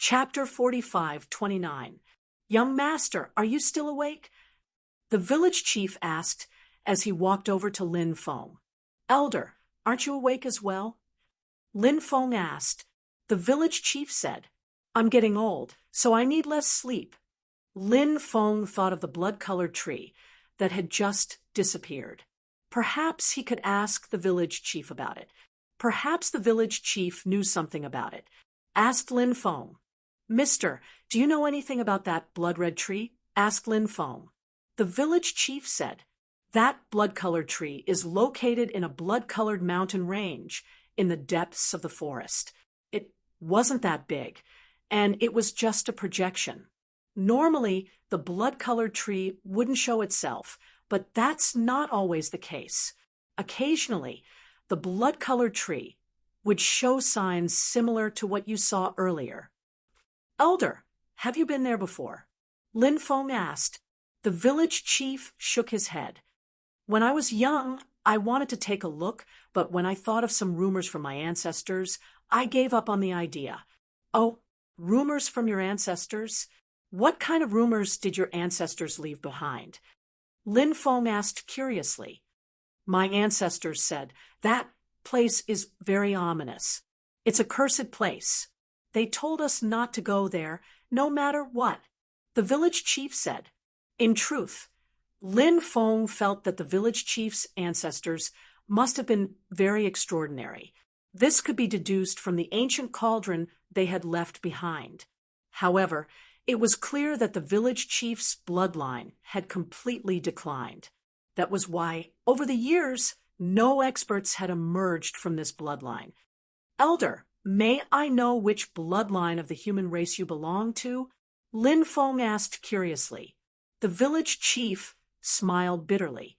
Chapter 45:29. Young master, are you still awake? The village chief asked as he walked over to Lin Feng. Elder, aren't you awake as well? Lin Feng asked. The village chief said, I'm getting old, so I need less sleep. Lin Feng thought of the blood-colored tree that had just disappeared. Perhaps he could ask the village chief about it. Perhaps the village chief knew something about it. Asked Lin Feng. Mister, do you know anything about that blood-red tree? Asked Lin Feng. The village chief said, that blood-colored tree is located in a blood-colored mountain range in the depths of the forest. It wasn't that big, and it was just a projection. Normally, the blood-colored tree wouldn't show itself, but that's not always the case. Occasionally, the blood-colored tree would show signs similar to what you saw earlier. Elder, have you been there before? Lin Feng asked. The village chief shook his head. When I was young, I wanted to take a look, but when I thought of some rumors from my ancestors, I gave up on the idea. Oh, rumors from your ancestors? What kind of rumors did your ancestors leave behind? Lin Feng asked curiously. My ancestors said, that place is very ominous. It's a cursed place. They told us not to go there, no matter what. The village chief said. In truth, Lin Feng felt that the village chief's ancestors must have been very extraordinary. This could be deduced from the ancient cauldron they had left behind. However, it was clear that the village chief's bloodline had completely declined. That was why, over the years, no experts had emerged from this bloodline. Elder, may I know which bloodline of the human race you belong to? Lin Feng asked curiously. The village chief smiled bitterly.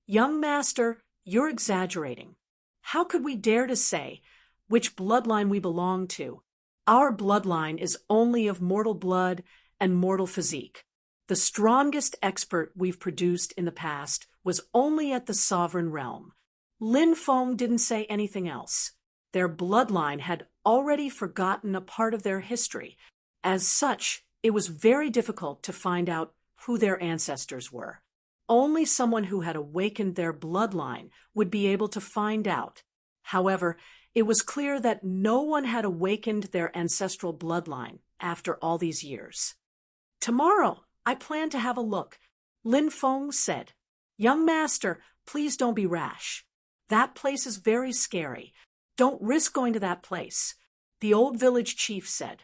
Young master, you're exaggerating. How could we dare to say which bloodline we belong to? Our bloodline is only of mortal blood and mortal physique. The strongest expert we've produced in the past was only at the sovereign realm. Lin Feng didn't say anything else. Their bloodline had already forgotten a part of their history. As such, it was very difficult to find out who their ancestors were. Only someone who had awakened their bloodline would be able to find out. However, it was clear that no one had awakened their ancestral bloodline after all these years. Tomorrow, I plan to have a look, Lin Feng said. Young master, please don't be rash. That place is very scary. Don't risk going to that place, the old village chief said.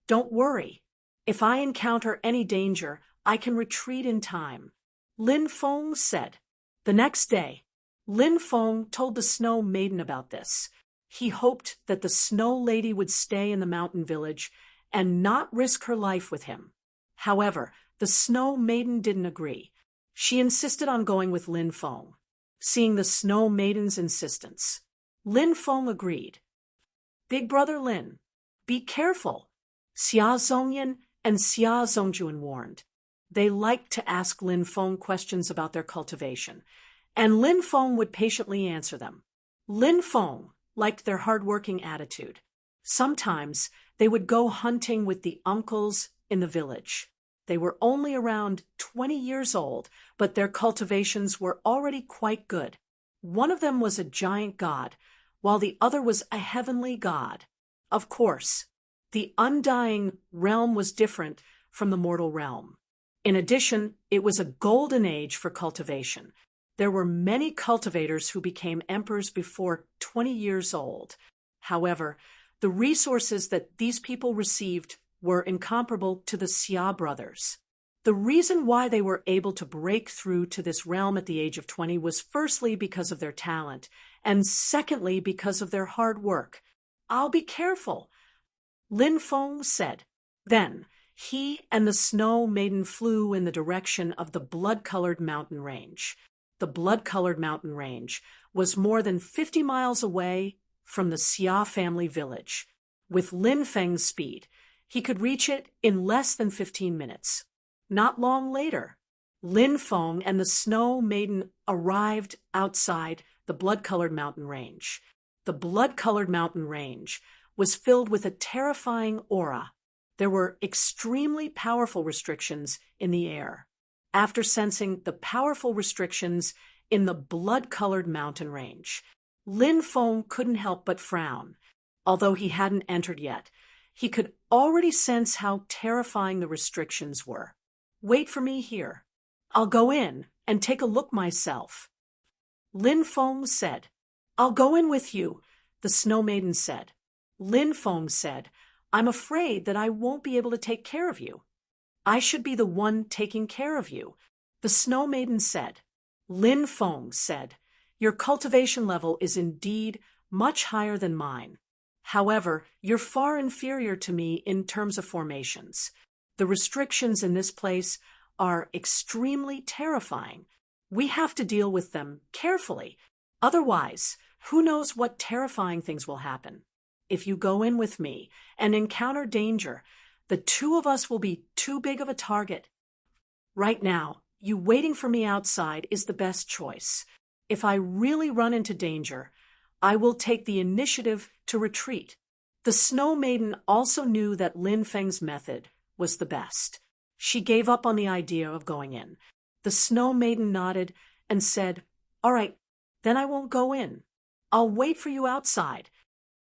Don't worry. If I encounter any danger, I can retreat in time, Lin Feng said. The next day, Lin Feng told the Snow Maiden about this. He hoped that the Snow Lady would stay in the mountain village and not risk her life with him. However, the Snow Maiden didn't agree. She insisted on going with Lin Feng. Seeing the Snow Maiden's insistence, Lin Feng agreed. Big brother Lin, be careful, Xia Zongyan and Xia Zongjuan warned. They liked to ask Lin Feng questions about their cultivation, and Lin Feng would patiently answer them. Lin Feng liked their hard-working attitude. Sometimes they would go hunting with the uncles in the village. They were only around 20 years old, but their cultivations were already quite good. One of them was a giant god, while the other was a heavenly god. Of course, the undying realm was different from the mortal realm. In addition, it was a golden age for cultivation. There were many cultivators who became emperors before 20 years old. However, the resources that these people received were incomparable to the Xia brothers. The reason why they were able to break through to this realm at the age of 20 was firstly because of their talent, and secondly because of their hard work. I'll be careful, Lin Feng said. Then, he and the Snow Maiden flew in the direction of the blood-colored mountain range. The blood-colored mountain range was more than 50 miles away from the Xia family village. With Lin Feng's speed, he could reach it in less than 15 minutes. Not long later, Lin Feng and the Snow Maiden arrived outside the blood-colored mountain range. The blood-colored mountain range was filled with a terrifying aura. There were extremely powerful restrictions in the air. After sensing the powerful restrictions in the blood-colored mountain range, Lin Feng couldn't help but frown. Although he hadn't entered yet, he could already sense how terrifying the restrictions were. Wait for me here. I'll go in and take a look myself. Lin Feng said. I'll go in with you, the Snow Maiden said. Lin Feng said, I'm afraid that I won't be able to take care of you. I should be the one taking care of you, the Snow Maiden said. Lin Feng said, Your cultivation level is indeed much higher than mine. However, you're far inferior to me in terms of formations. The restrictions in this place are extremely terrifying. We have to deal with them carefully. Otherwise, who knows what terrifying things will happen. If you go in with me and encounter danger, the two of us will be too big of a target. Right now, you waiting for me outside is the best choice. If I really run into danger, I will take the initiative to retreat. The Snow Maiden also knew that Lin Feng's method was the best. She gave up on the idea of going in. The Snow Maiden nodded and said, All right, then I won't go in. I'll wait for you outside.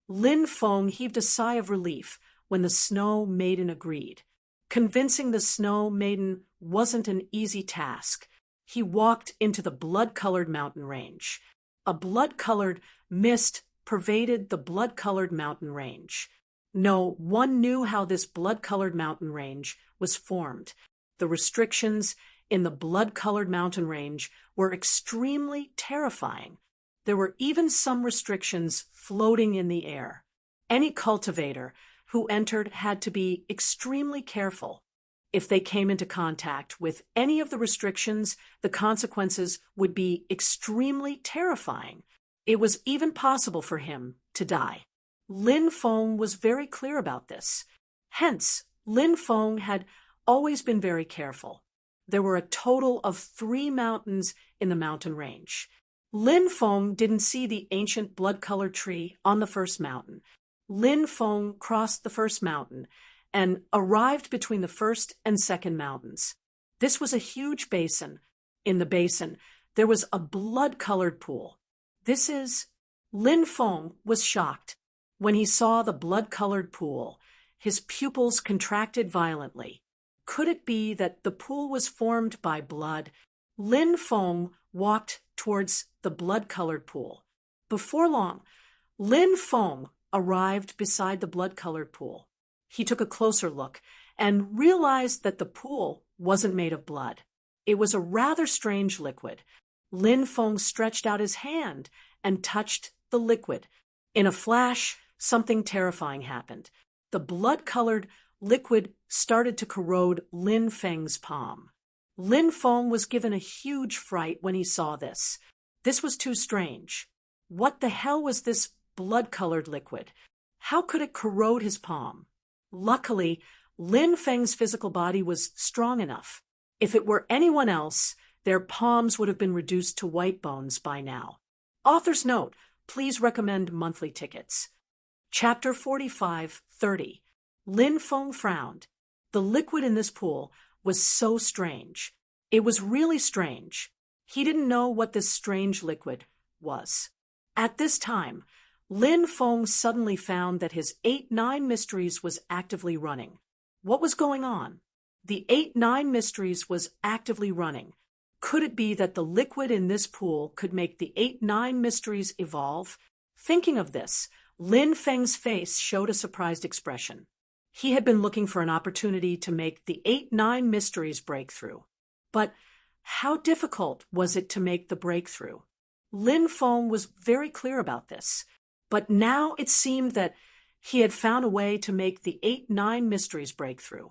Lin Feng heaved a sigh of relief when the Snow Maiden agreed. Convincing the Snow Maiden wasn't an easy task. He walked into the blood-colored mountain range. A blood-colored mist pervaded the blood-colored mountain range. No one knew how this blood-colored mountain range was formed. The restrictions in the blood-colored mountain range were extremely terrifying. There were even some restrictions floating in the air. Any cultivator who entered had to be extremely careful. If they came into contact with any of the restrictions, the consequences would be extremely terrifying. It was even possible for him to die. Lin Feng was very clear about this. Hence, Lin Feng had always been very careful. There were a total of 3 mountains in the mountain range. Lin Feng didn't see the ancient blood-colored tree on the first mountain. Lin Feng crossed the first mountain and arrived between the first and second mountains. This was a huge basin. In the basin, there was a blood-colored pool. Lin Feng was shocked. When he saw the blood-colored pool, his pupils contracted violently. Could it be that the pool was formed by blood? Lin Feng walked towards the blood-colored pool. Before long, Lin Feng arrived beside the blood-colored pool. He took a closer look and realized that the pool wasn't made of blood. It was a rather strange liquid. Lin Feng stretched out his hand and touched the liquid. In a flash, something terrifying happened. The blood-colored liquid started to corrode Lin Feng's palm. Lin Feng was given a huge fright when he saw this. This was too strange. What the hell was this blood-colored liquid? How could it corrode his palm? Luckily, Lin Feng's physical body was strong enough. If it were anyone else, their palms would have been reduced to white bones by now. Author's note, please recommend monthly tickets. Chapter 45:30. Lin Feng frowned. The liquid in this pool was so strange. It was really strange. He didn't know what this strange liquid was. At this time, Lin Feng suddenly found that his 8-9 Mysteries was actively running. What was going on? The 8-9 Mysteries was actively running. Could it be that the liquid in this pool could make the 8-9 Mysteries evolve? Thinking of this, Lin Feng's face showed a surprised expression. He had been looking for an opportunity to make the 8-9 Mysteries breakthrough. But how difficult was it to make the breakthrough? Lin Feng was very clear about this. But now it seemed that he had found a way to make the 8-9 Mysteries breakthrough.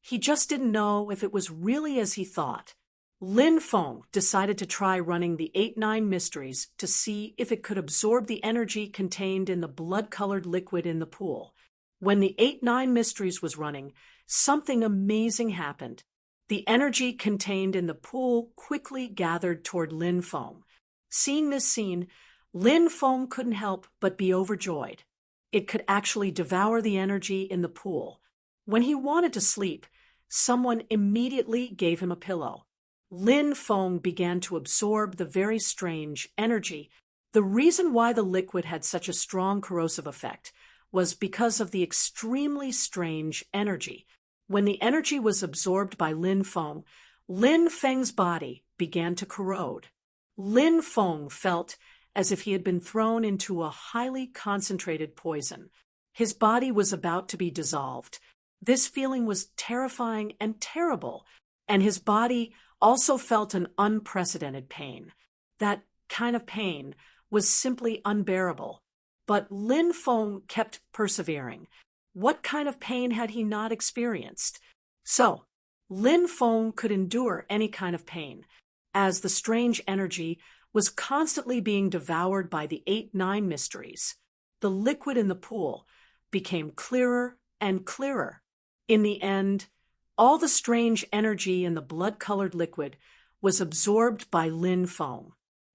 He just didn't know if it was really as he thought. Lin Feng decided to try running the 8-9 Mysteries to see if it could absorb the energy contained in the blood-colored liquid in the pool. When the 8-9 Mysteries was running, something amazing happened. The energy contained in the pool quickly gathered toward Lin Feng. Seeing this scene, Lin Feng couldn't help but be overjoyed. It could actually devour the energy in the pool. When he wanted to sleep, someone immediately gave him a pillow. Lin Feng began to absorb the very strange energy. The reason why the liquid had such a strong corrosive effect was because of the extremely strange energy. When the energy was absorbed by Lin Feng's body began to corrode. Lin Feng felt as if he had been thrown into a highly concentrated poison. His body was about to be dissolved. This feeling was terrifying and terrible, and his body also felt an unprecedented pain. That kind of pain was simply unbearable. But Lin Feng kept persevering. What kind of pain had he not experienced? So, Lin Feng could endure any kind of pain, as the strange energy was constantly being devoured by the 8-9 mysteries. The liquid in the pool became clearer and clearer. In the end, all the strange energy in the blood-colored liquid was absorbed by Lin Feng,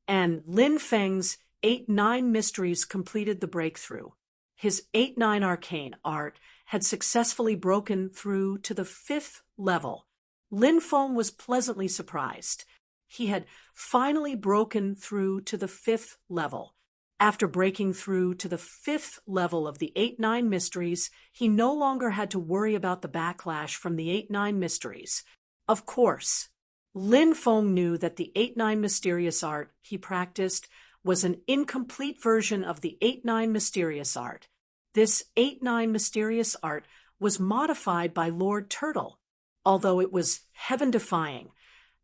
and Lin Feng's 8-9 mysteries completed the breakthrough. His 8-9 arcane art had successfully broken through to the 5th level. Lin Feng was pleasantly surprised. He had finally broken through to the 5th level. After breaking through to the 5th level of the 8-9 mysteries, he no longer had to worry about the backlash from the 8-9 mysteries. Of course, Lin Feng knew that the 8-9 mysterious art he practiced was an incomplete version of the 8-9 mysterious art. This 8-9 mysterious art was modified by Lord Turtle. Although it was heaven-defying,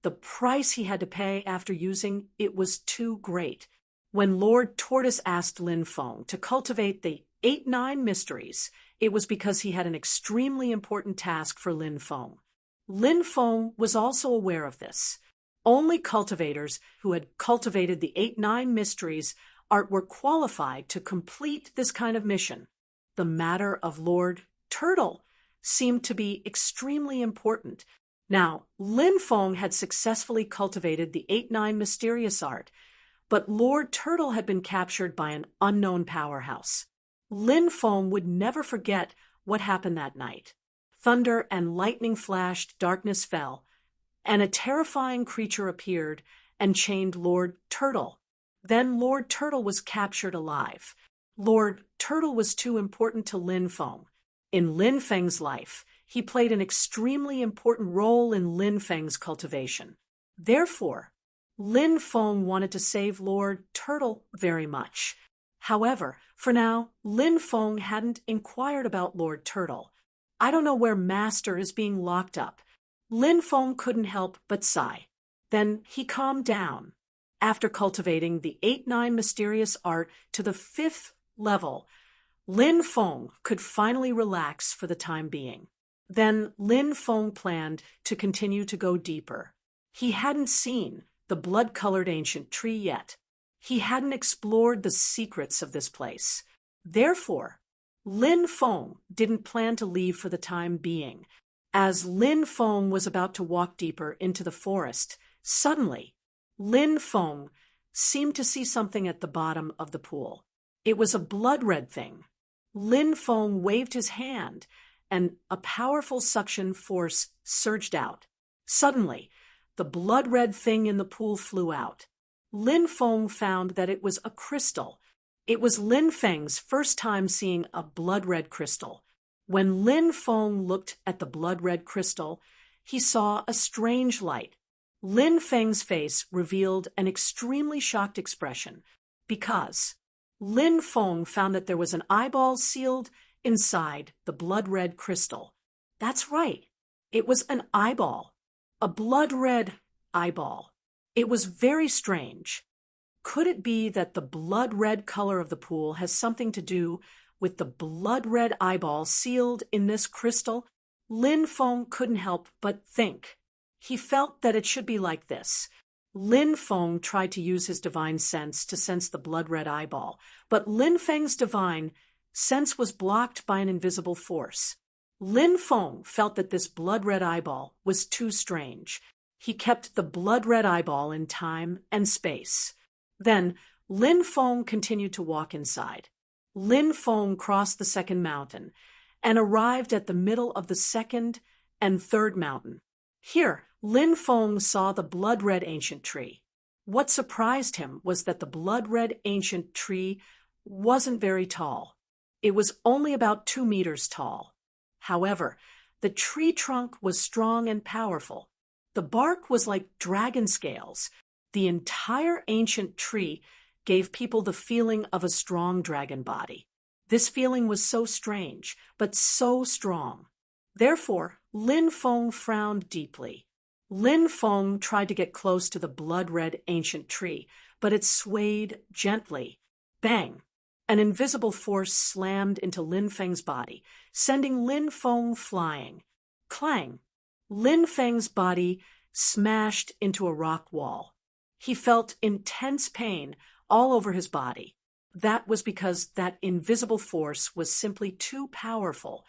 the price he had to pay after using it was too great. When Lord Tortoise asked Lin Feng to cultivate the 8-9 mysteries, it was because he had an extremely important task for Lin Feng. Lin Feng was also aware of this. Only cultivators who had cultivated the 8-9 mysteries art were qualified to complete this kind of mission. The matter of Lord Turtle seemed to be extremely important. Now, Lin Feng had successfully cultivated the 8-9 mysterious art, but Lord Turtle had been captured by an unknown powerhouse. Lin Feng would never forget what happened that night. Thunder and lightning flashed, darkness fell, and a terrifying creature appeared and chained Lord Turtle. Then Lord Turtle was captured alive. Lord Turtle was too important to Lin Feng. In Lin Feng's life, he played an extremely important role in Lin Feng's cultivation. Therefore, Lin Feng wanted to save Lord Turtle very much. However, for now, Lin Feng hadn't inquired about Lord Turtle. I don't know where Master is being locked up. Lin Feng couldn't help but sigh. Then he calmed down. After cultivating the 8-9 mysterious art to the 5th level, Lin Feng could finally relax for the time being. Then Lin Feng planned to continue to go deeper. He hadn't seen the blood-colored ancient tree yet. He hadn't explored the secrets of this place. Therefore, Lin Feng didn't plan to leave for the time being. As Lin Feng was about to walk deeper into the forest, suddenly, Lin Feng seemed to see something at the bottom of the pool. It was a blood-red thing. Lin Feng waved his hand, and a powerful suction force surged out. Suddenly, the blood-red thing in the pool flew out. Lin Feng found that it was a crystal. It was Lin Feng's first time seeing a blood-red crystal. When Lin Feng looked at the blood-red crystal, he saw a strange light. Lin Feng's face revealed an extremely shocked expression because Lin Feng found that there was an eyeball sealed inside the blood-red crystal. That's right. It was an eyeball. A blood-red eyeball. It was very strange. Could it be that the blood-red color of the pool has something to do with the blood-red eyeball sealed in this crystal? Lin Feng couldn't help but think. He felt that it should be like this. Lin Feng tried to use his divine sense to sense the blood-red eyeball, but Lin Feng's divine sense was blocked by an invisible force. Lin Feng felt that this blood-red eyeball was too strange. He kept the blood-red eyeball in time and space. Then Lin Feng continued to walk inside. Lin Feng crossed the second mountain, and arrived at the middle of the second and third mountain. Here, Lin Feng saw the blood-red ancient tree. What surprised him was that the blood-red ancient tree wasn't very tall. It was only about 2 meters tall. However, the tree trunk was strong and powerful. The bark was like dragon scales. The entire ancient tree gave people the feeling of a strong dragon body. This feeling was so strange, but so strong. Therefore, Lin Feng frowned deeply. Lin Feng tried to get close to the blood-red ancient tree, but it swayed gently. Bang! An invisible force slammed into Lin Feng's body, sending Lin Feng flying. Clang! Lin Feng's body smashed into a rock wall. He felt intense pain all over his body. That was because that invisible force was simply too powerful.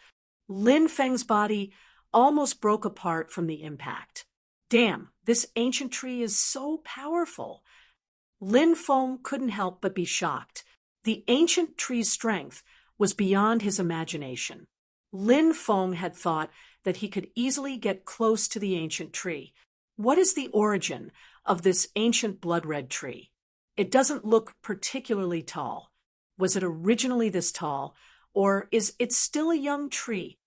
Lin Feng's body almost broke apart from the impact. Damn, this ancient tree is so powerful. Lin Feng couldn't help but be shocked. The ancient tree's strength was beyond his imagination. Lin Feng had thought that he could easily get close to the ancient tree. What is the origin of this ancient blood-red tree? It doesn't look particularly tall. Was it originally this tall, or is it still a young tree?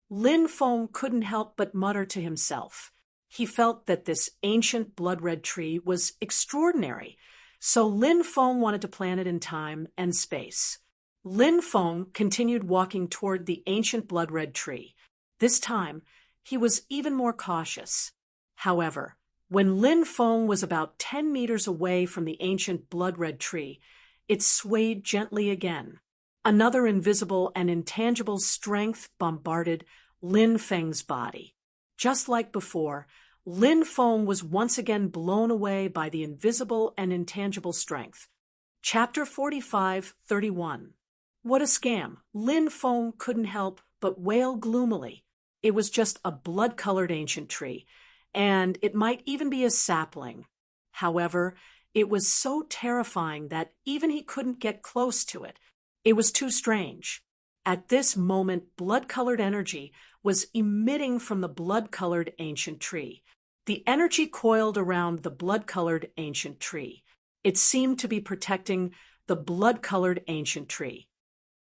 Lin Feng couldn't help but mutter to himself. He felt that this ancient blood-red tree was extraordinary, so Lin Feng wanted to plant it in time and space. Lin Feng continued walking toward the ancient blood-red tree. This time, he was even more cautious. However, when Lin Feng was about 10 meters away from the ancient blood-red tree, it swayed gently again. Another invisible and intangible strength bombarded Lin Feng's body. Just like before, Lin Feng was once again blown away by the invisible and intangible strength. Chapter 45:31. What a scam! Lin Feng couldn't help but wail gloomily. It was just a blood-colored ancient tree, and it might even be a sapling. However, it was so terrifying that even he couldn't get close to it. It was too strange. At this moment, blood-colored energy was emitting from the blood-colored ancient tree. The energy coiled around the blood-colored ancient tree. It seemed to be protecting the blood-colored ancient tree.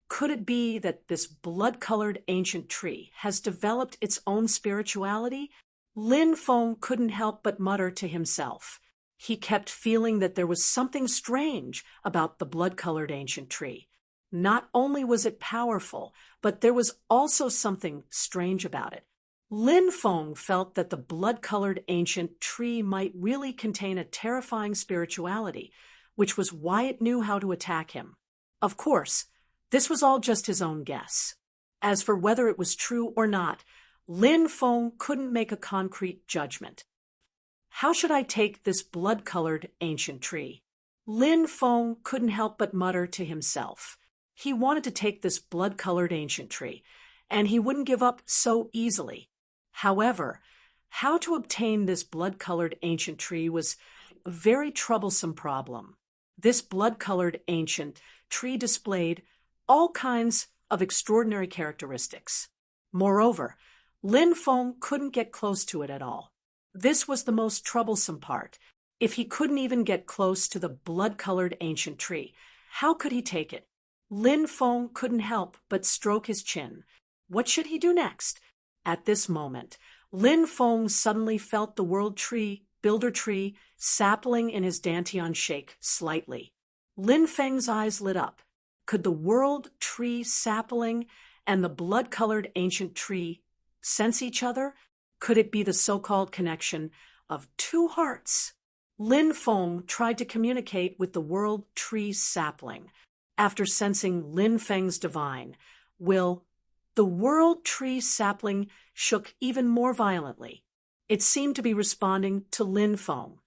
Could it be that this blood-colored ancient tree has developed its own spirituality? Lin Feng couldn't help but mutter to himself. He kept feeling that there was something strange about the blood-colored ancient tree. Not only was it powerful, but there was also something strange about it. Lin Feng felt that the blood-colored ancient tree might really contain a terrifying spirituality, which was why it knew how to attack him. Of course, this was all just his own guess. As for whether it was true or not, Lin Feng couldn't make a concrete judgment. How should I take this blood-colored ancient tree? Lin Feng couldn't help but mutter to himself. He wanted to take this blood-colored ancient tree, and he wouldn't give up so easily. However, how to obtain this blood-colored ancient tree was a very troublesome problem. This blood-colored ancient tree displayed all kinds of extraordinary characteristics. Moreover, Lin Feng couldn't get close to it at all. This was the most troublesome part. If he couldn't even get close to the blood-colored ancient tree, how could he take it? Lin Feng couldn't help but stroke his chin. What should he do next? At this moment, Lin Feng suddenly felt the world tree, builder tree, sapling in his dantian shake slightly. Lin Feng's eyes lit up. Could the world tree sapling and the blood-colored ancient tree sense each other? Could it be the so-called connection of two hearts? Lin Feng tried to communicate with the world tree sapling. After sensing Lin Feng's divine will, the world tree sapling shook even more violently. It seemed to be responding to Lin Feng.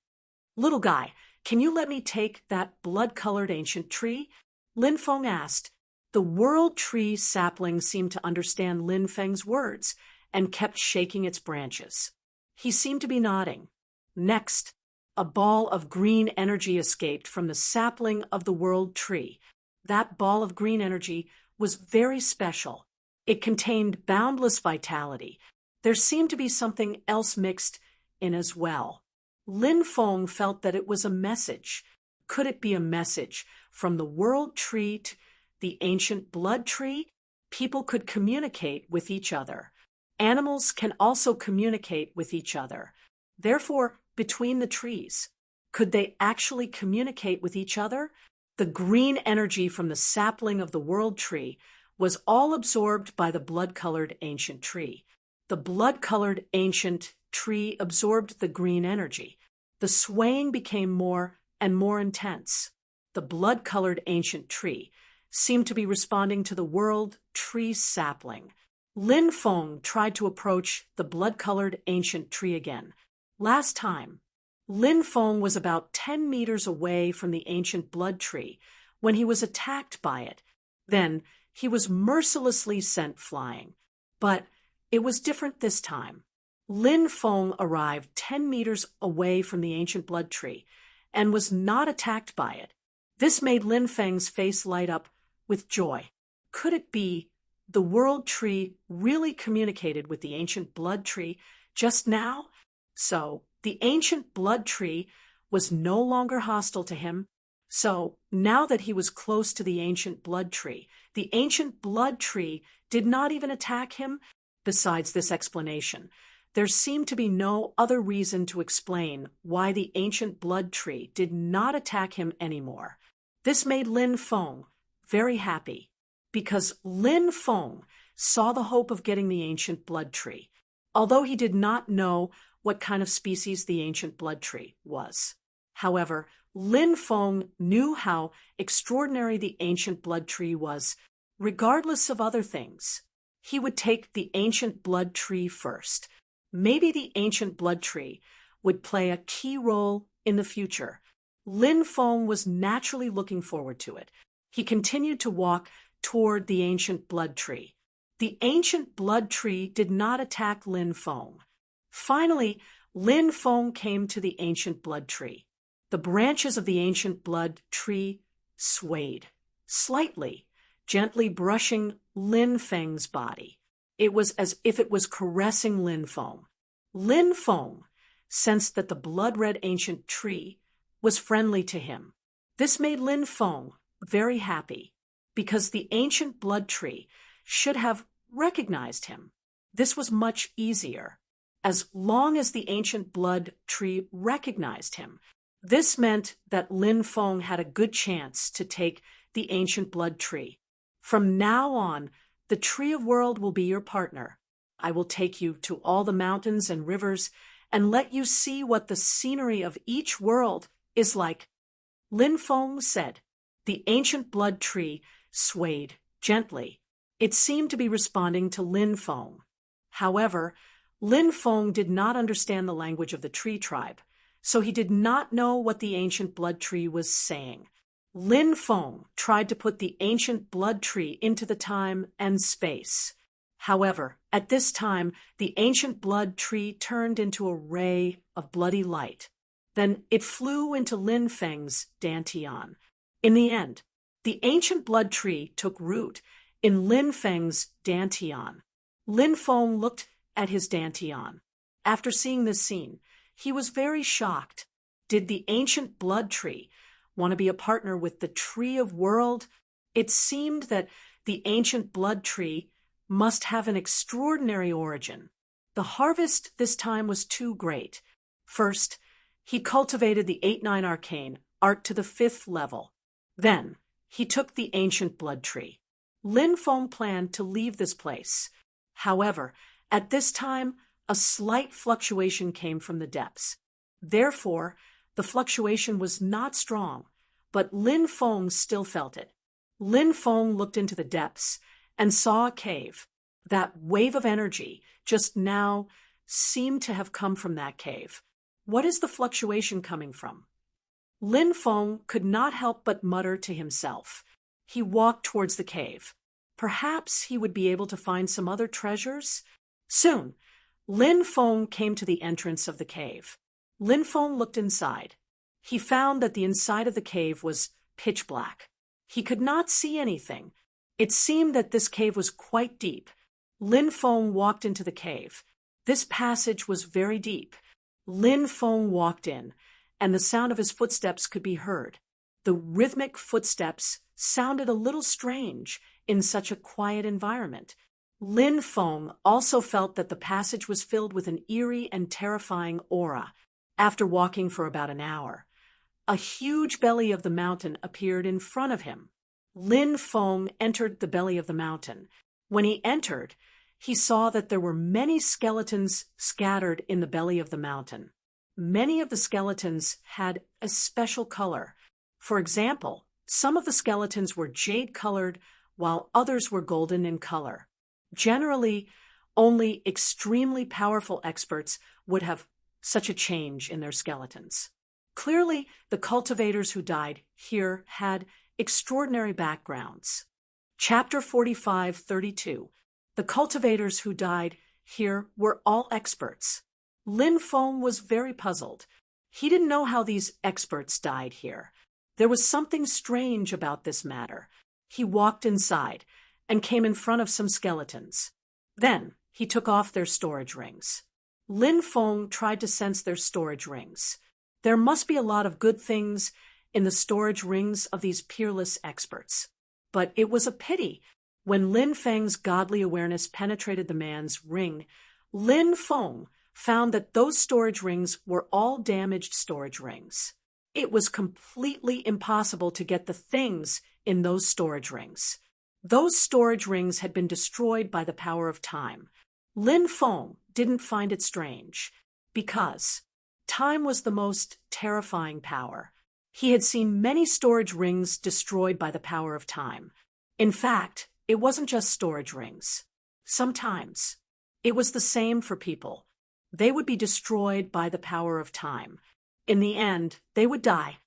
"Little guy, can you let me take that blood-colored ancient tree?" Lin Feng asked. The world tree sapling seemed to understand Lin Feng's words and kept shaking its branches. He seemed to be nodding. Next, a ball of green energy escaped from the sapling of the world tree. That ball of green energy was very special. It contained boundless vitality. There seemed to be something else mixed in as well. Lin Feng felt that it was a message. Could it be a message from the world tree to the ancient blood tree? People could communicate with each other. Animals can also communicate with each other. Therefore, between the trees, could they actually communicate with each other? The green energy from the sapling of the world tree was all absorbed by the blood-colored ancient tree. The blood-colored ancient tree absorbed the green energy. The swaying became more and more intense. The blood-colored ancient tree seemed to be responding to the world tree sapling. Lin Feng tried to approach the blood-colored ancient tree again. Last time, Lin Feng was about 10 meters away from the ancient blood tree when he was attacked by it. Then he was mercilessly sent flying. But it was different this time. Lin Feng arrived 10 meters away from the ancient blood tree and was not attacked by it. This made Lin Feng's face light up with joy. Could it be the world tree really communicated with the ancient blood tree just now? So the ancient blood tree was no longer hostile to him. So now that he was close to the ancient blood tree did not even attack him. Besides this explanation, there seemed to be no other reason to explain why the ancient blood tree did not attack him anymore. This made Lin Feng very happy, because Lin Feng saw the hope of getting the ancient blood tree, although he did not know what kind of species the ancient blood tree was. However, Lin Feng knew how extraordinary the ancient blood tree was. Regardless of other things, he would take the ancient blood tree first. Maybe the ancient blood tree would play a key role in the future. Lin Feng was naturally looking forward to it. He continued to walk toward the ancient blood tree. The ancient blood tree did not attack Lin Feng. Finally, Lin Feng came to the ancient blood tree. The branches of the ancient blood tree swayed slightly, gently brushing Lin Feng's body. It was as if it was caressing Lin Feng. Lin Feng sensed that the blood-red ancient tree was friendly to him. This made Lin Feng very happy, because the ancient blood tree should have recognized him. This was much easier. As long as the ancient blood tree recognized him, this meant that Lin Feng had a good chance to take the ancient blood tree. From now on, the Tree of World will be your partner. I will take you to all the mountains and rivers and let you see what the scenery of each world is like. Lin Feng said. The ancient blood tree swayed gently. It seemed to be responding to Lin Feng. However, Lin Feng did not understand the language of the tree tribe, so he did not know what the ancient blood tree was saying. Lin Feng tried to put the ancient blood tree into the time and space. However, at this time, the ancient blood tree turned into a ray of bloody light. Then it flew into Lin Feng's dantian. In the end, the ancient blood tree took root in Lin Feng's dantian. Lin Feng looked at his dantian. After seeing this scene, he was very shocked. Did the ancient blood tree want to be a partner with the Tree of World? It seemed that the ancient blood tree must have an extraordinary origin. The harvest this time was too great. First, he cultivated the 8-9 arcane art to the 5th level. Then, he took the ancient blood tree. Lin Feng planned to leave this place. However, at this time, a slight fluctuation came from the depths. Therefore, the fluctuation was not strong, but Lin Feng still felt it. Lin Feng looked into the depths and saw a cave. That wave of energy just now seemed to have come from that cave. What is the fluctuation coming from? Lin Feng could not help but mutter to himself. He walked towards the cave. Perhaps he would be able to find some other treasures? Soon, Lin Feng came to the entrance of the cave. Lin Feng looked inside. He found that the inside of the cave was pitch black. He could not see anything. It seemed that this cave was quite deep. Lin Feng walked into the cave. This passage was very deep. Lin Feng walked in, and the sound of his footsteps could be heard. The rhythmic footsteps sounded a little strange in such a quiet environment. Lin Feng also felt that the passage was filled with an eerie and terrifying aura. After walking for about an hour, a huge belly of the mountain appeared in front of him. Lin Feng entered the belly of the mountain. When he entered, he saw that there were many skeletons scattered in the belly of the mountain. Many of the skeletons had a special color. For example, some of the skeletons were jade-colored, while others were golden in color. Generally, only extremely powerful experts would have such a change in their skeletons. Clearly, the cultivators who died here had extraordinary backgrounds. Chapter 45:32. The cultivators who died here were all experts. Lin Feng was very puzzled. He didn't know how these experts died here. There was something strange about this matter. He walked inside and came in front of some skeletons. Then he took off their storage rings. Lin Feng tried to sense their storage rings. There must be a lot of good things in the storage rings of these peerless experts. But it was a pity. When Lin Feng's godly awareness penetrated the man's ring, Lin Feng found that those storage rings were all damaged storage rings. It was completely impossible to get the things in those storage rings. Those storage rings had been destroyed by the power of time. Lin Feng didn't find it strange, because time was the most terrifying power. He had seen many storage rings destroyed by the power of time. In fact, it wasn't just storage rings. Sometimes it was the same for people. They would be destroyed by the power of time. In the end, they would die,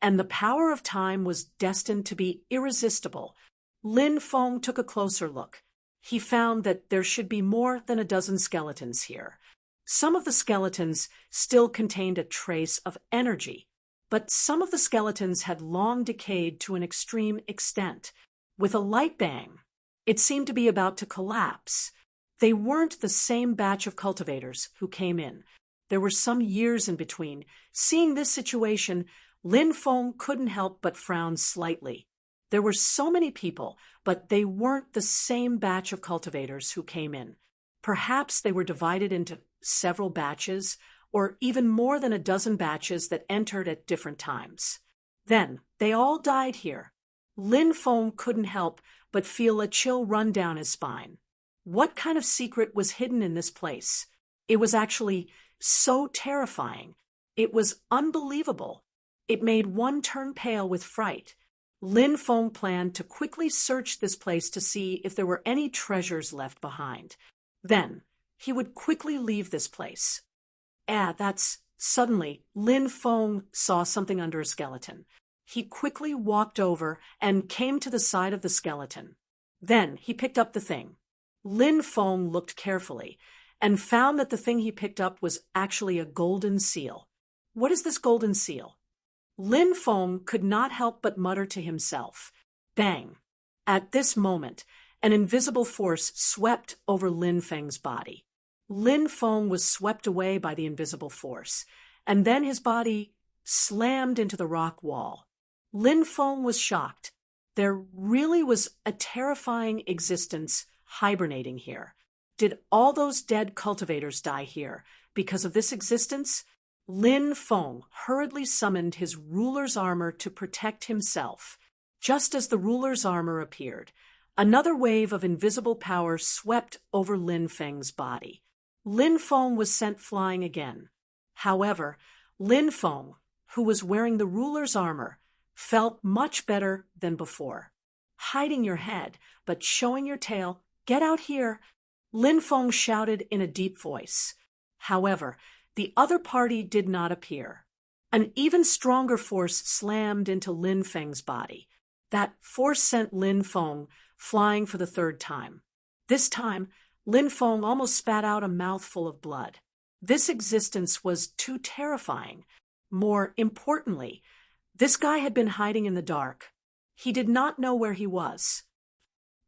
and the power of time was destined to be irresistible. Lin Feng took a closer look. He found that there should be more than a dozen skeletons here. Some of the skeletons still contained a trace of energy, but some of the skeletons had long decayed to an extreme extent. With a light bang, it seemed to be about to collapse. They weren't the same batch of cultivators who came in. There were some years in between. Seeing this situation, Lin Feng couldn't help but frown slightly. There were so many people, but they weren't the same batch of cultivators who came in. Perhaps they were divided into several batches, or even more than a dozen batches that entered at different times. Then, they all died here. Lin Feng couldn't help but feel a chill run down his spine. What kind of secret was hidden in this place? It was actually so terrifying. It was unbelievable. It made one turn pale with fright. Lin Feng planned to quickly search this place to see if there were any treasures left behind. Then, he would quickly leave this place. Suddenly, Lin Feng saw something under a skeleton. He quickly walked over and came to the side of the skeleton. Then, he picked up the thing. Lin Feng looked carefully and found that the thing he picked up was actually a golden seal. What is this golden seal? Lin Feng could not help but mutter to himself. Bang! At this moment, an invisible force swept over Lin Feng's body. Lin Feng was swept away by the invisible force, and then his body slammed into the rock wall. Lin Feng was shocked. There really was a terrifying existence hibernating here. Did all those dead cultivators die here because of this existence? Lin Feng hurriedly summoned his ruler's armor to protect himself. Just as the ruler's armor appeared, another wave of invisible power swept over Lin Feng's body. Lin Feng was sent flying again. However, Lin Feng, who was wearing the ruler's armor, felt much better than before. Hiding your head, but showing your tail, get out here, Lin Feng shouted in a deep voice. However, the other party did not appear. An even stronger force slammed into Lin Feng's body. That force sent Lin Feng flying for the third time. This time, Lin Feng almost spat out a mouthful of blood. This existence was too terrifying. More importantly, this guy had been hiding in the dark. He did not know where he was.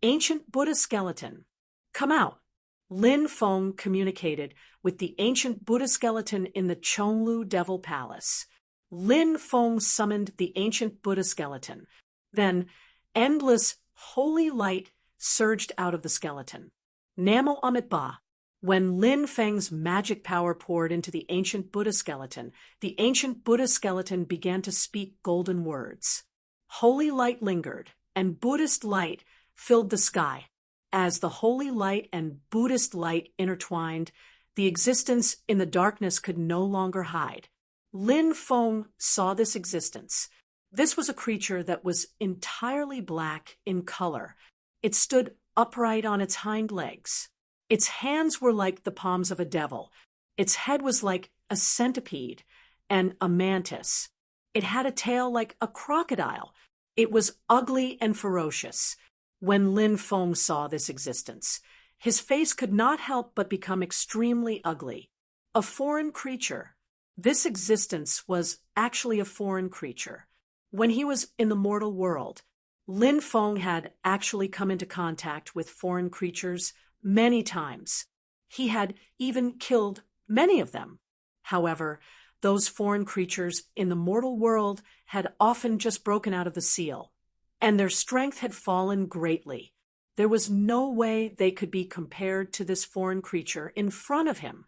Ancient Buddha skeleton. Come out. Lin Feng communicated with the ancient Buddha skeleton in the Chonglu Devil Palace. Lin Feng summoned the ancient Buddha skeleton. Then, endless holy light surged out of the skeleton. Namo Amit Ba. When Lin Feng's magic power poured into the ancient Buddha skeleton began to speak golden words. Holy light lingered, and Buddhist light filled the sky. As the holy light and Buddhist light intertwined, the existence in the darkness could no longer hide. Lin Feng saw this existence. This was a creature that was entirely black in color. It stood upright on its hind legs. Its hands were like the palms of a devil. Its head was like a centipede and a mantis. It had a tail like a crocodile. It was ugly and ferocious. When Lin Feng saw this existence, his face could not help but become extremely ugly. A foreign creature. This existence was actually a foreign creature. When he was in the mortal world, Lin Feng had actually come into contact with foreign creatures many times. He had even killed many of them. However, those foreign creatures in the mortal world had often just broken out of the seal, and their strength had fallen greatly. There was no way they could be compared to this foreign creature in front of him.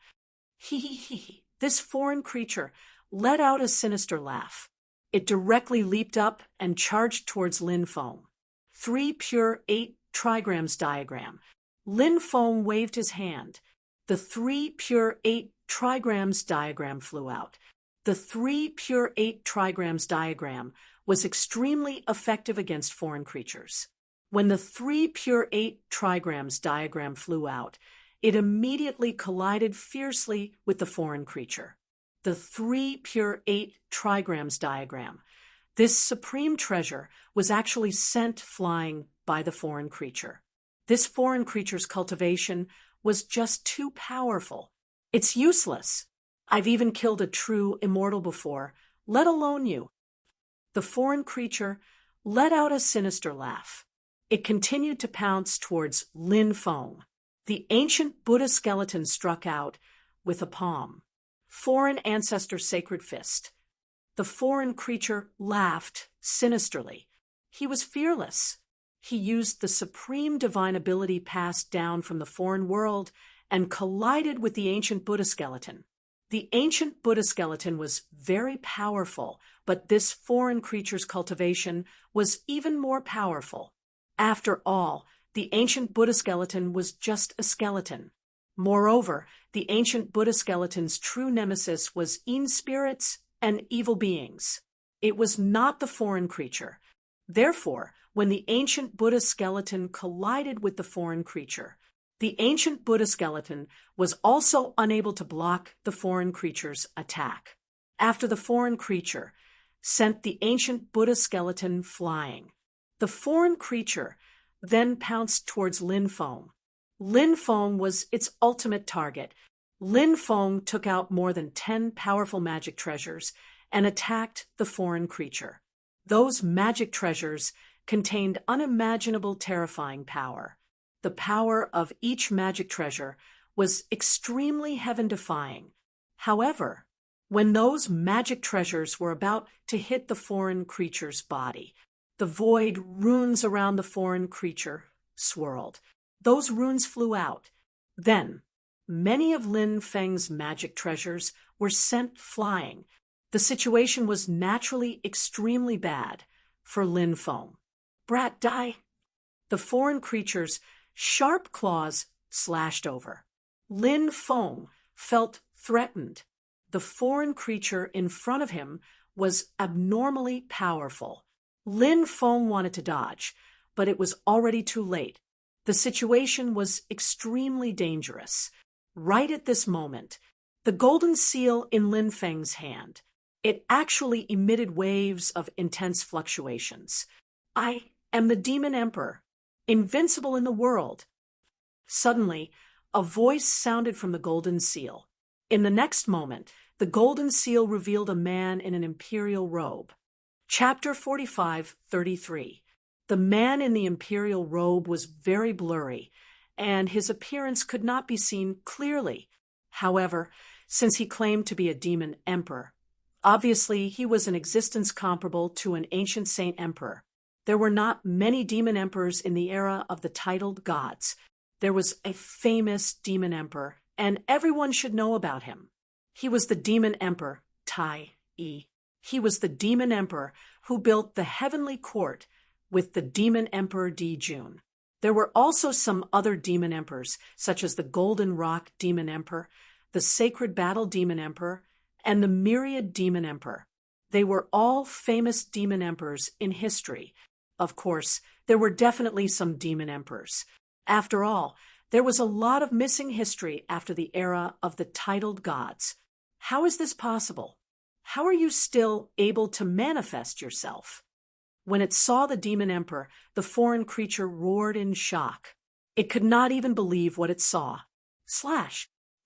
This foreign creature let out a sinister laugh. It directly leaped up and charged towards Lin Feng. 3 pure 8 trigrams diagram. Lin Feng waved his hand. The 3 pure 8 trigrams diagram flew out. The 3 pure 8 trigrams diagram was extremely effective against foreign creatures. When the 3 pure 8 trigrams diagram flew out, it immediately collided fiercely with the foreign creature. The 3 pure 8 trigrams diagram. This supreme treasure was actually sent flying by the foreign creature. This foreign creature's cultivation was just too powerful. It's useless. I've even killed a true immortal before, let alone you. The foreign creature let out a sinister laugh. It continued to pounce towards Lin Feng. The ancient Buddha skeleton struck out with a palm. Foreign ancestor sacred fist. The foreign creature laughed sinisterly. He was fearless. He used the supreme divine ability passed down from the foreign world and collided with the ancient Buddha skeleton. The ancient Buddha skeleton was very powerful, but this foreign creature's cultivation was even more powerful. After all, the ancient Buddha skeleton was just a skeleton. Moreover, the ancient Buddha skeleton's true nemesis was spirits and evil beings. It was not the foreign creature. Therefore, when the ancient Buddha skeleton collided with the foreign creature, the ancient Buddha skeleton was also unable to block the foreign creature's attack. After the foreign creature sent the ancient Buddha skeleton flying, the foreign creature then pounced towards Lin Feng. Lin Feng was its ultimate target. Lin Feng took out more than 10 powerful magic treasures and attacked the foreign creature. Those magic treasures contained unimaginable terrifying power. The power of each magic treasure was extremely heaven-defying. However, when those magic treasures were about to hit the foreign creature's body, the void runes around the foreign creature swirled. Those runes flew out. Then, many of Lin Feng's magic treasures were sent flying. The situation was naturally extremely bad for Lin Feng. Brat, die! The foreign creature's sharp claws slashed over. Lin Feng felt threatened. The foreign creature in front of him was abnormally powerful. Lin Feng wanted to dodge, but it was already too late. The situation was extremely dangerous. Right at this moment, the golden seal in Lin Feng's hand, it actually emitted waves of intense fluctuations. I am the Demon Emperor, invincible in the world. Suddenly, a voice sounded from the golden seal. In the next moment, the golden seal revealed a man in an imperial robe. Chapter 45:33. The man in the imperial robe was very blurry, and his appearance could not be seen clearly. However, since he claimed to be a demon emperor, obviously he was an existence comparable to an ancient saint emperor. There were not many demon emperors in the era of the titled gods. There was a famous demon emperor, and everyone should know about him. He was the demon emperor, Tai-E. He was the demon emperor who built the heavenly court with the demon emperor Di-Jun. There were also some other demon emperors, such as the Golden Rock demon emperor, the Sacred Battle demon emperor, and the Myriad demon emperor. They were all famous demon emperors in history. Of course, there were definitely some demon emperors. After all, there was a lot of missing history after the era of the titled gods. How is this possible? How are you still able to manifest yourself? When it saw the demon emperor, the foreign creature roared in shock. It could not even believe what it saw.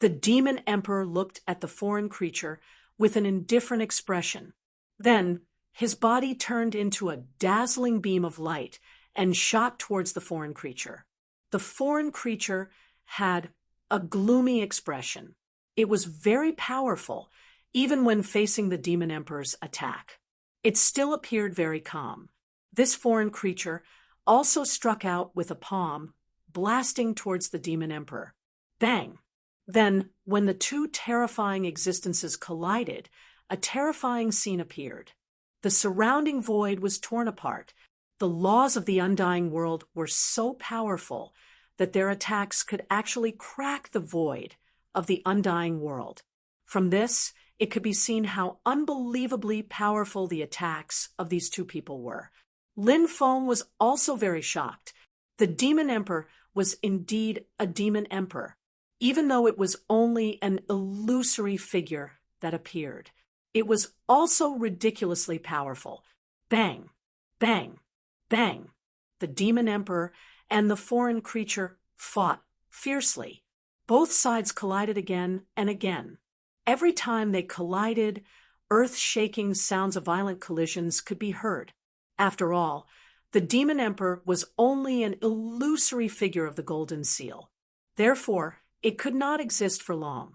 The demon emperor looked at the foreign creature with an indifferent expression. Then, his body turned into a dazzling beam of light and shot towards the foreign creature. The foreign creature had a gloomy expression. It was very powerful, even when facing the demon emperor's attack. It still appeared very calm. This foreign creature also struck out with a palm, blasting towards the demon emperor. Bang! Then, when the two terrifying existences collided, a terrifying scene appeared. The surrounding void was torn apart. The laws of the undying world were so powerful that their attacks could actually crack the void of the undying world. From this, it could be seen how unbelievably powerful the attacks of these two people were. Lin Feng was also very shocked. The demon emperor was indeed a demon emperor, even though it was only an illusory figure that appeared. It was also ridiculously powerful. Bang! Bang! Bang! The demon emperor and the foreign creature fought fiercely. Both sides collided again and again. Every time they collided, earth-shaking sounds of violent collisions could be heard. After all, the demon emperor was only an illusory figure of the golden seal. Therefore, it could not exist for long.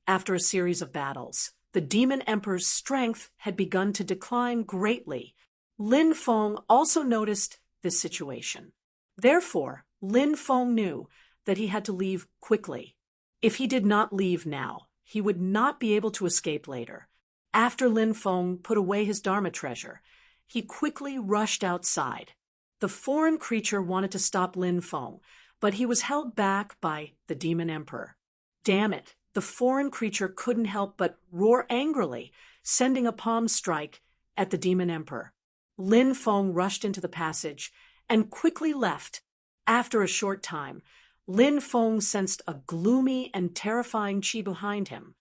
After a series of battles, the demon emperor's strength had begun to decline greatly. Lin Feng also noticed this situation. Therefore, Lin Feng knew that he had to leave quickly. If he did not leave now, he would not be able to escape later. After Lin Feng put away his Dharma treasure, he quickly rushed outside. The foreign creature wanted to stop Lin Feng, but he was held back by the demon emperor. Damn it, the foreign creature couldn't help but roar angrily, sending a palm strike at the demon emperor. Lin Feng rushed into the passage and quickly left. After a short time, Lin Feng sensed a gloomy and terrifying chi behind him.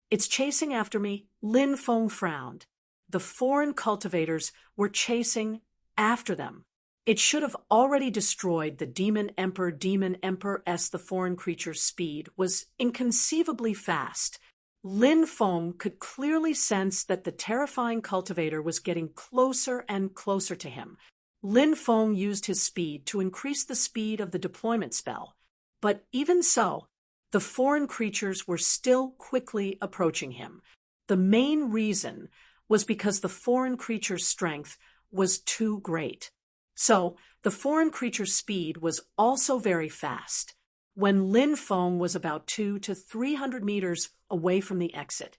"It's chasing after me," Lin Feng frowned. The foreign cultivators were chasing after them. It should have already destroyed the demon emperor. The foreign creature's speed was inconceivably fast. Lin Feng could clearly sense that the terrifying cultivator was getting closer and closer to him. Lin Feng used his speed to increase the speed of the deployment spell. But even so, the foreign creatures were still quickly approaching him. The main reason was because the foreign creature's strength was too great. So, the foreign creature's speed was also very fast. When Lin Feng was about 200 to 300 meters away from the exit,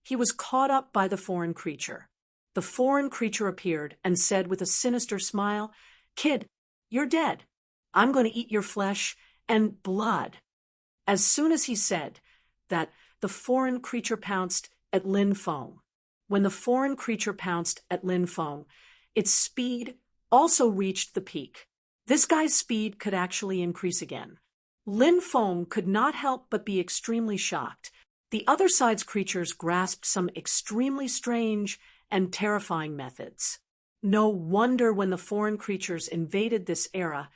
he was caught up by the foreign creature. The foreign creature appeared and said with a sinister smile, "Kid, you're dead. I'm going to eat your flesh and blood." As soon as he said that, the foreign creature pounced at Lin Feng. When the foreign creature pounced at Lin Feng, its speed also reached the peak. This guy's speed could actually increase again. Lin Feng could not help but be extremely shocked. The other side's creatures grasped some extremely strange and terrifying methods. No wonder when the foreign creatures invaded this era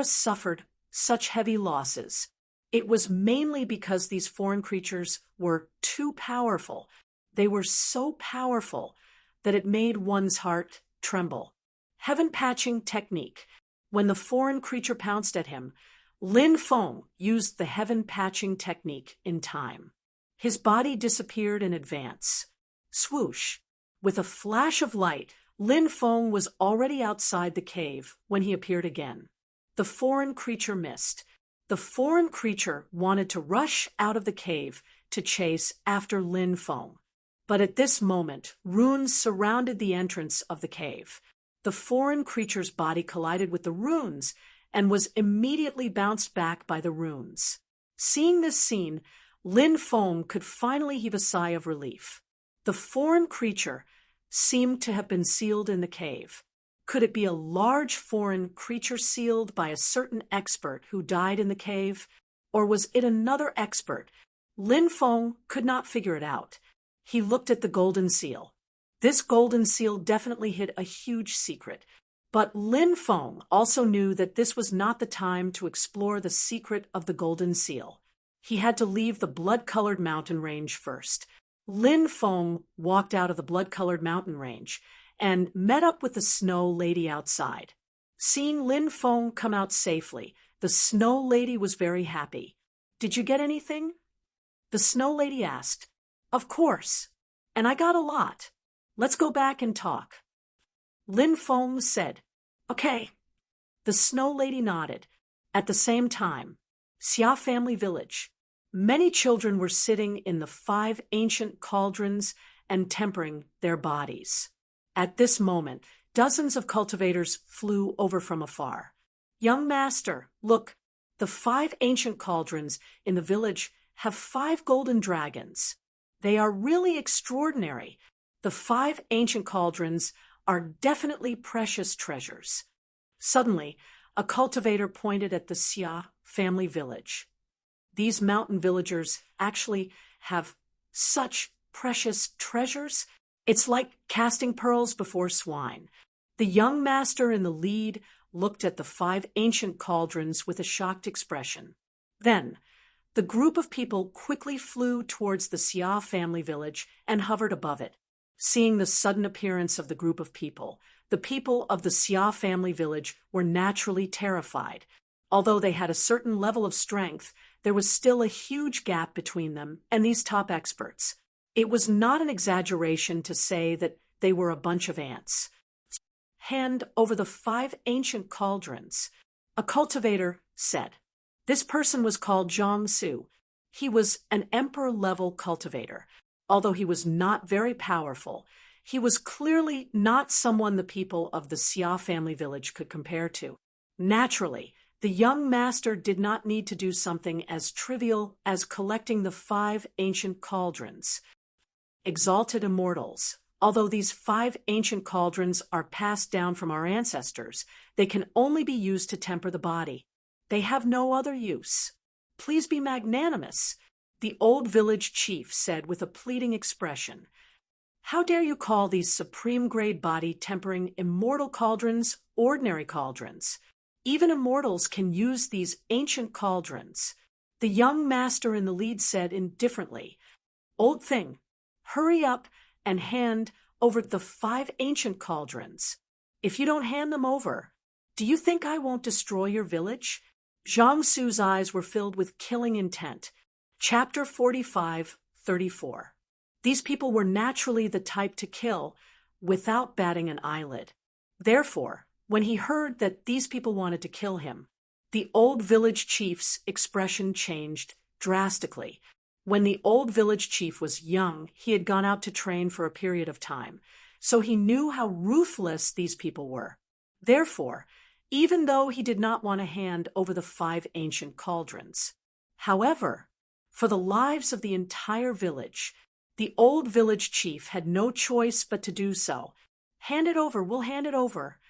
suffered such heavy losses. It was mainly because these foreign creatures were too powerful. They were so powerful that it made one's heart tremble. Heaven patching technique. When the foreign creature pounced at him, Lin Feng used the heaven patching technique in time. His body disappeared in advance. Swoosh! With a flash of light, Lin Feng was already outside the cave when he appeared again. The foreign creature missed. The foreign creature wanted to rush out of the cave to chase after Lin Feng. But at this moment, runes surrounded the entrance of the cave. The foreign creature's body collided with the runes and was immediately bounced back by the runes. Seeing this scene, Lin Feng could finally heave a sigh of relief. The foreign creature seemed to have been sealed in the cave. Could it be a large foreign creature sealed by a certain expert who died in the cave? Or was it another expert? Lin Feng could not figure it out. He looked at the golden seal. This golden seal definitely hid a huge secret. But Lin Feng also knew that this was not the time to explore the secret of the golden seal. He had to leave the blood-colored mountain range first. Lin Feng walked out of the blood-colored mountain range and met up with the snow lady outside. Seeing Lin Feng come out safely, the snow lady was very happy. "Did you get anything?" The snow lady asked. "Of course. And I got a lot. Let's go back and talk." Lin Feng said, "Okay." The snow lady nodded. At the same time, Xia family village. Many children were sitting in the 5 ancient cauldrons and tempering their bodies. At this moment, dozens of cultivators flew over from afar. "Young master, look, the 5 ancient cauldrons in the village have 5 golden dragons. They are really extraordinary. The 5 ancient cauldrons are definitely precious treasures." Suddenly, a cultivator pointed at the Xia family village. "These mountain villagers actually have such precious treasures. It's like casting pearls before swine." The young master in the lead looked at the 5 ancient cauldrons with a shocked expression. Then, the group of people quickly flew towards the Xia family village and hovered above it. Seeing the sudden appearance of the group of people of the Xia family village were naturally terrified. Although they had a certain level of strength, there was still a huge gap between them and these top experts. It was not an exaggeration to say that they were a bunch of ants. "Hand over the 5 ancient cauldrons," a cultivator said. This person was called Zhang Su. He was an emperor-level cultivator. Although he was not very powerful, he was clearly not someone the people of the Xia family village could compare to. Naturally, the young master did not need to do something as trivial as collecting the 5 ancient cauldrons. Exalted immortals. Although these 5 ancient cauldrons are passed down from our ancestors, they can only be used to temper the body. They have no other use. Please be magnanimous, the old village chief said with a pleading expression. How dare you call these supreme-grade body-tempering immortal cauldrons ordinary cauldrons? Even immortals can use these ancient cauldrons. The young master in the lead said indifferently, "Old thing, hurry up and hand over the 5 ancient cauldrons. If you don't hand them over, do you think I won't destroy your village?" Zhang Su's eyes were filled with killing intent. Chapter 45:34. These people were naturally the type to kill without batting an eyelid. Therefore, when he heard that these people wanted to kill him, the old village chief's expression changed drastically. When the old village chief was young, he had gone out to train for a period of time, so he knew how ruthless these people were. Therefore, even though he did not want to hand over the 5 ancient cauldrons. However, for the lives of the entire village, the old village chief had no choice but to do so. "Hand it over, we'll hand it over,"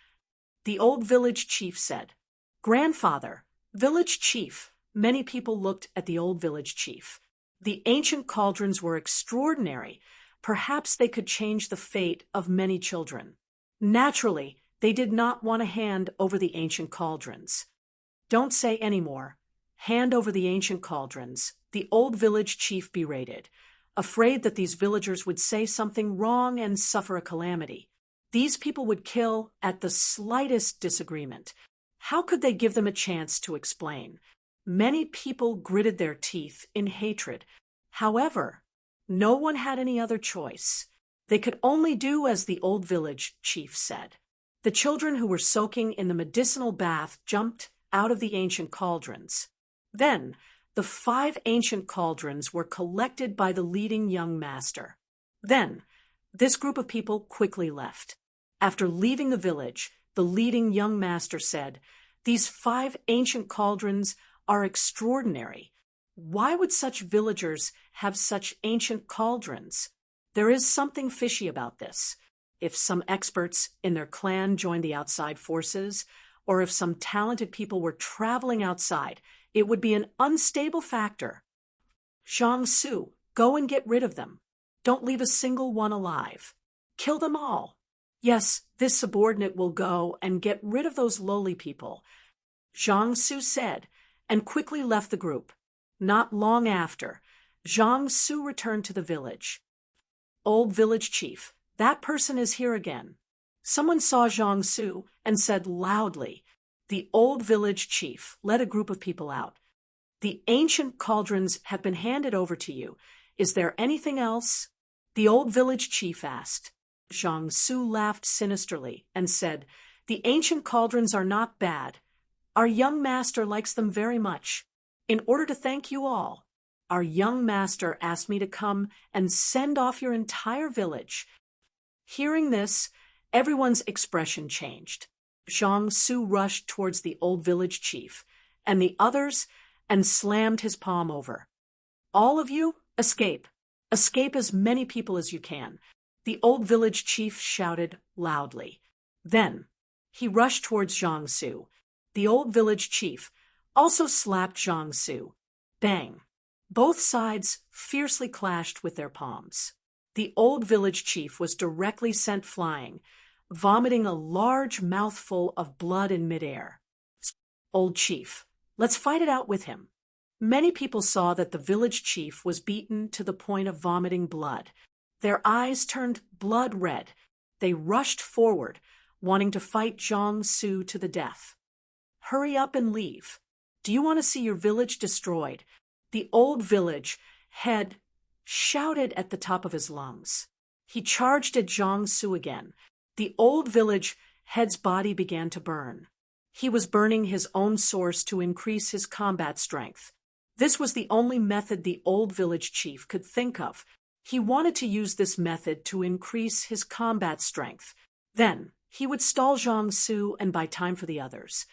the old village chief said. "Grandfather, village chief," many people looked at the old village chief. The ancient cauldrons were extraordinary. Perhaps they could change the fate of many children. Naturally, they did not want to hand over the ancient cauldrons. "Don't say any more. Hand over the ancient cauldrons," the old village chief berated, afraid that these villagers would say something wrong and suffer a calamity. These people would kill at the slightest disagreement. How could they give them a chance to explain? Many people gritted their teeth in hatred. However, no one had any other choice. They could only do as the old village chief said. The children who were soaking in the medicinal bath jumped out of the ancient cauldrons. Then, the 5 ancient cauldrons were collected by the leading young master. Then, this group of people quickly left. After leaving the village, the leading young master said, "These 5 ancient cauldrons are extraordinary. Why would such villagers have such ancient cauldrons? There is something fishy about this. If some experts in their clan joined the outside forces, or if some talented people were traveling outside, it would be an unstable factor. Zhang Su, go and get rid of them. Don't leave a single one alive. Kill them all. Yes, this subordinate will go and get rid of those lowly people," Zhang Su said, and quickly left the group. Not long after, Zhang Su returned to the village. "Old village chief, that person is here again." Someone saw Zhang Su and said loudly. The old village chief led a group of people out. "The ancient cauldrons have been handed over to you. Is there anything else?" The old village chief asked. Zhang Su laughed sinisterly and said, "The ancient cauldrons are not bad. Our young master likes them very much. In order to thank you all, our young master asked me to come and send off your entire village." Hearing this, everyone's expression changed. Zhang Su rushed towards the old village chief and the others and slammed his palm over. "All of you, escape. Escape as many people as you can," the old village chief shouted loudly. Then, he rushed towards Zhang Su. The old village chief also slapped Zhang Su. Bang! Both sides fiercely clashed with their palms. The old village chief was directly sent flying, vomiting a large mouthful of blood in midair. "Old chief, let's fight it out with him." Many people saw that the village chief was beaten to the point of vomiting blood. Their eyes turned blood red. They rushed forward, wanting to fight Zhang Su to the death. "Hurry up and leave. Do you want to see your village destroyed?" The old village head shouted at the top of his lungs. He charged at Zhang Su again. The old village head's body began to burn. He was burning his own source to increase his combat strength. This was the only method the old village chief could think of. He wanted to use this method to increase his combat strength. Then, he would stall Zhang Su and buy time for the others.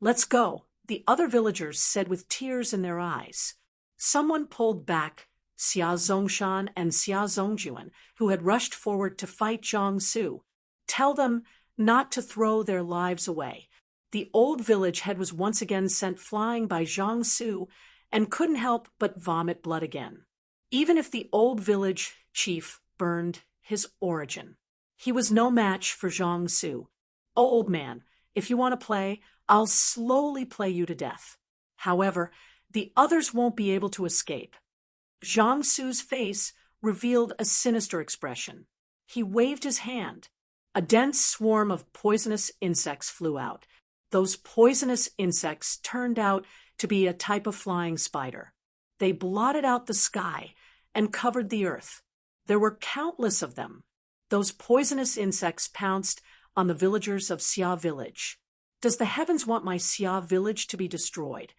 "Let's go," the other villagers said with tears in their eyes. Someone pulled back Xia Zongshan and Xia Zongjuan, who had rushed forward to fight Zhang Su. "Tell them not to throw their lives away." The old village head was once again sent flying by Zhang Su and couldn't help but vomit blood again. Even if the old village chief burned his origin, he was no match for Zhang Su. "Oh, old man, if you want to play, I'll slowly play you to death. However, the others won't be able to escape." Zhang Su's face revealed a sinister expression. He waved his hand. A dense swarm of poisonous insects flew out. Those poisonous insects turned out to be a type of flying spider. They blotted out the sky and covered the earth. There were countless of them. Those poisonous insects pounced on the villagers of Xia village. "Does the heavens want my Xia village to be destroyed?"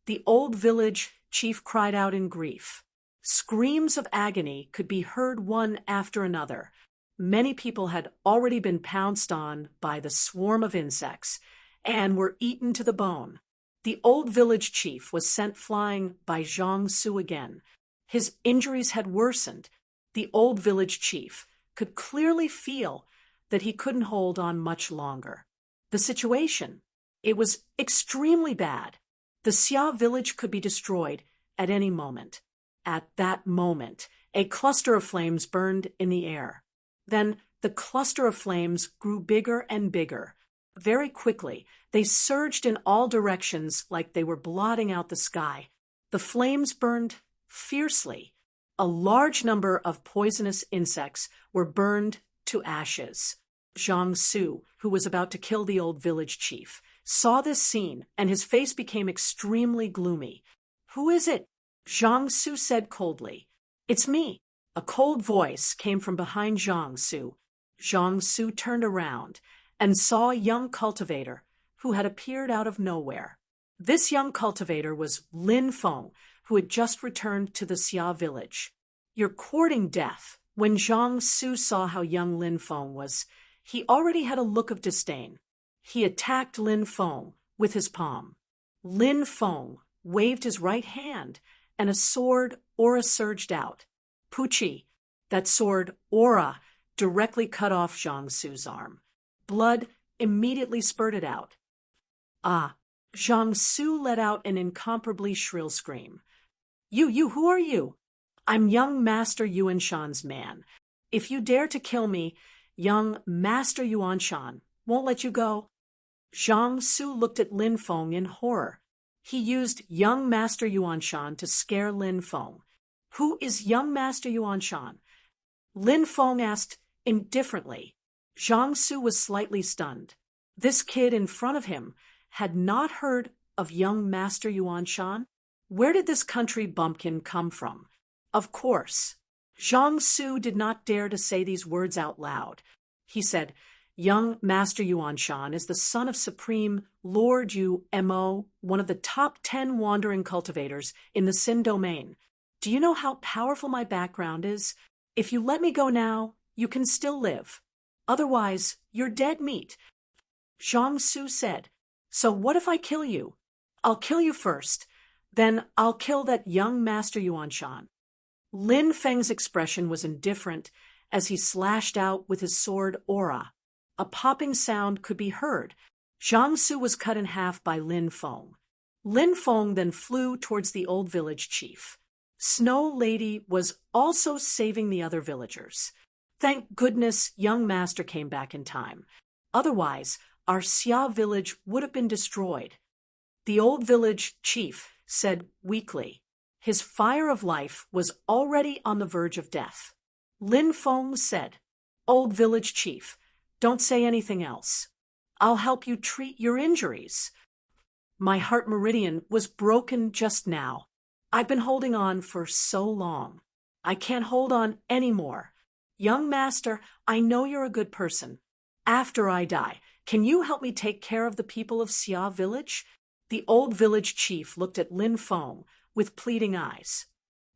The old village chief cried out in grief. Screams of agony could be heard one after another. Many people had already been pounced on by the swarm of insects and were eaten to the bone. The old village chief was sent flying by Zhang Su again. His injuries had worsened. The old village chief could clearly feel that he couldn't hold on much longer. The situation, it was extremely bad. The Xia village could be destroyed at any moment. At that moment, a cluster of flames burned in the air. Then the cluster of flames grew bigger and bigger. Very quickly, they surged in all directions like they were blotting out the sky. The flames burned fiercely. A large number of poisonous insects were burned to ashes. Zhang Su, who was about to kill the old village chief, saw this scene, and his face became extremely gloomy. "Who is it?" Zhang Su said coldly. "It's me." A cold voice came from behind Zhang Su. Zhang Su turned around and saw a young cultivator who had appeared out of nowhere. This young cultivator was Lin Feng, who had just returned to the Xia village. "You're courting death." When Zhang Su saw how young Lin Feng was, he already had a look of disdain. He attacked Lin Feng with his palm. Lin Feng waved his right hand, and a sword aura surged out. Puchi, that sword aura, directly cut off Zhang Su's arm. Blood immediately spurted out. "Ah!" Zhang Su let out an incomparably shrill scream. You, who are you?" "I'm young Master Yuanshan's man. If you dare to kill me, young Master Yuanshan won't let you go." Zhang Su looked at Lin Feng in horror. He used young Master Yuanshan to scare Lin Feng. "Who is young Master Yuanshan?" Lin Feng asked indifferently. Zhang Su was slightly stunned. This kid in front of him had not heard of young Master Yuanshan? Where did this country bumpkin come from? Of course. Zhang Su did not dare to say these words out loud. He said, "Young Master Yuanshan is the son of Supreme Lord Yu Mo, one of the top 10 wandering cultivators in the Xin domain. Do you know how powerful my background is? If you let me go now, you can still live. Otherwise, you're dead meat." Zhang Su said, "So what if I kill you?" "I'll kill you first. Then I'll kill that young Master Yuanshan." Lin Feng's expression was indifferent as he slashed out with his sword aura. A popping sound could be heard. Zhang Su was cut in half by Lin Feng. Lin Feng then flew towards the old village chief. Snow Lady was also saving the other villagers. Thank goodness young Master came back in time. Otherwise, our Xia village would have been destroyed. The old village chief said weakly. His fire of life was already on the verge of death. Lin Feng said, "Old village chief, don't say anything else. I'll help you treat your injuries. My heart meridian was broken just now. I've been holding on for so long. I can't hold on anymore. Young Master, I know you're a good person. After I die, can you help me take care of the people of Xia village?" The old village chief looked at Lin Feng with pleading eyes.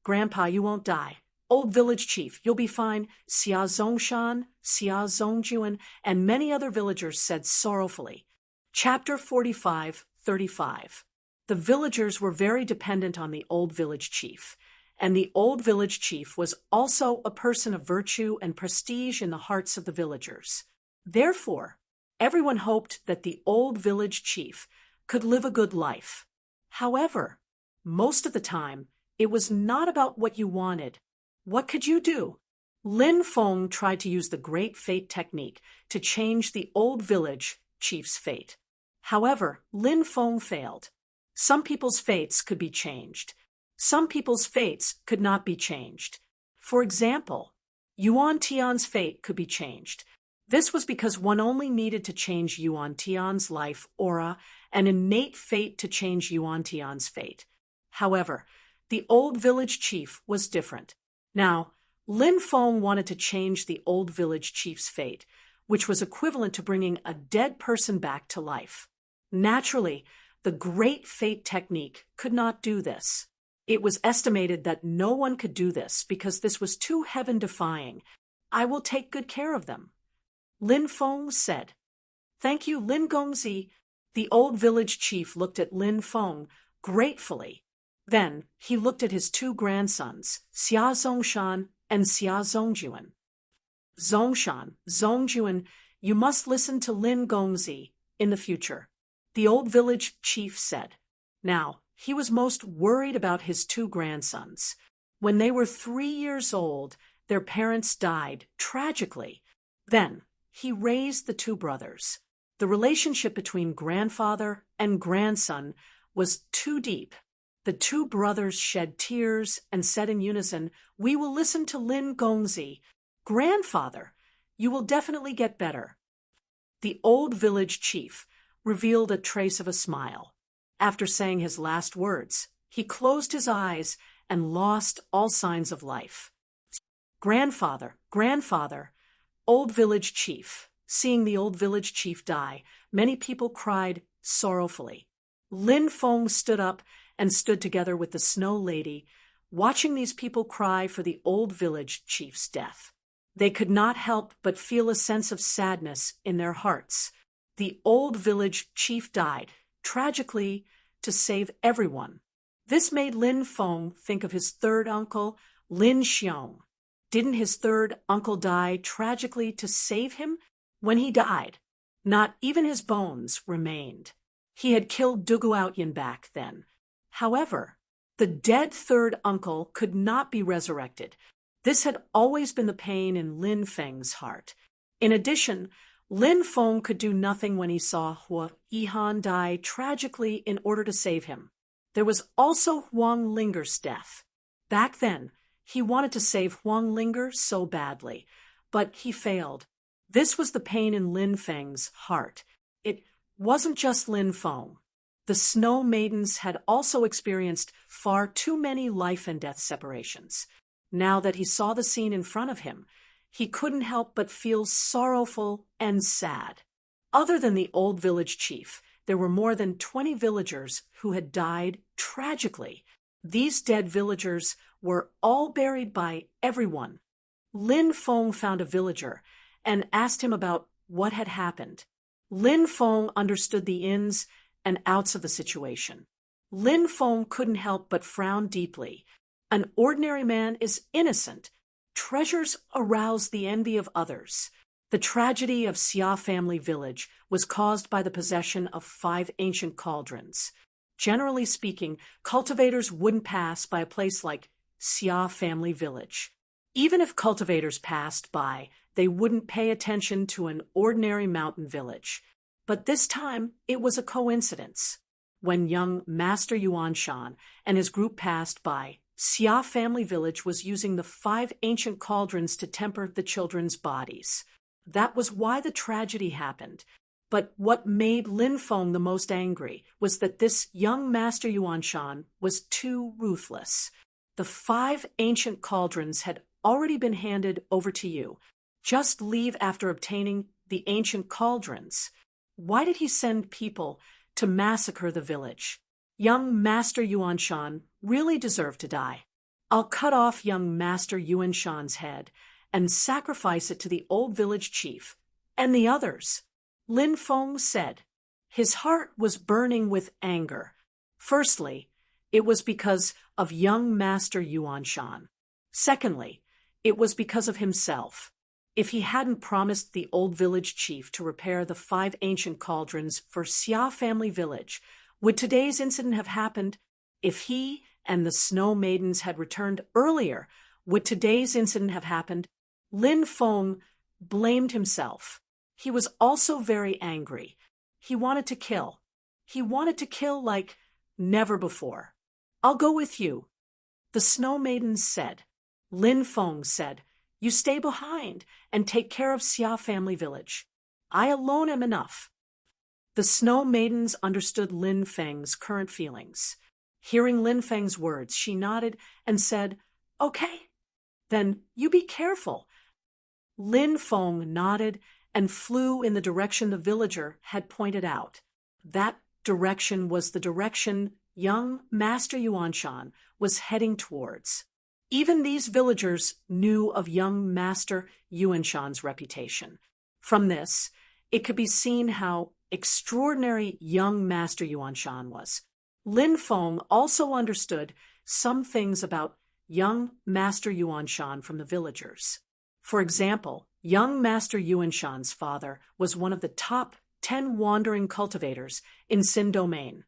"Grandpa, you won't die. Old village chief, you'll be fine." Xia Zongshan, Xia Zongjuan, and many other villagers said sorrowfully. Chapter 45:35. The villagers were very dependent on the old village chief, and the old village chief was also a person of virtue and prestige in the hearts of the villagers. Therefore, everyone hoped that the old village chief could live a good life. However, most of the time, it was not about what you wanted. What could you do? Lin Feng tried to use the Great Fate technique to change the old village chief's fate. However, Lin Feng failed. Some people's fates could be changed. Some people's fates could not be changed. For example, Yuan Tian's fate could be changed. This was because one only needed to change Yuan Tian's life aura, an innate fate to change Yuan Tian's fate. However, the old village chief was different. Now, Lin Feng wanted to change the old village chief's fate, which was equivalent to bringing a dead person back to life. Naturally, the Great Fate technique could not do this. It was estimated that no one could do this because this was too heaven-defying. "I will take good care of them," Lin Feng said. "Thank you, Lin Gongzi." The old village chief looked at Lin Feng gratefully. Then he looked at his 2 grandsons, Xia Zongshan and Xia Zongjuan. "Zongshan, Zongjuan, you must listen to Lin Gongzi in the future," the old village chief said. Now, he was most worried about his 2 grandsons. When they were 3 years old, their parents died tragically. Then he raised the 2 brothers. The relationship between grandfather and grandson was too deep. The 2 brothers shed tears and said in unison, "We will listen to Lin Gongzi. Grandfather, you will definitely get better." The old village chief revealed a trace of a smile. After saying his last words, he closed his eyes and lost all signs of life. Grandfather, grandfather, old village chief. Seeing the old village chief die, many people cried sorrowfully. Lin Feng stood up and stood together with the Snow Lady, watching these people cry for the old village chief's death. They could not help but feel a sense of sadness in their hearts. The old village chief died, tragically, to save everyone. This made Lin Feng think of his third uncle, Lin Xiong. Didn't his third uncle die tragically to save him? When he died, not even his bones remained. He had killed Duguoutian back then. However, the dead third uncle could not be resurrected. This had always been the pain in Lin Feng's heart. In addition, Lin Feng could do nothing when he saw Hua Yihan die tragically in order to save him. There was also Huang Linger's death. Back then, he wanted to save Huang Linger so badly, but he failed. This was the pain in Lin Feng's heart. It wasn't just Lin Feng. The Snow Maidens had also experienced far too many life and death separations. Now that he saw the scene in front of him, he couldn't help but feel sorrowful and sad. Other than the old village chief, there were more than 20 villagers who had died tragically. These dead villagers were all buried by everyone. Lin Feng found a villager and asked him about what had happened. Lin Feng understood the ins and outs of the situation. Lin Feng couldn't help but frown deeply. An ordinary man is innocent. Treasures arouse the envy of others. The tragedy of Xia family village was caused by the possession of 5 ancient cauldrons. Generally speaking, cultivators wouldn't pass by a place like Xia family village. Even if cultivators passed by, they wouldn't pay attention to an ordinary mountain village. But this time, it was a coincidence. When young Master Yuanshan and his group passed by, Xia family village was using the 5 ancient cauldrons to temper the children's bodies. That was why the tragedy happened. But what made Lin Feng the most angry was that this young Master Yuanshan was too ruthless. The 5 ancient cauldrons had already been handed over to you. Just leave after obtaining the ancient cauldrons. Why did he send people to massacre the village? Young Master Yuanshan really deserved to die. I'll cut off young Master Yuanshan's head and sacrifice it to the old village chief and the others. Lin Feng said. His heart was burning with anger. Firstly, it was because of young Master Yuanshan. Secondly, it was because of himself. If he hadn't promised the old village chief to repair the 5 ancient cauldrons for Xia family village, would today's incident have happened? If he and the Snow Maidens had returned earlier, would today's incident have happened? Lin Feng blamed himself. He was also very angry. He wanted to kill. He wanted to kill like never before. I'll go with you, the Snow Maidens said. Lin Feng said, you stay behind and take care of Xia family village. I alone am enough. The Snow Maidens understood Lin Feng's current feelings. Hearing Lin Feng's words, she nodded and said, okay, then you be careful. Lin Feng nodded and flew in the direction the villager had pointed out. That direction was the direction young Master Yuanshan was heading towards. Even these villagers knew of young Master Yuanshan's reputation. From this, it could be seen how extraordinary young Master Yuanshan was. Lin Feng also understood some things about young Master Yuanshan from the villagers. For example, young Master Yuanshan's father was one of the top 10 wandering cultivators in Xin Domain.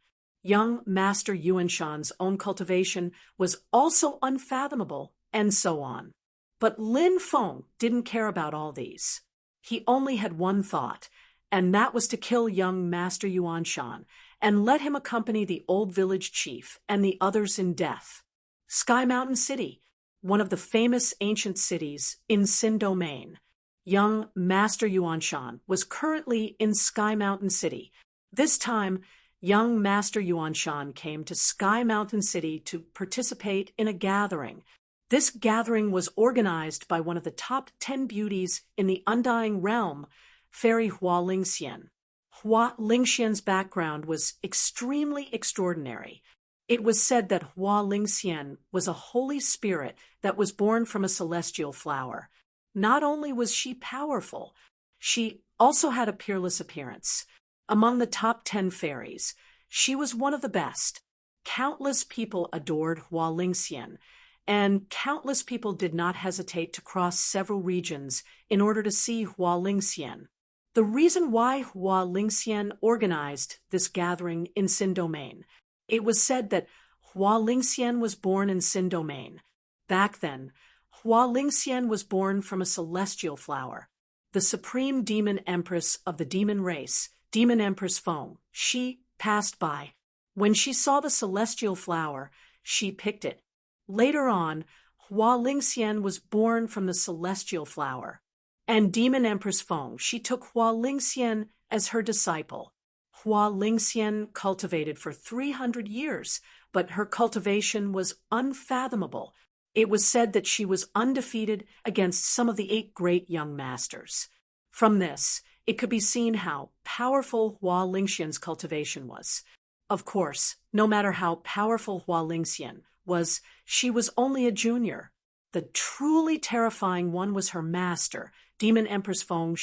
Young Master Yuanshan's own cultivation was also unfathomable, and so on. But Lin Feng didn't care about all these. He only had one thought, and that was to kill young Master Yuanshan and let him accompany the old village chief and the others in death. Sky Mountain City, one of the famous ancient cities in Xin Domain. Young Master Yuanshan was currently in Sky Mountain City, This time, young Master Yuanshan came to Sky Mountain City to participate in a gathering. This gathering was organized by one of the top 10 beauties in the Undying Realm, Fairy Hua Lingxian. Hua Lingxian's background was extremely extraordinary. It was said that Hua Lingxian was a holy spirit that was born from a celestial flower. Not only was she powerful, she also had a peerless appearance. Among the top 10 fairies, she was one of the best. Countless people adored Hua Lingxian, and countless people did not hesitate to cross several regions in order to see Hua Lingxian. The reason why Hua Lingxian organized this gathering in Xin Domain, it was said that Hua Lingxian was born in Xin Domain. Back then, Hua Lingxian was born from a celestial flower. The supreme demon empress of the demon race, Demon Empress Feng, she passed by. When she saw the celestial flower, she picked it. Later on, Hua Lingxian was born from the celestial flower. And Demon Empress Feng, she took Hua Lingxian as her disciple. Hua Lingxian cultivated for 300 years, but her cultivation was unfathomable. It was said that she was undefeated against some of the 8 great young masters. From this, it could be seen how powerful Hua Lingxian's cultivation was. Of course, no matter how powerful Hua Lingxian was, she was only a junior. The truly terrifying one was her master, Demon Empress Feng.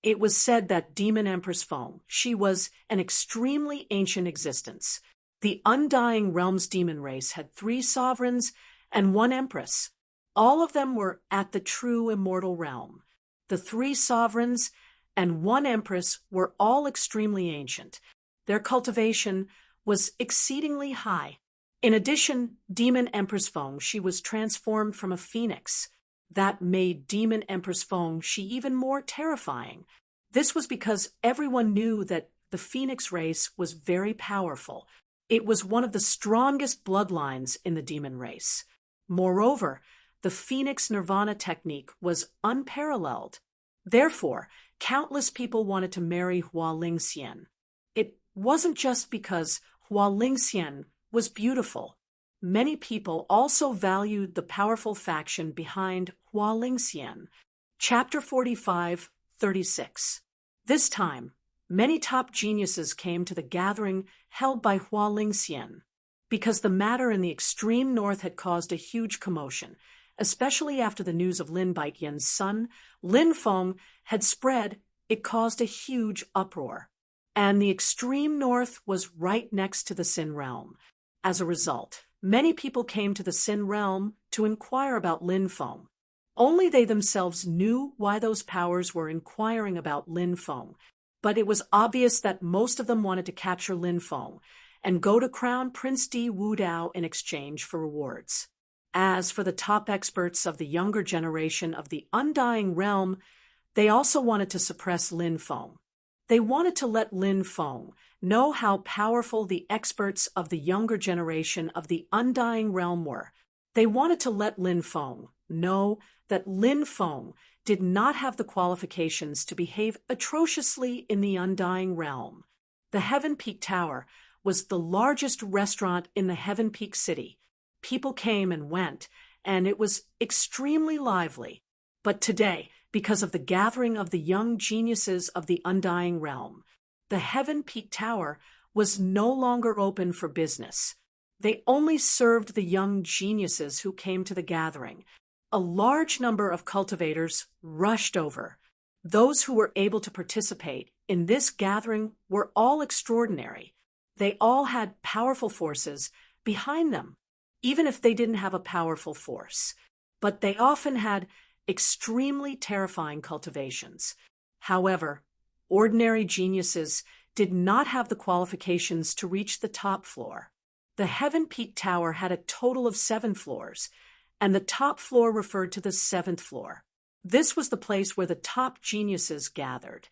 It was said that Demon Empress Feng, she was an extremely ancient existence. The Undying Realm's demon race had 3 sovereigns and 1 empress. All of them were at the true immortal realm. The 3 sovereigns and 1 empress were all extremely ancient. Their cultivation was exceedingly high. In addition, Demon Empress Feng, she was transformed from a phoenix. That made Demon Empress Feng, she even more terrifying. This was because everyone knew that the phoenix race was very powerful. It was one of the strongest bloodlines in the demon race. Moreover, the phoenix nirvana technique was unparalleled. Therefore, countless people wanted to marry Hua Lingxian. It wasn't just because Hua Lingxian was beautiful. Many people also valued the powerful faction behind Hua Lingxian. Chapter 45:36. This time, many top geniuses came to the gathering held by Hua Lingxian. Because the matter in the extreme north had caused a huge commotion, especially after the news of Lin Baijian's son, Lin Feng, had spread, it caused a huge uproar. And the extreme north was right next to the Xin realm. As a result, many people came to the Xin realm to inquire about Lin Feng. Only they themselves knew why those powers were inquiring about Lin Feng, but it was obvious that most of them wanted to capture Lin Feng and go to Crown Prince Di Wudao in exchange for rewards. As for the top experts of the younger generation of the Undying Realm, they also wanted to suppress Lin Feng. They wanted to let Lin Feng know how powerful the experts of the younger generation of the Undying Realm were. They wanted to let Lin Feng know that Lin Feng did not have the qualifications to behave atrociously in the Undying Realm. The Heaven Peak Tower was the largest restaurant in the Heaven Peak City. People came and went, and it was extremely lively. But today, because of the gathering of the young geniuses of the Undying Realm, the Heaven Peak Tower was no longer open for business. They only served the young geniuses who came to the gathering. A large number of cultivators rushed over. Those who were able to participate in this gathering were all extraordinary. They all had powerful forces behind them, even if they didn't have a powerful force. But they often had extremely terrifying cultivations. However, ordinary geniuses did not have the qualifications to reach the top floor. The Heaven Peak Tower had a total of 7 floors, and the top floor referred to the 7th floor. This was the place where the top geniuses gathered.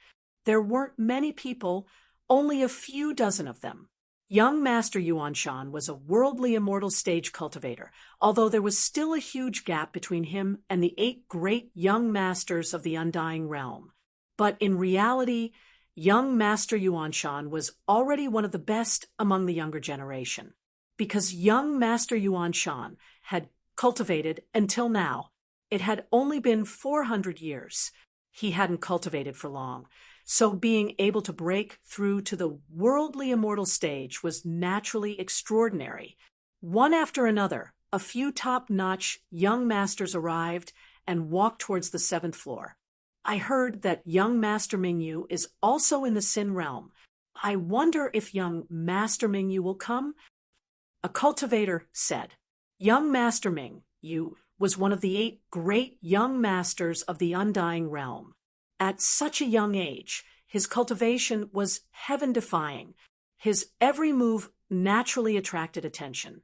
There weren't many people, only a few dozen of them. Young Master Yuanshan was a worldly immortal stage cultivator, although there was still a huge gap between him and the 8 great young masters of the Undying Realm. But in reality, young Master Yuanshan was already one of the best among the younger generation. Because young Master Yuanshan had cultivated until now, it had only been 400 years. He hadn't cultivated for long, so being able to break through to the worldly immortal stage was naturally extraordinary. One after another, a few top-notch young masters arrived and walked towards the 7th floor. I heard that young Master Mingyu is also in the Sin realm. I wonder if young Master Mingyu will come? A cultivator said. Young Master Mingyu was one of the 8 great young masters of the Undying Realm. At such a young age, his cultivation was heaven-defying. His every move naturally attracted attention.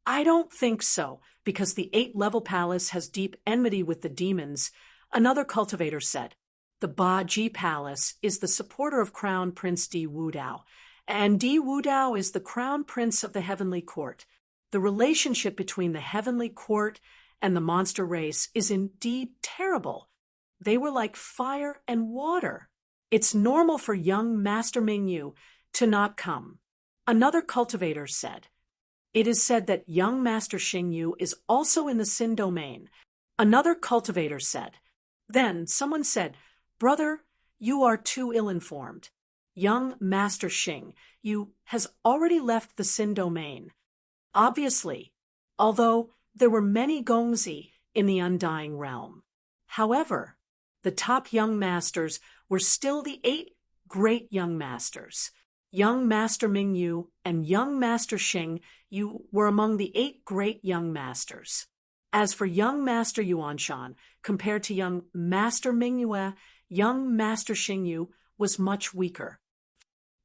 I don't think so, because the 8-level palace has deep enmity with the demons, another cultivator said. The Ba Ji Palace is the supporter of Crown Prince Di Wudao, and Di Wudao is the Crown Prince of the Heavenly Court. The relationship between the Heavenly Court and the monster race is indeed terrible. They were like fire and water. It's normal for young Master Mingyu to not come. Another cultivator said. It is said that young Master Xingyu is also in the Sin domain. Another cultivator said. Then someone said, Brother, you are too ill-informed. Young Master Xingyu has already left the Sin domain. Obviously, although there were many Gongzi in the Undying Realm. However, the top young masters were still the 8 great young masters. Young Master Mingyu and young Master Xingyu were among the 8 great young masters. As for young Master Yuanshan, compared to young Master Mingyue, young Master Xingyu was much weaker.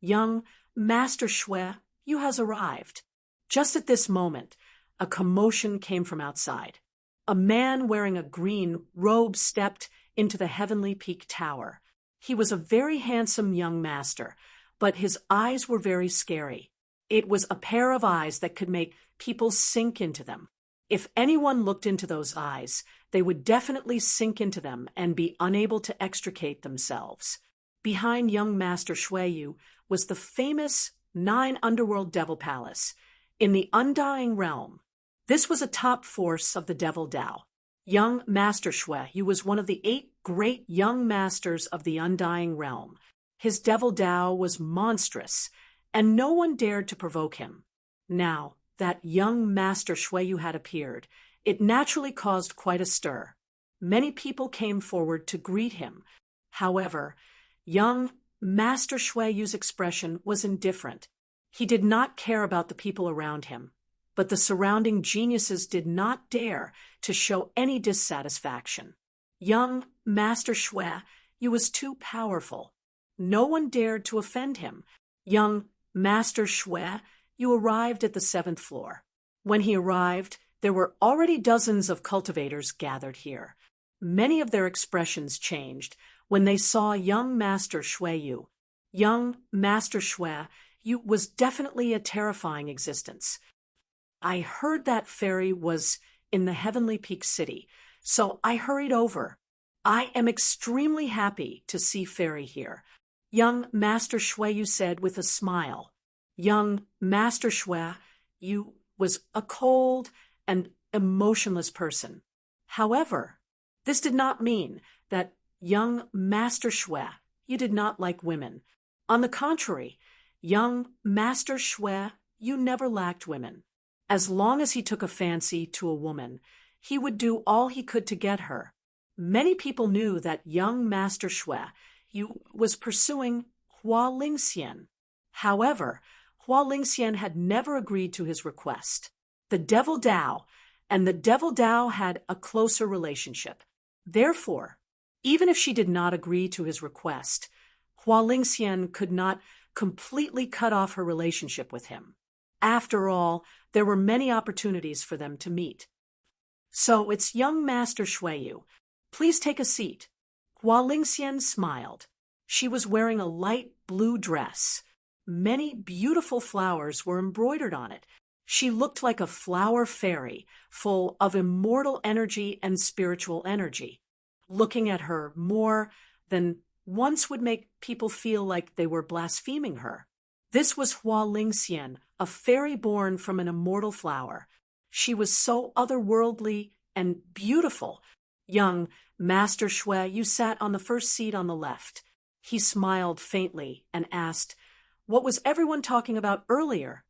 Young Master Shui, you has arrived. Just at this moment, a commotion came from outside. A man wearing a green robe stepped into the Heavenly Peak Tower. He was a very handsome young master, but his eyes were very scary. It was a pair of eyes that could make people sink into them. If anyone looked into those eyes, they would definitely sink into them and be unable to extricate themselves. Behind young Master Shuiyu was the famous 9 Underworld Devil Palace in the Undying Realm. This was a top force of the Devil Dao. Young Master Shuiyu was one of the 8 great young masters of the Undying Realm. His Devil Dao was monstrous, and no one dared to provoke him. Now that young Master Shuiyu had appeared, it naturally caused quite a stir. Many people came forward to greet him. However, young Master Shuiyu's expression was indifferent. He did not care about the people around him, but the surrounding geniuses did not dare to show any dissatisfaction. Young Master Shuiyu was too powerful. No one dared to offend him. Young Master Shuiyu arrived at the 7th floor. When he arrived, there were already dozens of cultivators gathered here. Many of their expressions changed when they saw young Master Shuiyu. Young Master Shuiyu was definitely a terrifying existence. I heard that fairy was in the Heavenly Peak City, so I hurried over. I am extremely happy to see Fairy here, young Master Shuiyu said with a smile. Young Master Shuiyu was a cold and emotionless person. However, this did not mean that young Master Shuiyu did not like women. On the contrary, young Master Shuiyu never lacked women. As long as he took a fancy to a woman, he would do all he could to get her. Many people knew that young Master Shuiyu was pursuing Hua Lingxian. However, Hua Lingxian had never agreed to his request. The Devil Dao and the Devil Dao had a closer relationship. Therefore, even if she did not agree to his request, Hua Lingxian could not completely cut off her relationship with him. After all, there were many opportunities for them to meet. So it's young Master Shuiyu. Please take a seat. Hua Lingxian smiled. She was wearing a light blue dress. Many beautiful flowers were embroidered on it. She looked like a flower fairy, full of immortal energy and spiritual energy. Looking at her more than once would make people feel like they were blaspheming her. This was Hua Lingxian, a fairy born from an immortal flower. She was so otherworldly and beautiful. Young Master Shui, you sat on the first seat on the left. He smiled faintly and asked, "What was everyone talking about earlier?"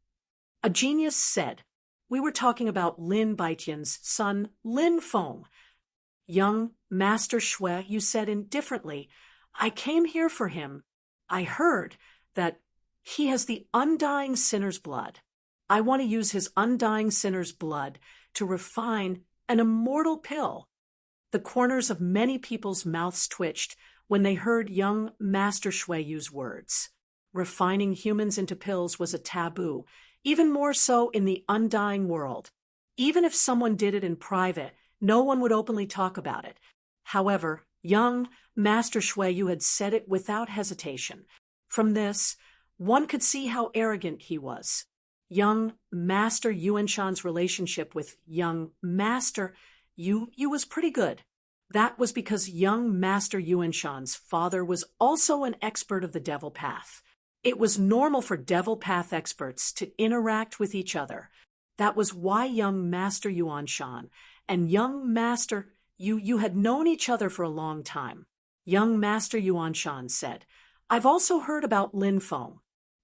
A genius said, "We were talking about Lin Baitian's son, Lin Feng." Young Master Shui, you said indifferently, "I came here for him. I heard that he has the undying sinner's blood. I want to use his undying sinner's blood to refine an immortal pill." The corners of many people's mouths twitched when they heard young Master Shui use words. Refining humans into pills was a taboo, even more so in the undying world. Even if someone did it in private, no one would openly talk about it. However, young Master Shui, you had said it without hesitation. From this, one could see how arrogant he was. Young Master Yuanshan's relationship with young Master Yu was pretty good. That was because young Master Yuanshan's father was also an expert of the devil path. It was normal for devil path experts to interact with each other. That was why young Master Yuanshan and young Master Yu had known each other for a long time. Young Master Yuanshan said, "I've also heard about Lin Feng.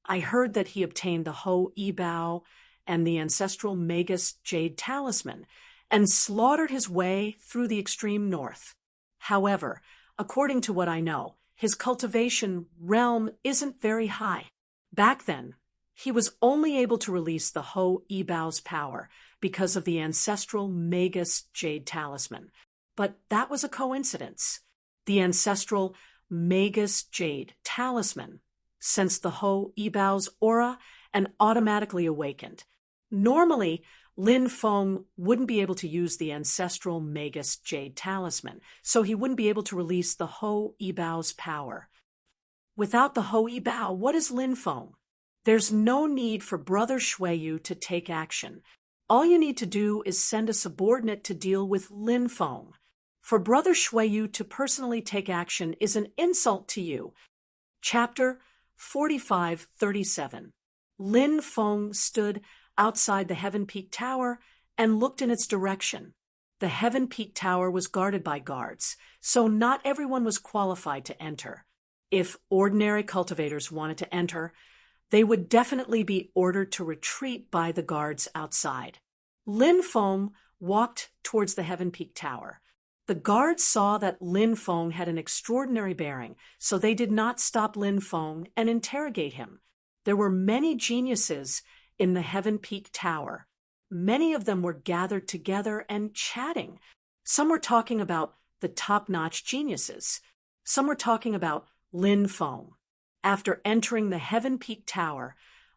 I heard that he obtained the Ho Yibao and the ancestral Magus Jade Talisman and slaughtered his way through the extreme north. However, according to what I know, his cultivation realm isn't very high. Back then, he was only able to release the Ho Yibao's power because of the ancestral Magus Jade Talisman. But that was a coincidence. The ancestral Magus Jade Talisman sensed the Ho Yibao's aura and automatically awakened. Normally, Lin Feng wouldn't be able to use the ancestral Magus Jade Talisman, so he wouldn't be able to release the Ho Yibao's power. Without the Ho Yibao, what is Lin Feng? There's no need for Brother Shuiyu to take action. All you need to do is send a subordinate to deal with Lin Feng. For Brother Shuiyu to personally take action is an insult to you." Chapter 45:37. Lin Feng stood outside the Heaven Peak Tower and looked in its direction. The Heaven Peak Tower was guarded by guards, so not everyone was qualified to enter. If ordinary cultivators wanted to enter, they would definitely be ordered to retreat by the guards outside. Lin Feng walked towards the Heaven Peak Tower. The guards saw that Lin Feng had an extraordinary bearing, so they did not stop Lin Feng and interrogate him. There were many geniuses in the Heaven Peak Tower. Many of them were gathered together and chatting. Some were talking about the top-notch geniuses. Some were talking about Lin Feng. After entering the Heaven Peak Tower,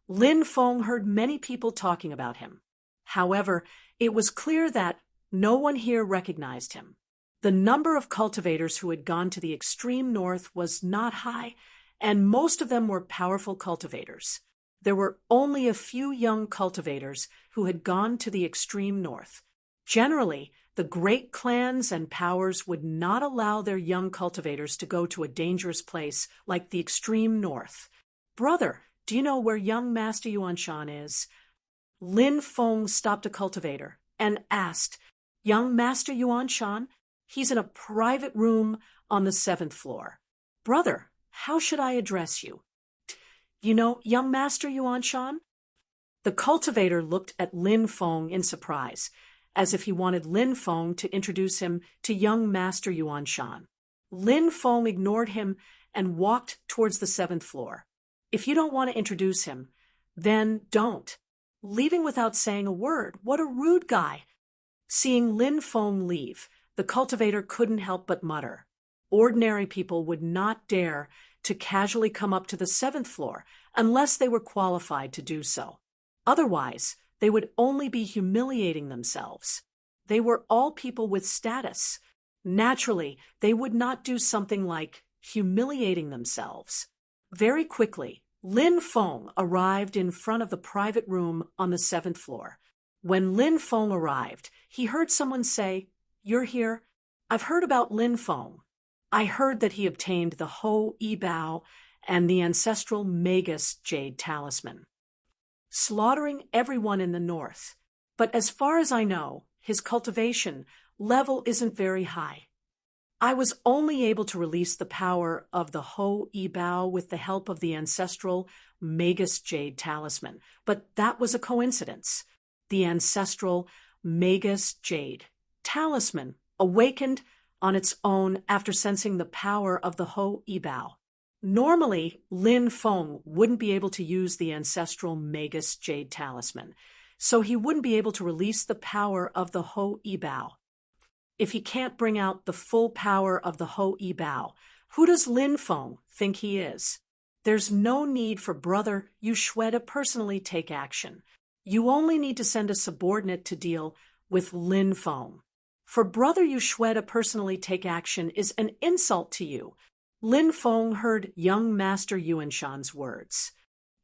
Lin Feng heard many people talking about him. However, it was clear that no one here recognized him. The number of cultivators who had gone to the extreme north was not high, and most of them were powerful cultivators. There were only a few young cultivators who had gone to the extreme north. Generally, the great clans and powers would not allow their young cultivators to go to a dangerous place like the extreme north. "Brother, do you know where young Master Yuanshan is?" Lin Feng stopped a cultivator and asked, "Young Master Yuanshan? He's in a private room on the 7th floor. Brother, how should I address you?" "You know, young Master Yuanshan?" The cultivator looked at Lin Feng in surprise, as if he wanted Lin Feng to introduce him to young Master Yuanshan. Lin Feng ignored him and walked towards the 7th floor. "If you don't want to introduce him, then don't." Leaving without saying a word, what a rude guy. Seeing Lin Feng leave, the cultivator couldn't help but mutter. Ordinary people would not dare to casually come up to the 7th floor unless they were qualified to do so. Otherwise, they would only be humiliating themselves. They were all people with status. Naturally, they would not do something like humiliating themselves. Very quickly, Lin Feng arrived in front of the private room on the 7th floor. When Lin Feng arrived, he heard someone say, "You're here? I've heard about Lin Feng." I heard that he obtained the Ho Ebao and the ancestral Magus jade talisman, slaughtering everyone in the north. But as far as I know, his cultivation level isn't very high. I was only able to release the power of the Ho Ebao with the help of the ancestral Magus jade talisman, but that was a coincidence. The ancestral Magus jade talisman awakened on its own after sensing the power of the Ho Ebao. Normally, Lin Feng wouldn't be able to use the ancestral Magus jade talisman, so he wouldn't be able to release the power of the Ho Ebao. If he can't bring out the full power of the Ho Ebao, who does Lin Feng think he is? There's no need for Brother Yu Shui to personally take action. You only need to send a subordinate to deal with Lin Feng. For Brother Yu Shui to personally take action is an insult to you. Lin Feng heard young Master Yuanshan's words.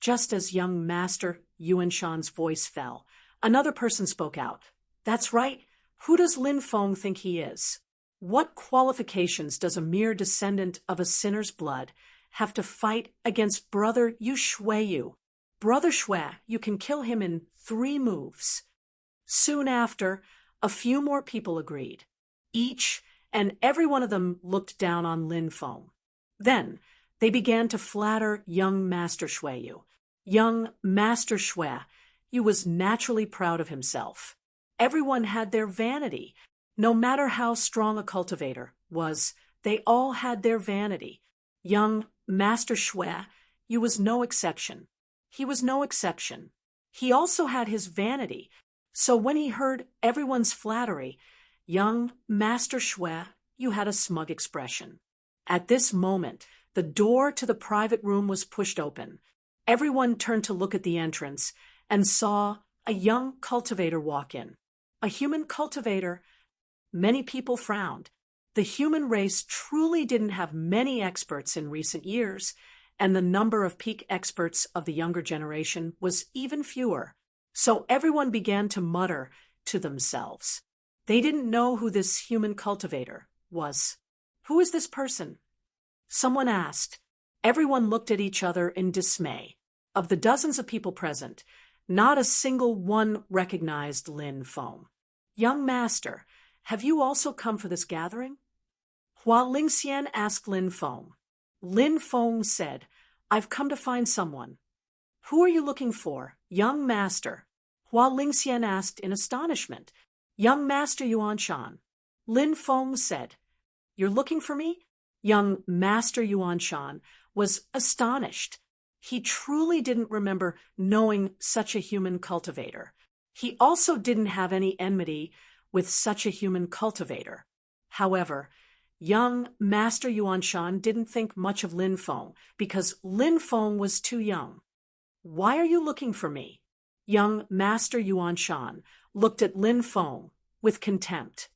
Just as young Master Yuanshan's voice fell, another person spoke out. That's right. Who does Lin Feng think he is? What qualifications does a mere descendant of a sinner's blood have to fight against Brother Yu Shui? Brother Shui, you can kill him in 3 moves. Soon after, a few more people agreed. Each and every one of them looked down on Lin Feng. Then they began to flatter young Master Shui. Young Master Shui was naturally proud of himself. Everyone had their vanity. No matter how strong a cultivator was, they all had their vanity. Young Master Shui was no exception. He was no exception. He also had his vanity. So when he heard everyone's flattery, young Master Shui had a smug expression. At this moment, the door to the private room was pushed open. Everyone turned to look at the entrance and saw a young cultivator walk in. A human cultivator. Many people frowned. The human race truly didn't have many experts in recent years, and the number of peak experts of the younger generation was even fewer. So everyone began to mutter to themselves. They didn't know who this human cultivator was. Who is this person? Someone asked. Everyone looked at each other in dismay. Of the dozens of people present, not a single one recognized Lin Feng. Young Master, have you also come for this gathering? Hua Lingxian asked Lin Feng. Lin Feng said, I've come to find someone. Who are you looking for, young Master? Hua Lingxian asked in astonishment. Young Master Yuanshan. Lin Feng said, You're looking for me? Young Master Yuanshan was astonished. He truly didn't remember knowing such a human cultivator. He also didn't have any enmity with such a human cultivator. However, young Master Yuanshan didn't think much of Lin Feng because Lin Feng was too young. Why are you looking for me? Young Master Yuanshan looked at Lin Feng with contempt.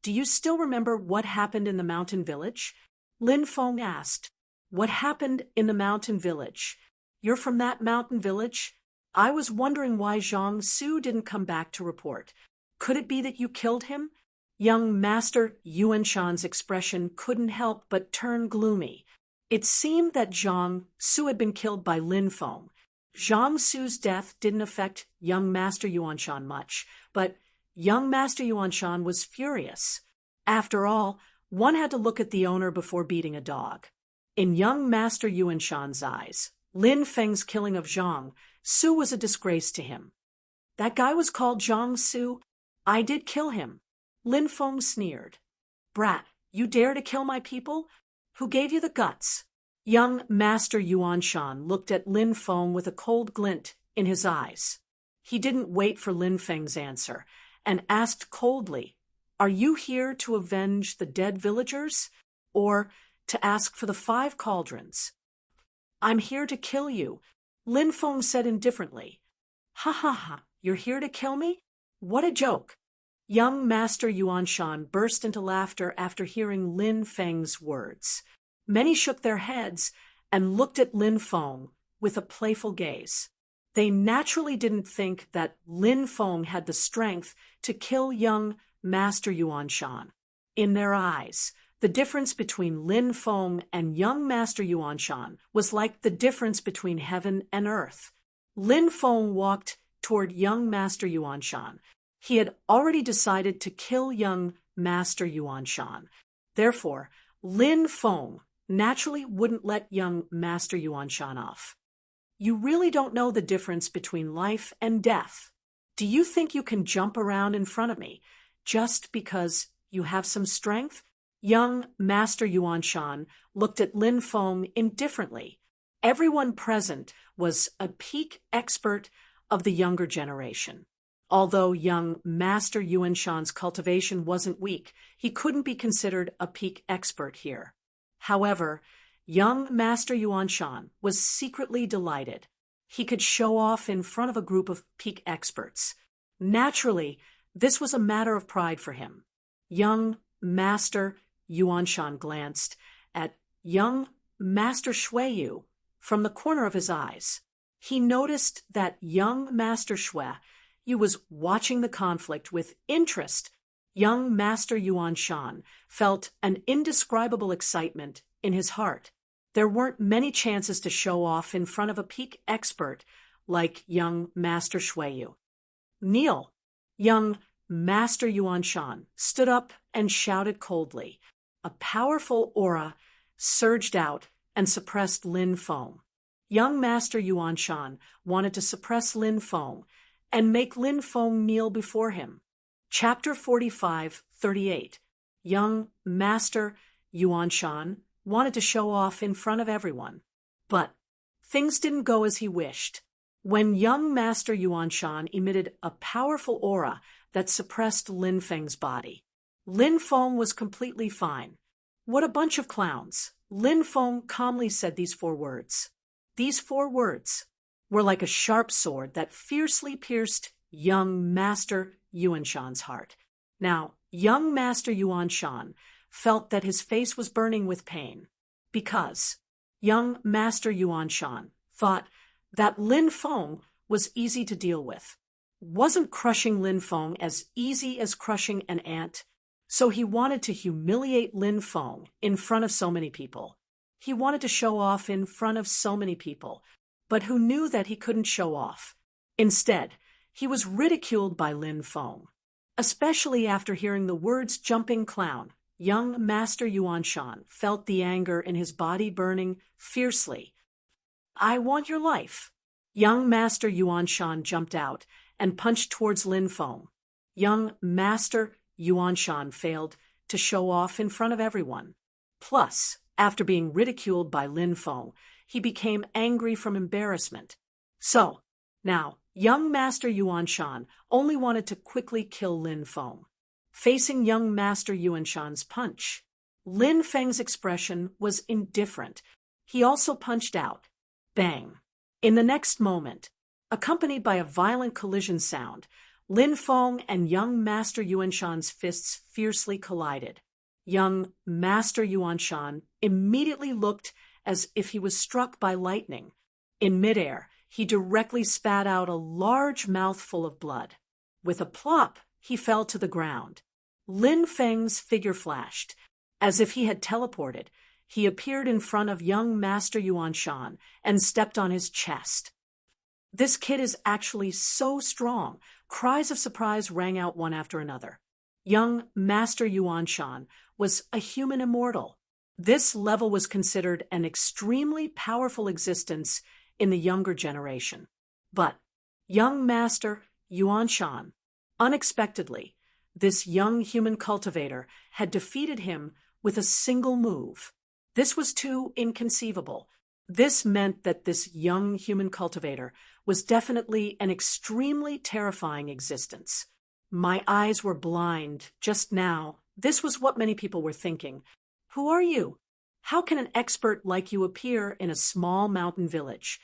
Do you still remember what happened in the mountain village? Lin Feng asked. What happened in the mountain village? You're from that mountain village? I was wondering why Zhang Su didn't come back to report. Could it be that you killed him? Young Master Yuanshan's expression couldn't help but turn gloomy. It seemed that Zhang Su had been killed by Lin Feng. Zhang Su's death didn't affect young Master Yuanshan much, but young Master Yuanshan was furious. After all, one had to look at the owner before beating a dog. In young Master Yuanshan's eyes, Lin Feng's killing of Zhang Su was a disgrace to him. That guy was called Zhang Su. I did kill him. Lin Feng sneered. Brat, you dare to kill my people? Who gave you the guts? Young Master Yuanshan looked at Lin Feng with a cold glint in his eyes. He didn't wait for Lin Feng's answer and asked coldly, Are you here to avenge the dead villagers or to ask for the 5 cauldrons? I'm here to kill you, Lin Feng said indifferently. Ha ha ha, you're here to kill me? What a joke. Young Master Yuanshan burst into laughter after hearing Lin Feng's words. Many shook their heads and looked at Lin Feng with a playful gaze. They naturally didn't think that Lin Feng had the strength to kill young Master Yuanshan. In their eyes, The difference between Lin Feng and young Master Yuan Shan was like the difference between heaven and earth. Lin Feng walked toward young Master Yuan Shan. He had already decided to kill young Master Yuan Shan. Therefore, Lin Feng naturally wouldn't let young Master Yuan Shan off. You really don't know the difference between life and death. Do you think you can jump around in front of me just because you have some strength? Young Master Yuan Shan looked at Lin Feng indifferently. Everyone present was a peak expert of the younger generation. Although young Master Yuan Shan's cultivation wasn't weak, he couldn't be considered a peak expert here. However, young Master Yuan Shan was secretly delighted. He could show off in front of a group of peak experts. Naturally, this was a matter of pride for him. Young Master Yuan Shan glanced at young Master Shuiyu from the corner of his eyes. He noticed that young Master Shuiyu was watching the conflict with interest. Young Master Yuan Shan felt an indescribable excitement in his heart. There weren't many chances to show off in front of a peak expert like young Master Shuiyu. Kneel! Young Master Yuan Shan stood up and shouted coldly. A powerful aura surged out and suppressed Lin Feng. Young Master Yuan Shan wanted to suppress Lin Feng and make Lin Feng kneel before him. Chapter 45:38. Young Master Yuan Shan wanted to show off in front of everyone. But things didn't go as he wished. When young Master Yuan Shan emitted a powerful aura that suppressed Lin Feng's body, Lin Feng was completely fine. What a bunch of clowns! Lin Feng calmly said these 4 words. These 4 words were like a sharp sword that fiercely pierced young Master Yuan Shan's heart. Now, young Master Yuan Shan felt that his face was burning with pain because young Master Yuan Shan thought that Lin Feng was easy to deal with. Wasn't crushing Lin Feng as easy as crushing an ant? So he wanted to humiliate Lin Feng in front of so many people. He wanted to show off in front of so many people, but who knew that he couldn't show off? Instead, he was ridiculed by Lin Feng. Especially after hearing the words jumping clown, young Master Yuan Shan felt the anger in his body burning fiercely. I want your life. Young Master Yuan Shan jumped out and punched towards Lin Feng. Young Master Yuan Shan failed to show off in front of everyone. Plus, after being ridiculed by Lin Feng, he became angry from embarrassment. So, now, young Master Yuan Shan only wanted to quickly kill Lin Feng. Facing young Master Yuan Shan's punch, Lin Feng's expression was indifferent. He also punched out. Bang! In the next moment, accompanied by a violent collision sound, Lin Feng and young Master Yuan Shan's fists fiercely collided. Young Master Yuan Shan immediately looked as if he was struck by lightning. In midair, he directly spat out a large mouthful of blood. With a plop, he fell to the ground. Lin Feng's figure flashed. As if he had teleported, he appeared in front of young Master Yuan Shan and stepped on his chest. This kid is actually so strong. Cries of surprise rang out one after another. Young Master Yuan Shan was a human immortal. This level was considered an extremely powerful existence in the younger generation. But young Master Yuan Shan, unexpectedly, this young human cultivator had defeated him with a single move. This was too inconceivable. This meant that this young human cultivator was definitely an extremely terrifying existence. My eyes were blind just now. This was what many people were thinking. Who are you? How can an expert like you appear in a small mountain village?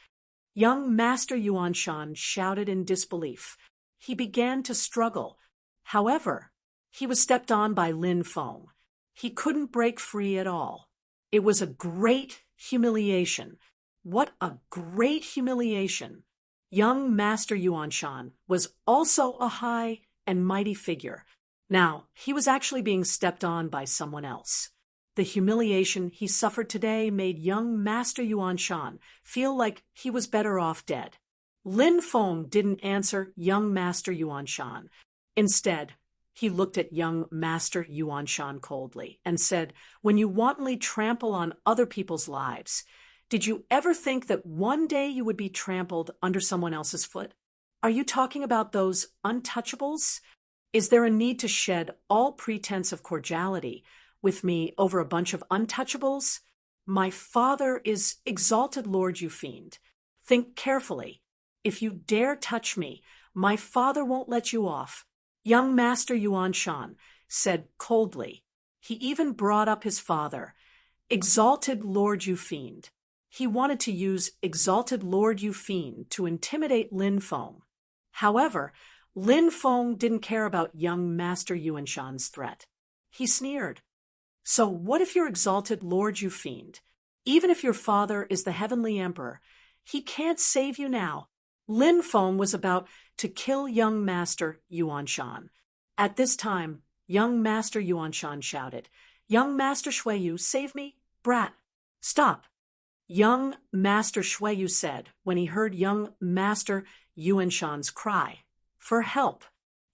Young Master Yuan Shan shouted in disbelief. He began to struggle. However, he was stepped on by Lin Feng. He couldn't break free at all. It was a great humiliation. What a great humiliation. Young Master Yuan Shan was also a high and mighty figure. Now, he was actually being stepped on by someone else. The humiliation he suffered today made young Master Yuan Shan feel like he was better off dead. Lin Feng didn't answer young Master Yuan Shan. Instead, he looked at young Master Yuan Shan coldly and said, "When you wantonly trample on other people's lives, did you ever think that one day you would be trampled under someone else's foot? Are you talking about those untouchables? Is there a need to shed all pretense of cordiality with me over a bunch of untouchables? My father is exalted Lord, you fiend. Think carefully. If you dare touch me, my father won't let you off." Young Master Yuan Shan said coldly. He even brought up his father. "Exalted Lord, you fiend." He wanted to use "exalted Lord, you fiend" to intimidate Lin Feng. However, Lin Feng didn't care about young Master Yuan Shan's threat. He sneered. "So what if you're exalted Lord, you fiend? Even if your father is the heavenly emperor, he can't save you now." Lin Feng was about to kill young Master Yuan Shan. At this time, young Master Yuan Shan shouted, "Young Master Shuiyu, save me! Brat, stop!" Young Master Shuiyu said when he heard young Master Yuan Shan's cry for help.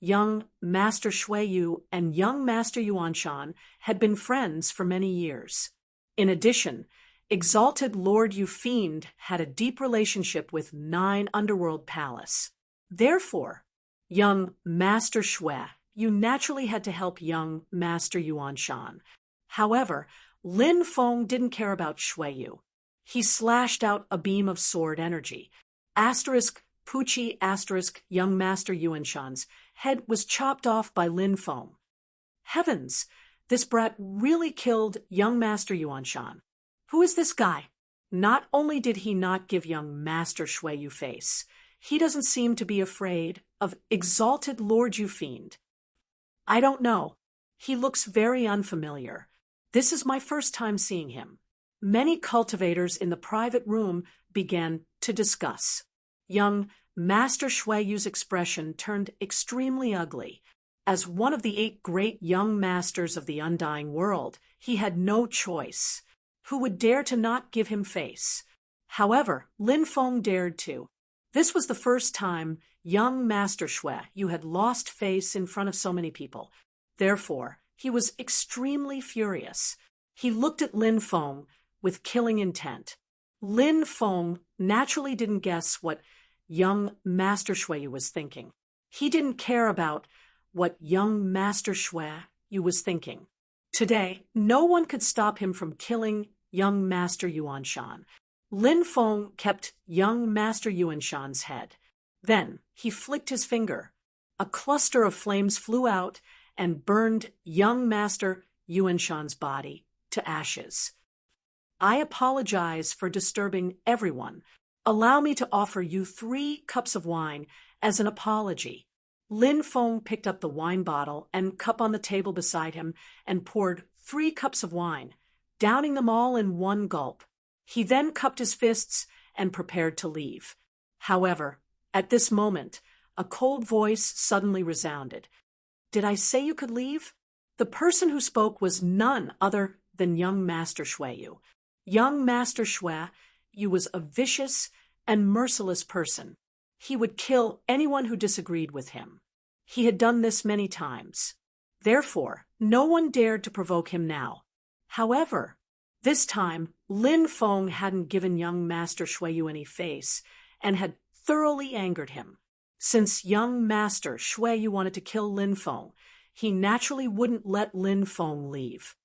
Young Master Shuiyu and young Master Yuan Shan had been friends for many years. In addition, exalted Lord Yu Fiend had a deep relationship with 9 Underworld Palace. Therefore, young Master Shui, you naturally had to help young Master Yuan Shan. However, Lin Feng didn't care about Shuiyu. He slashed out a beam of sword energy. Pucci young Master Yuan Shan's head was chopped off by Lin Feng. Heavens, this brat really killed young Master Yuan Shan. Who is this guy? Not only did he not give young Master Shuiyu face, he doesn't seem to be afraid of exalted Lord Yu Fiend. I don't know. He looks very unfamiliar. This is my first time seeing him. Many cultivators in the private room began to discuss. Young Master Shuiyu's expression turned extremely ugly. As one of the 8 great young masters of the undying world, he had no choice. Who would dare to not give him face? However, Lin Feng dared to. This was the first time young Master Shuiyu had lost face in front of so many people. Therefore, he was extremely furious. He looked at Lin Feng with killing intent. Lin Feng naturally didn't guess what young Master Shuiyu was thinking. He didn't care about what young Master Shuiyu was thinking. Today, no one could stop him from killing young Master Yuan Shan. Lin Feng kept young Master Yuan Shan's head. Then he flicked his finger. A cluster of flames flew out and burned young Master Yuan Shan's body to ashes. I apologize for disturbing everyone. Allow me to offer you 3 cups of wine as an apology. Lin Feng picked up the wine bottle and cup on the table beside him and poured 3 cups of wine, downing them all in one gulp. He then cupped his fists and prepared to leave. However, at this moment, a cold voice suddenly resounded. "Did I say you could leave?" The person who spoke was none other than young Master Shuiyu. Young Master Shuiyu was a vicious and merciless person. He would kill anyone who disagreed with him. He had done this many times. Therefore, no one dared to provoke him now. However, this time, Lin Feng hadn't given young Master Shuiyu any face and had thoroughly angered him. Since young Master Shuiyu wanted to kill Lin Feng, he naturally wouldn't let Lin Feng leave.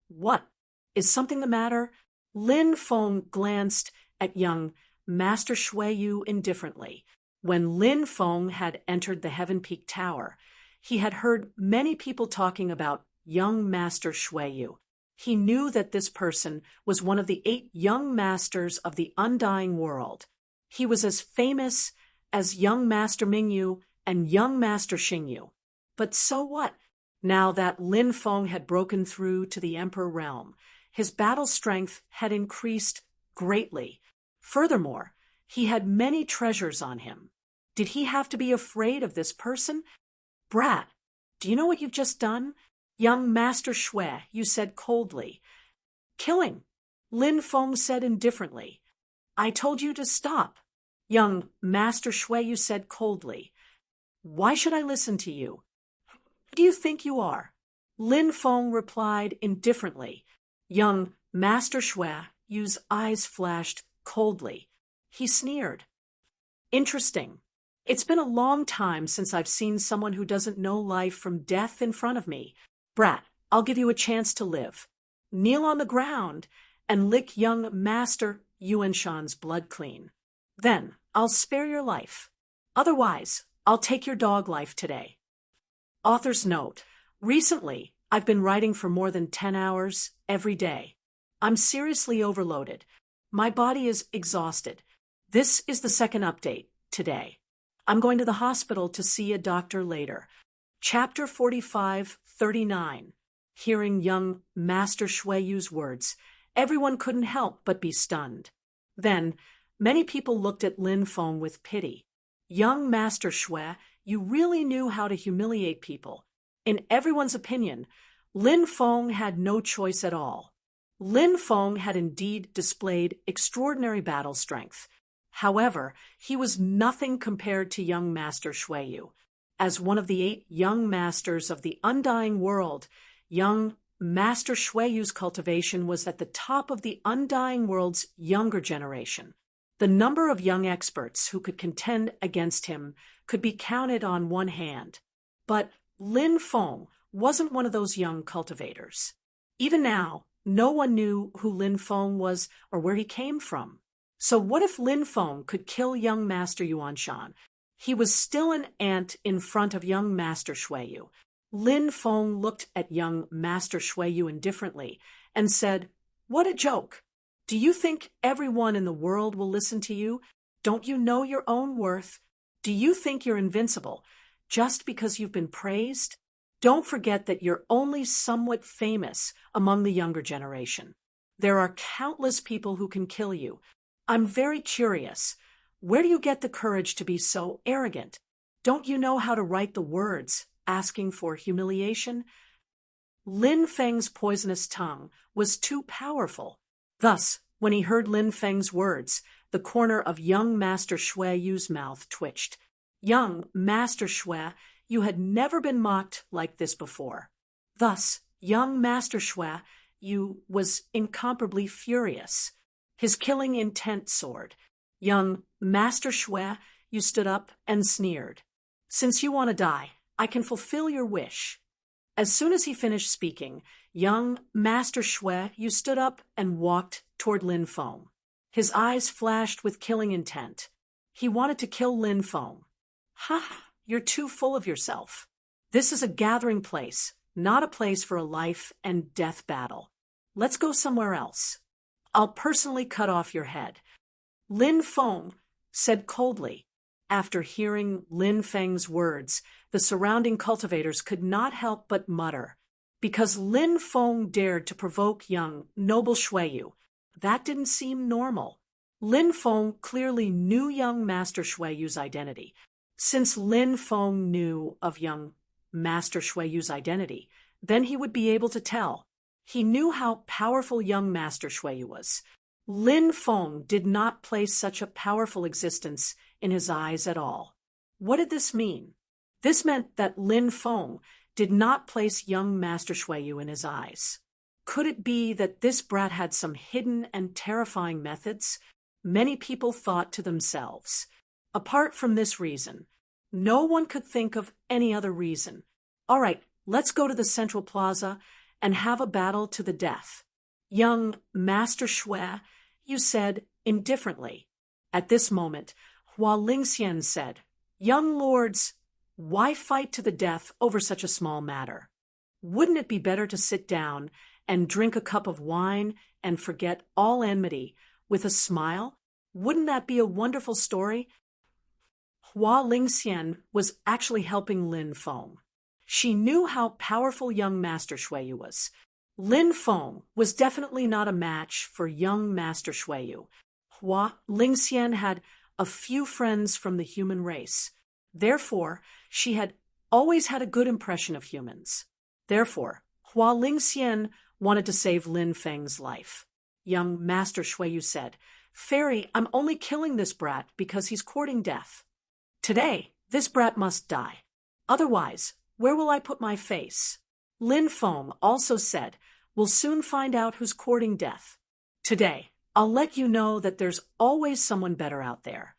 "What? Is something the matter?" Lin Feng glanced at young Master Shuiyu indifferently. When Lin Feng had entered the Heaven Peak Tower, he had heard many people talking about young Master Shuiyu. He knew that this person was one of the 8 young masters of the undying world. He was as famous as young Master Mingyu and young Master Xingyu. But so what? Now that Lin Feng had broken through to the Emperor realm, his battle strength had increased greatly. Furthermore, he had many treasures on him. Did he have to be afraid of this person? "Brat, do you know what you've just done?" Young Master Shui, you said coldly. Killing, Lin Feng said indifferently. I told you to stop. Young Master Shui, you said coldly. Why should I listen to you? Who do you think you are? Lin Feng replied indifferently. Young Master Shui, Yu's eyes flashed coldly. He sneered. Interesting. It's been a long time since I've seen someone who doesn't know life from death in front of me. Brat, I'll give you a chance to live. Kneel on the ground and lick young Master Yuanshan's blood clean. Then I'll spare your life. Otherwise, I'll take your dog life today. Author's note. Recently, I've been writing for more than 10 hours every day. I'm seriously overloaded. My body is exhausted. This is the second update today. I'm going to the hospital to see a doctor later. Chapter 45:39. Hearing young Master Shui Yu's words, everyone couldn't help but be stunned. Then, many people looked at Lin Feng with pity. Young Master Shui, you really knew how to humiliate people. In everyone's opinion, Lin Feng had no choice at all. Lin Feng had indeed displayed extraordinary battle strength. However, he was nothing compared to young Master Shui Yu. As one of the 8 young masters of the undying world, young Master Shui Yu's cultivation was at the top of the undying world's younger generation. The number of young experts who could contend against him could be counted on one hand. But Lin Feng wasn't one of those young cultivators. Even now, no one knew who Lin Feng was or where he came from. So what if Lin Feng could kill young Master Yuanshan? He was still an ant in front of young Master Shui Yu. Lin Feng looked at young Master Shui Yu indifferently and said, "What a joke! Do you think everyone in the world will listen to you? Don't you know your own worth? Do you think you're invincible just because you've been praised? Don't forget that you're only somewhat famous among the younger generation. There are countless people who can kill you. I'm very curious. Where do you get the courage to be so arrogant? Don't you know how to write the words asking for humiliation?" Lin Feng's poisonous tongue was too powerful. Thus, when he heard Lin Feng's words, the corner of young Master Shui Yu's mouth twitched. Young Master Shui Yu had never been mocked like this before. Thus, young Master Shui Yu was incomparably furious. His killing intent soared. Young Master Shui Yu stood up and sneered. "Since you want to die, I can fulfill your wish." As soon as he finished speaking, young Master Shui Yu stood up and walked toward Lin Feng. His eyes flashed with killing intent. He wanted to kill Lin Feng. "Ha! You're too full of yourself. This is a gathering place, not a place for a life and death battle. Let's go somewhere else. I'll personally cut off your head." Lin Feng said coldly. After hearing Lin Feng's words, the surrounding cultivators could not help but mutter. Because Lin Feng dared to provoke young noble Shui Yu, that didn't seem normal. Lin Feng clearly knew young Master Shui Yu's identity. Since Lin Feng knew of young Master Shui Yu's identity, then he would be able to tell. He knew how powerful young Master Shui Yu was. Lin Feng did not place such a powerful existence in his eyes at all. What did this mean? This meant that Lin Feng did not place young Master Shui Yu in his eyes. Could it be that this brat had some hidden and terrifying methods? Many people thought to themselves. Apart from this reason, no one could think of any other reason. All right, let's go to the central plaza and have a battle to the death. Young Master Shui Yu said indifferently. At this moment, Hua Lingxian said, "Young lords, why fight to the death over such a small matter? Wouldn't it be better to sit down and drink a cup of wine and forget all enmity with a smile? Wouldn't that be a wonderful story?" Hua Lingxian was actually helping Lin Feng. She knew how powerful young Master Shui Yu was. Lin Feng was definitely not a match for young Master Shui Yu. Hua Lingxian had a few friends from the human race. Therefore, she had always had a good impression of humans. Therefore, Hua Lingxian wanted to save Lin Feng's life. Young Master Shuiyu said, "Fairy, I'm only killing this brat because he's courting death. Today, this brat must die. Otherwise, where will I put my face?" Lin Feng also said, "We'll soon find out who's courting death. Today, I'll let you know that there's always someone better out there."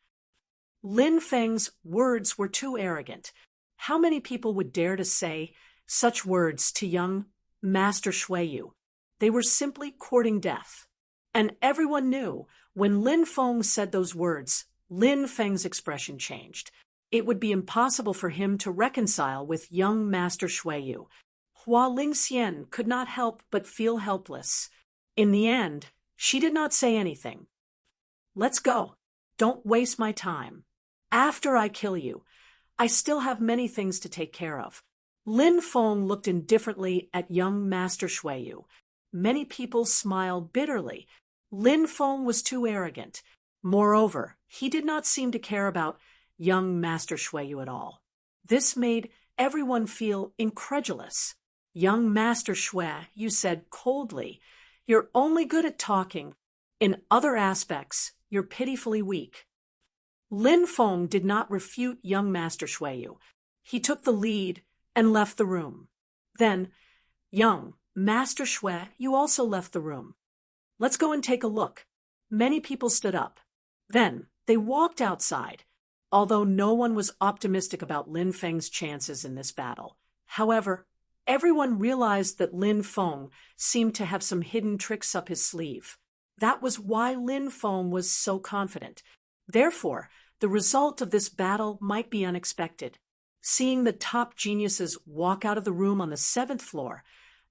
Lin Feng's words were too arrogant. How many people would dare to say such words to young Master Shuiyu? They were simply courting death. And everyone knew when Lin Feng said those words, Lin Feng's expression changed. It would be impossible for him to reconcile with young Master Shuiyu. Hua Lingxian could not help but feel helpless. In the end, she did not say anything. "Let's go. Don't waste my time. After I kill you, I still have many things to take care of." Lin Feng looked indifferently at young Master Shuiyu. Many people smiled bitterly. Lin Feng was too arrogant. Moreover, he did not seem to care about young Master Shuiyu at all. This made everyone feel incredulous. Young Master Shuiyu said coldly, "You're only good at talking. In other aspects, you're pitifully weak." Lin Feng did not refute young Master Shuiyu. He took the lead and left the room. Then, young Master Shuiyu also left the room. "Let's go and take a look." Many people stood up. Then, they walked outside. Although no one was optimistic about Lin Feng's chances in this battle. However, everyone realized that Lin Feng seemed to have some hidden tricks up his sleeve. That was why Lin Feng was so confident. Therefore, the result of this battle might be unexpected. Seeing the top geniuses walk out of the room on the 7th floor,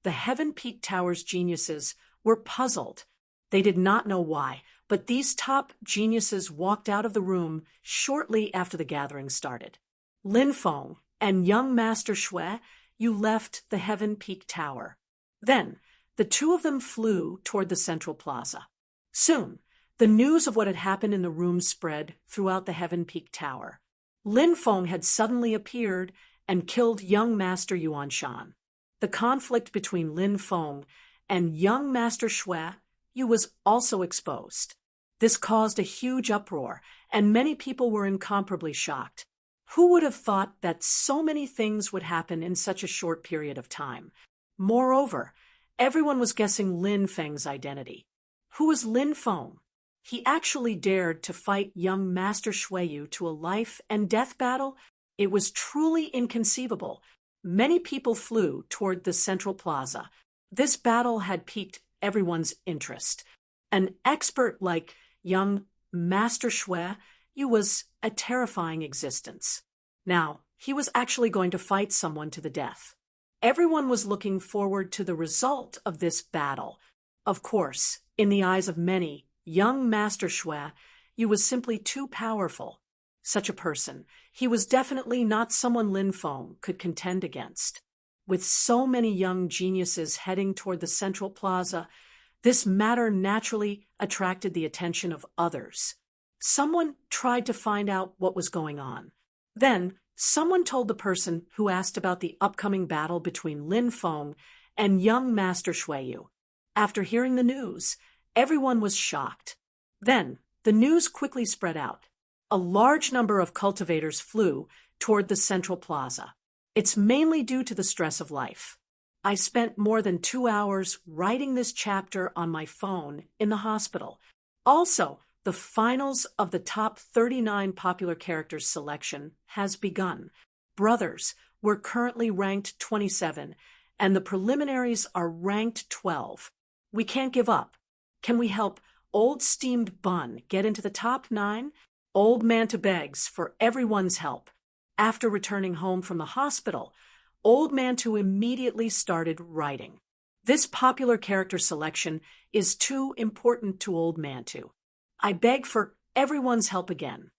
the Heaven Peak Tower's geniuses were puzzled. They did not know why, but these top geniuses walked out of the room shortly after the gathering started. Lin Feng and young Master Shuiyu left the Heaven Peak Tower. Then, the two of them flew toward the Central Plaza. Soon, the news of what had happened in the room spread throughout the Heaven Peak Tower. Lin Feng had suddenly appeared and killed young Master Yuan Shan. The conflict between Lin Feng and young Master Shuiyu was also exposed. This caused a huge uproar, and many people were incomparably shocked. Who would have thought that so many things would happen in such a short period of time? Moreover, everyone was guessing Lin Feng's identity. Who was Lin Feng? He actually dared to fight young Master Shuiyu to a life-and-death battle? It was truly inconceivable. Many people flew toward the Central Plaza. This battle had piqued everyone's interest. An expert like young Master Shuiyu was a terrifying existence. Now, he was actually going to fight someone to the death. Everyone was looking forward to the result of this battle. Of course, in the eyes of many, young Master Shuiyu was simply too powerful. Such a person, he was definitely not someone Lin Feng could contend against. With so many young geniuses heading toward the Central Plaza, this matter naturally attracted the attention of others. Someone tried to find out what was going on. Then, someone told the person who asked about the upcoming battle between Lin Feng and young Master Shuiyu. After hearing the news, everyone was shocked. Then, the news quickly spread out. A large number of cultivators flew toward the Central Plaza. It's mainly due to the stress of life. I spent more than 2 hours writing this chapter on my phone in the hospital. Also, the finals of the top 39 popular characters selection has begun. Brothers, we're currently ranked 27, and the preliminaries are ranked 12. We can't give up. Can we help Old Steamed Bun get into the top 9? Old Manta begs for everyone's help. After returning home from the hospital, Old Mantu immediately started writing. This popular character selection is too important to Old Mantu. I beg for everyone's help again.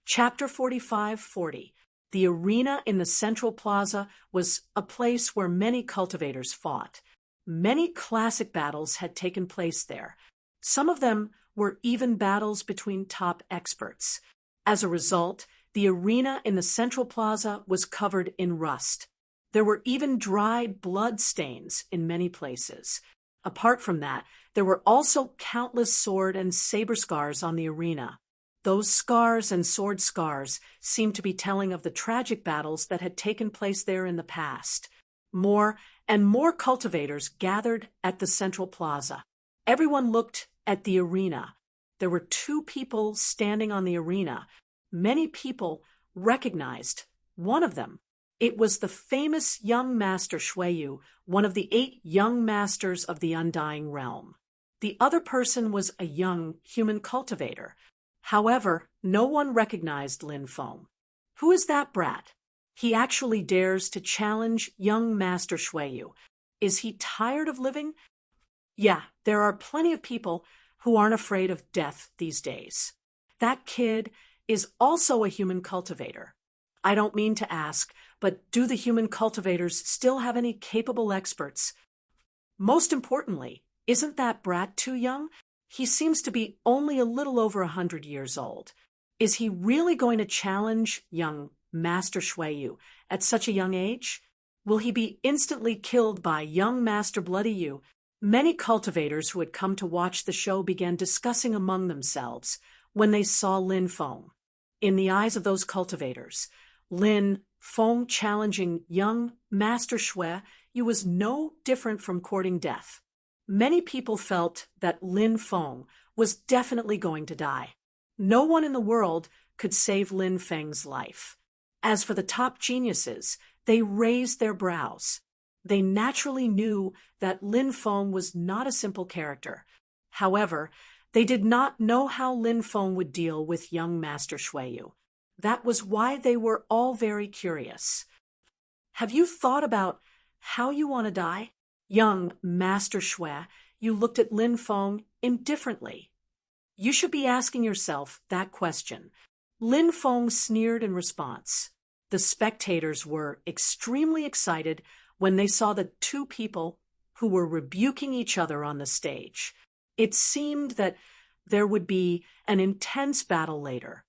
Chapter 45-40. The arena in the Central Plaza was a place where many cultivators fought. Many classic battles had taken place there. Some of them were even battles between top experts. As a result, the arena in the Central Plaza was covered in rust. There were even dried blood stains in many places. Apart from that, there were also countless sword and saber scars on the arena. Those scars and sword scars seemed to be telling of the tragic battles that had taken place there in the past. More and more cultivators gathered at the central plaza. Everyone looked at the arena. There were 2 people standing on the arena. Many people recognized one of them. It was the famous young master Shuiyu, one of the 8 young masters of the Undying Realm. The other person was a young human cultivator. However, no one recognized Lin Feng. Who is that brat? He actually dares to challenge young Master Shuiyu. Is he tired of living? Yeah, there are plenty of people who aren't afraid of death these days. That kid is also a human cultivator. I don't mean to ask, but do the human cultivators still have any capable experts? Most importantly, isn't that brat too young? He seems to be only a little over 100 years old. Is he really going to challenge young Master Shuiyu at such a young age? Will he be instantly killed by young Master Bloody Yu? Many cultivators who had come to watch the show began discussing among themselves when they saw Lin Feng. In the eyes of those cultivators, Lin Feng challenging young Master Shuiyu was no different from courting death. Many people felt that Lin Feng was definitely going to die. No one in the world could save Lin Feng's life. As for the top geniuses, they raised their brows. They naturally knew that Lin Feng was not a simple character. However, they did not know how Lin Feng would deal with young Master Shuiyu. That was why they were all very curious. Have you thought about how you want to die? Young Master Shuiyu, you looked at Lin Feng indifferently. You should be asking yourself that question. Lin Feng sneered in response. The spectators were extremely excited when they saw the 2 people who were rebuking each other on the stage. It seemed that there would be an intense battle later.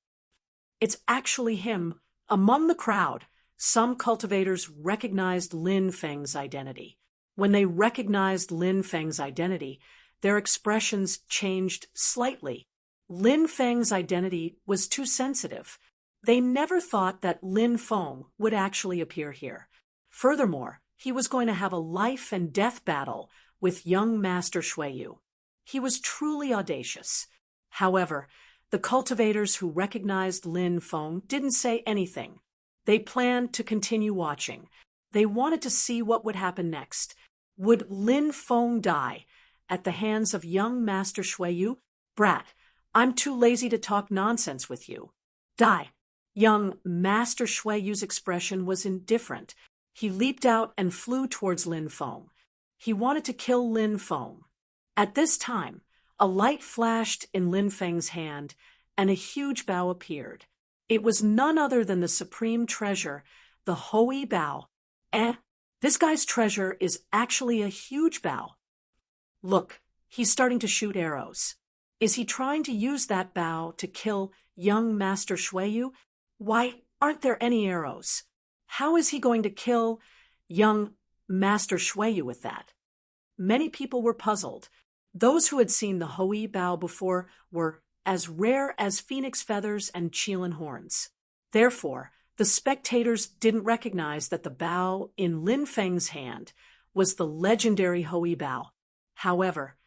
It's actually him. Among the crowd, some cultivators recognized Lin Feng's identity. When they recognized Lin Feng's identity, their expressions changed slightly. Lin Feng's identity was too sensitive. They never thought that Lin Feng would actually appear here. Furthermore, he was going to have a life and death battle with young Master Shuiyu. He was truly audacious. However, the cultivators who recognized Lin Feng didn't say anything. They planned to continue watching. They wanted to see what would happen next. Would Lin Feng die at the hands of young Master Shuiyu? Brat, I'm too lazy to talk nonsense with you. Die. Young Master Shuiyu's expression was indifferent. He leaped out and flew towards Lin Feng. He wanted to kill Lin Feng. At this time, a light flashed in Lin Feng's hand, and a huge bow appeared. It was none other than the supreme treasure, the Hoey Bow. This guy's treasure is actually a huge bow. Look, he's starting to shoot arrows. Is he trying to use that bow to kill young Master Shuiyu? Why aren't there any arrows? How is he going to kill young Master Shuiyu with that? Many people were puzzled. Those who had seen the Hoey Bow before were as rare as phoenix feathers and Qilin horns. Therefore, the spectators didn't recognize that the bow in Lin Feng's hand was the legendary Hoey Bow. However,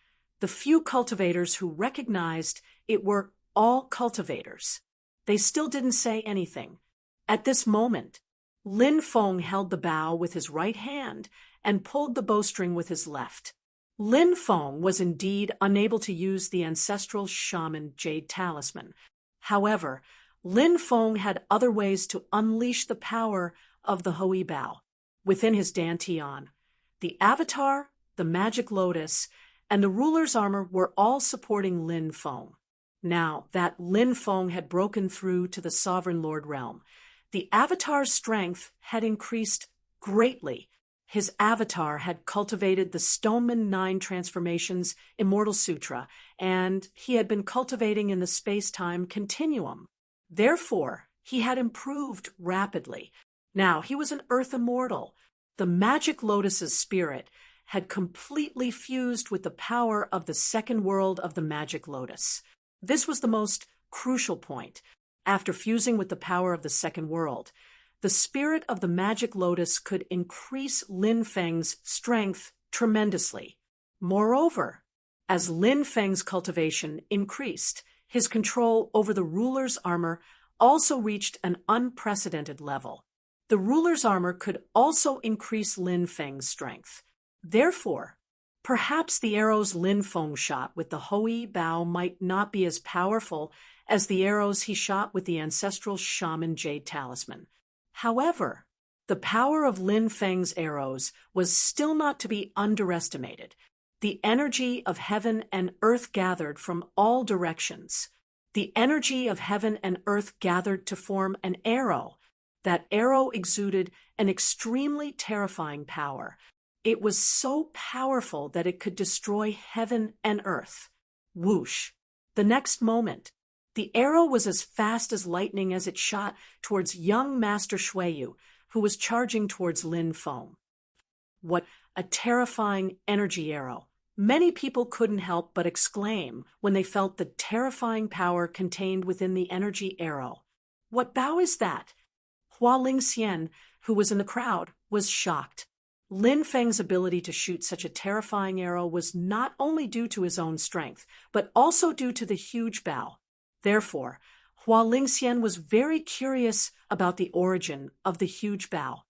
the few cultivators who recognized it were all cultivators. They still didn't say anything. At this moment, Lin Feng held the bow with his right hand and pulled the bowstring with his left. Lin Feng was indeed unable to use the ancestral shaman jade talisman. However, Lin Feng had other ways to unleash the power of the Hoey Bow. Within his dantian, the avatar, the magic lotus, and the ruler's armor were all supporting Lin Feng. Now that Lin Feng had broken through to the Sovereign Lord realm, the avatar's strength had increased greatly. His avatar had cultivated the Stoneman 9 Transformations Immortal Sutra, and he had been cultivating in the space-time continuum. Therefore, he had improved rapidly. Now he was an Earth Immortal. The magic lotus's spirit had completely fused with the power of the second world of the magic lotus. This was the most crucial point. After fusing with the power of the second world, the spirit of the magic lotus could increase Lin Feng's strength tremendously. Moreover, as Lin Feng's cultivation increased, his control over the ruler's armor also reached an unprecedented level. The ruler's armor could also increase Lin Feng's strength. Therefore, perhaps the arrows Lin Feng shot with the Hui Bao might not be as powerful as the arrows he shot with the ancestral shaman jade talisman. However, the power of Lin Feng's arrows was still not to be underestimated. The energy of heaven and earth gathered from all directions. The energy of heaven and earth gathered to form an arrow. That arrow exuded an extremely terrifying power. It was so powerful that it could destroy heaven and earth. Whoosh! The next moment, the arrow was as fast as lightning as it shot towards young Master Shuiyu, who was charging towards Lin Feng. What a terrifying energy arrow! Many people couldn't help but exclaim when they felt the terrifying power contained within the energy arrow. What bao is that? Hua Lingxian, who was in the crowd, was shocked. Lin Feng's ability to shoot such a terrifying arrow was not only due to his own strength, but also due to the huge bao. Therefore, Hua Lingxian was very curious about the origin of the huge bao.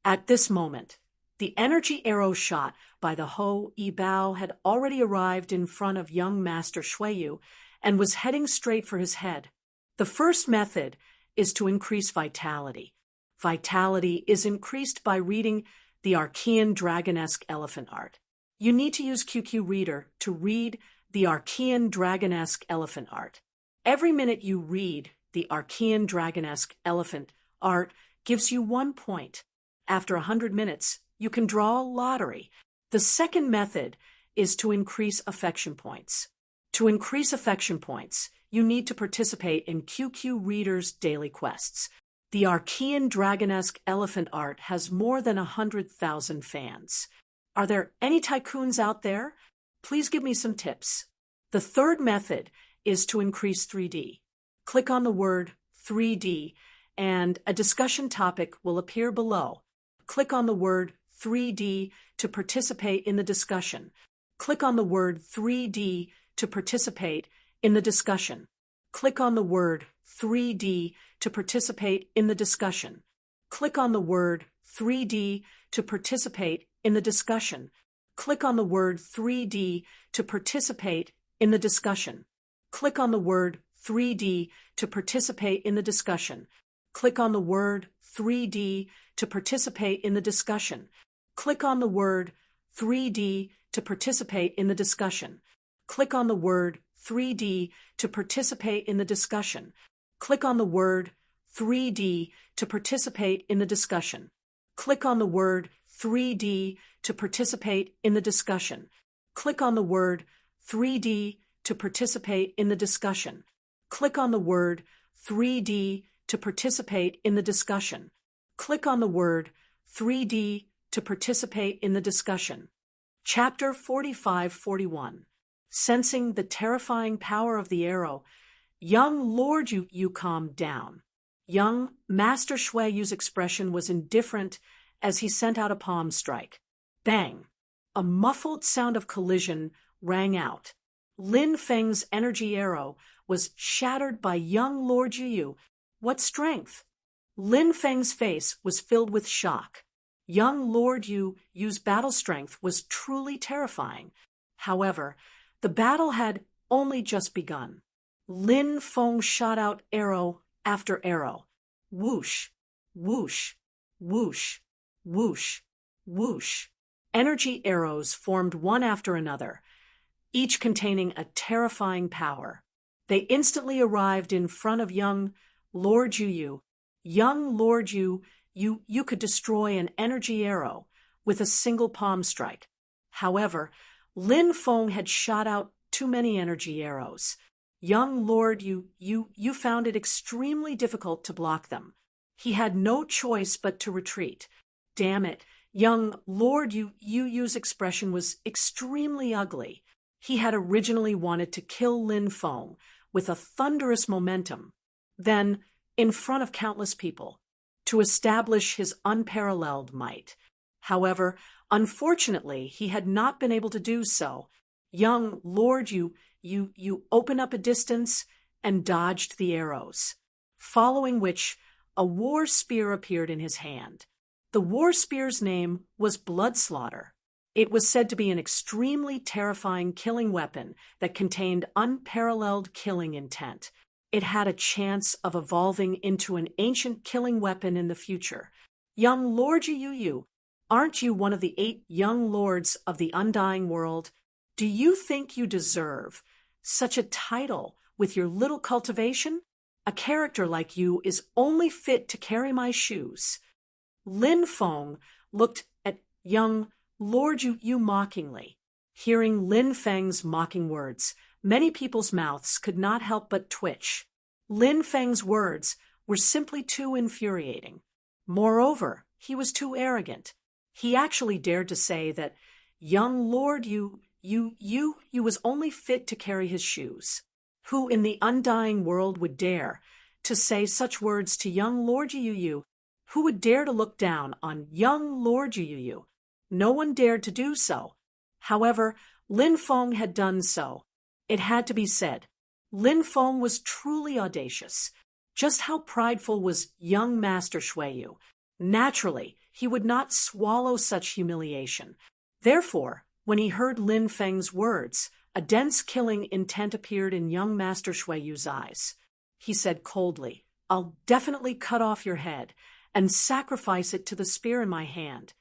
At this moment, the energy arrow shot by the Hui Bao had already arrived in front of young Master Shuiyu and was heading straight for his head. The first method is to increase vitality. Vitality is increased by reading the Archean Dragonesque Elephant Art. You need to use QQ Reader to read the Archean Dragonesque Elephant Art. Every minute you read the Archean Dragonesque Elephant Art gives you 1 point. After 100 minutes, you can draw a lottery. The second method is to increase affection points. To increase affection points, you need to participate in QQ Reader's daily quests. The Archean Dragonesque Elephant Art has more than 100,000 fans. Are there any tycoons out there? Please give me some tips. The third method is to increase 3D. Click on the word 3D and a discussion topic will appear below. Click on the word 3D to participate in the discussion. Click on the word 3D to participate in the discussion. Click on the word 3D to participate in the discussion. Click on the word 3D to participate in the discussion. Click on the word 3D to participate in the discussion. Click on the word 3D to participate in the discussion. Click on the word 3D to participate in the discussion. Click on the word 3D to participate in the discussion. Click on the word 3D to participate in the discussion. Click on the word 3D to participate in the discussion. Click on the word 3D to participate in the discussion. Click on the word 3D to participate in the discussion. Click on the word 3D to participate in the discussion. Click on the word 3D to participate in the discussion. Chapter 45-41. Sensing the terrifying power of the arrow, young Lord you calmed down. Young Master Shuiyu's expression was indifferent as he sent out a palm strike. Bang! A muffled sound of collision rang out. Lin Feng's energy arrow was shattered by young Lord Yu. What strength! Lin Feng's face was filled with shock. Young Lord Yu's battle strength was truly terrifying. However, the battle had only just begun. Lin Feng shot out arrow after arrow. Whoosh, whoosh, whoosh, whoosh, whoosh. Energy arrows formed one after another, each containing a terrifying power. They instantly arrived in front of young Lord Yu. Young Lord Yu could destroy an energy arrow with a single palm strike. However, Lin Feng had shot out too many energy arrows. Young Lord Yu found it extremely difficult to block them. He had no choice but to retreat. Damn it, Young Lord Yu's expression was extremely ugly. He had originally wanted to kill Lin Feng with a thunderous momentum, then, in front of countless people, to establish his unparalleled might. However, unfortunately, he had not been able to do so. Young Lord you opened up a distance and dodged the arrows, following which a war spear appeared in his hand. The war spear's name was Bloodslaughter. It was said to be an extremely terrifying killing weapon that contained unparalleled killing intent. It had a chance of evolving into an ancient killing weapon in the future. Young Lord Yu, aren't you one of the 8 young lords of the undying world? Do you think you deserve such a title with your little cultivation? A character like you is only fit to carry my shoes. Lin Feng looked at young Lord Yu mockingly. Hearing Lin Feng's mocking words, many people's mouths could not help but twitch. Lin Feng's words were simply too infuriating. Moreover, he was too arrogant. He actually dared to say that young Lord Yu was only fit to carry his shoes. Who in the undying world would dare to say such words to young Lord Yu? Who would dare to look down on young Lord Yu? No one dared to do so. However, Lin Feng had done so. It had to be said. Lin Feng was truly audacious. Just how prideful was young Master Shuiyu? Naturally, he would not swallow such humiliation. Therefore, when he heard Lin Feng's words, a dense killing intent appeared in young Master Shuiyu's eyes. He said coldly, "I'll definitely cut off your head and sacrifice it to the spear in my hand."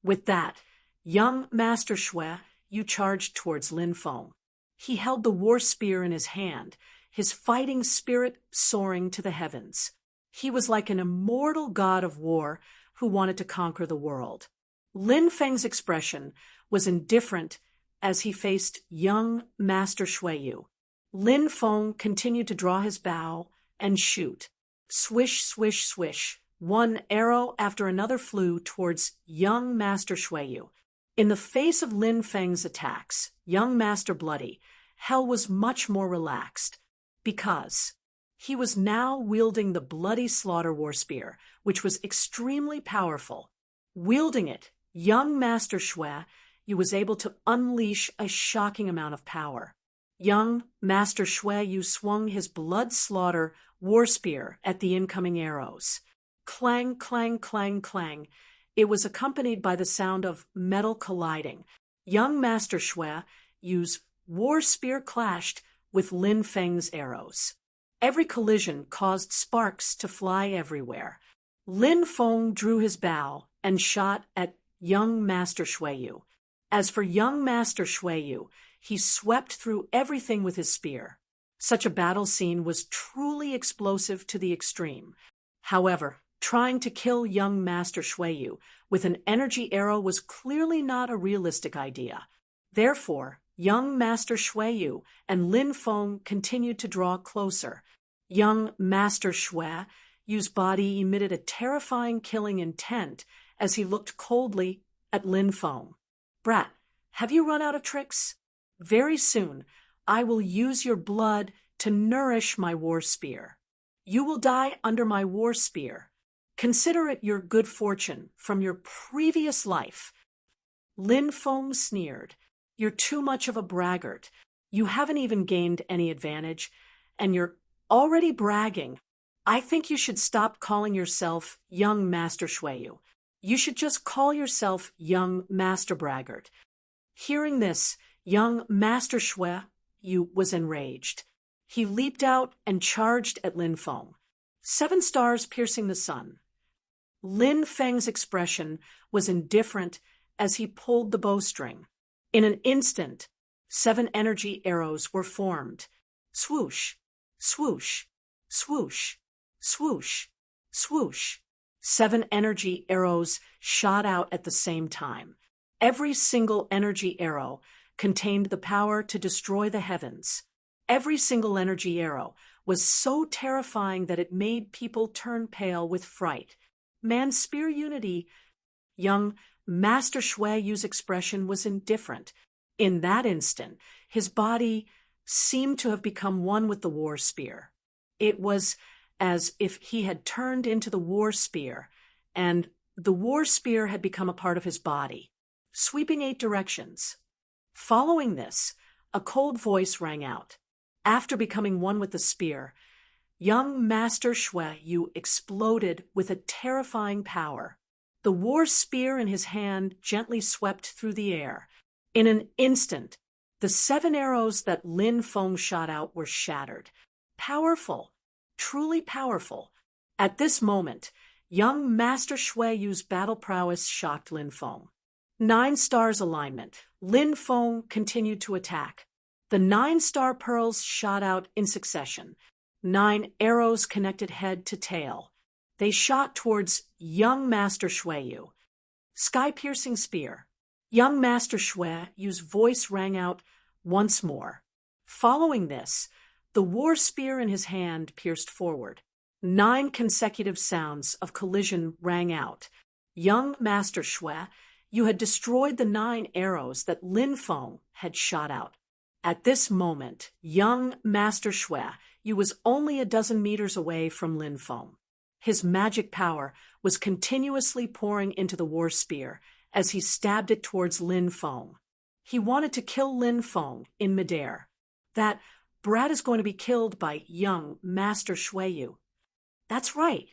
With that, young Master Shuiyu charged towards Lin Feng. He held the war spear in his hand, his fighting spirit soaring to the heavens. He was like an immortal god of war who wanted to conquer the world. Lin Feng's expression was indifferent as he faced young Master Shuiyu. Lin Feng continued to draw his bow and shoot. Swish, swish, swish. One arrow after another flew towards young Master Shuiyu. In the face of Lin Feng's attacks, young Master Bloody, Hell was much more relaxed, because he was now wielding the Bloody Slaughter War Spear, which was extremely powerful. Wielding it, young Master Shuiyu was able to unleash a shocking amount of power. Young Master Shuiyu swung his Blood Slaughter War Spear at the incoming arrows. Clang, clang, clang, clang. It was accompanied by the sound of metal colliding. Young Master Shuiyu's war spear clashed with Lin Feng's arrows. Every collision caused sparks to fly everywhere. Lin Feng drew his bow and shot at young Master Shuiyu. As for young Master Shuiyu, he swept through everything with his spear. Such a battle scene was truly explosive to the extreme. However, trying to kill young Master Shuiyu with an energy arrow was clearly not a realistic idea. Therefore, young Master Shuiyu and Lin Feng continued to draw closer. Young Master Shuiyu's body emitted a terrifying killing intent as he looked coldly at Lin Feng. "Brat, have you run out of tricks? Very soon, I will use your blood to nourish my war spear. You will die under my war spear. Consider it your good fortune from your previous life." Lin Feng sneered. "You're too much of a braggart. You haven't even gained any advantage, and you're already bragging. I think you should stop calling yourself young Master Shuiyu. You should just call yourself young Master Braggart." Hearing this, young Master Shuiyu was enraged. He leaped out and charged at Lin Feng. 7 stars piercing the sun. Lin Feng's expression was indifferent as he pulled the bowstring. In an instant, 7 energy arrows were formed. Swoosh, swoosh, swoosh, swoosh, swoosh. 7 energy arrows shot out at the same time. Every single energy arrow contained the power to destroy the heavens. Every single energy arrow was so terrifying that it made people turn pale with fright. Man spear unity. Young Master Shui Yu's expression was indifferent. In that instant, his body seemed to have become one with the war spear. It was as if he had turned into the war spear, and the war spear had become a part of his body, sweeping 8 directions. Following this, a cold voice rang out. After becoming one with the spear, young Master Shui Yu exploded with a terrifying power. The war spear in his hand gently swept through the air. In an instant, the 7 arrows that Lin Feng shot out were shattered. Powerful, truly powerful. At this moment, young Master Shui Yu's battle prowess shocked Lin Feng. 9 stars alignment. Lin Feng continued to attack. The 9-star pearls shot out in succession. 9 arrows connected head to tail. They shot towards young Master Shui Yu. Sky-piercing spear. Young Master Shui Yu's voice rang out once more. Following this, the war spear in his hand pierced forward. 9 consecutive sounds of collision rang out. Young Master Shui Yu had destroyed the 9 arrows that Lin Feng had shot out. At this moment, young Master Shui Yu was only a dozen meters away from Lin Feng. His magic power was continuously pouring into the war spear as he stabbed it towards Lin Feng. He wanted to kill Lin Feng in midair. That brat is going to be killed by young Master Shui Yu. That's right.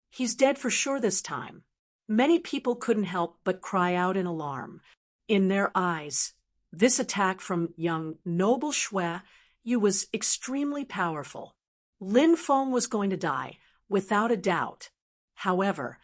He's dead for sure this time. Many people couldn't help but cry out in alarm. In their eyes, this attack from young noble Shui Yu was extremely powerful. Lin Feng was going to die, without a doubt. However,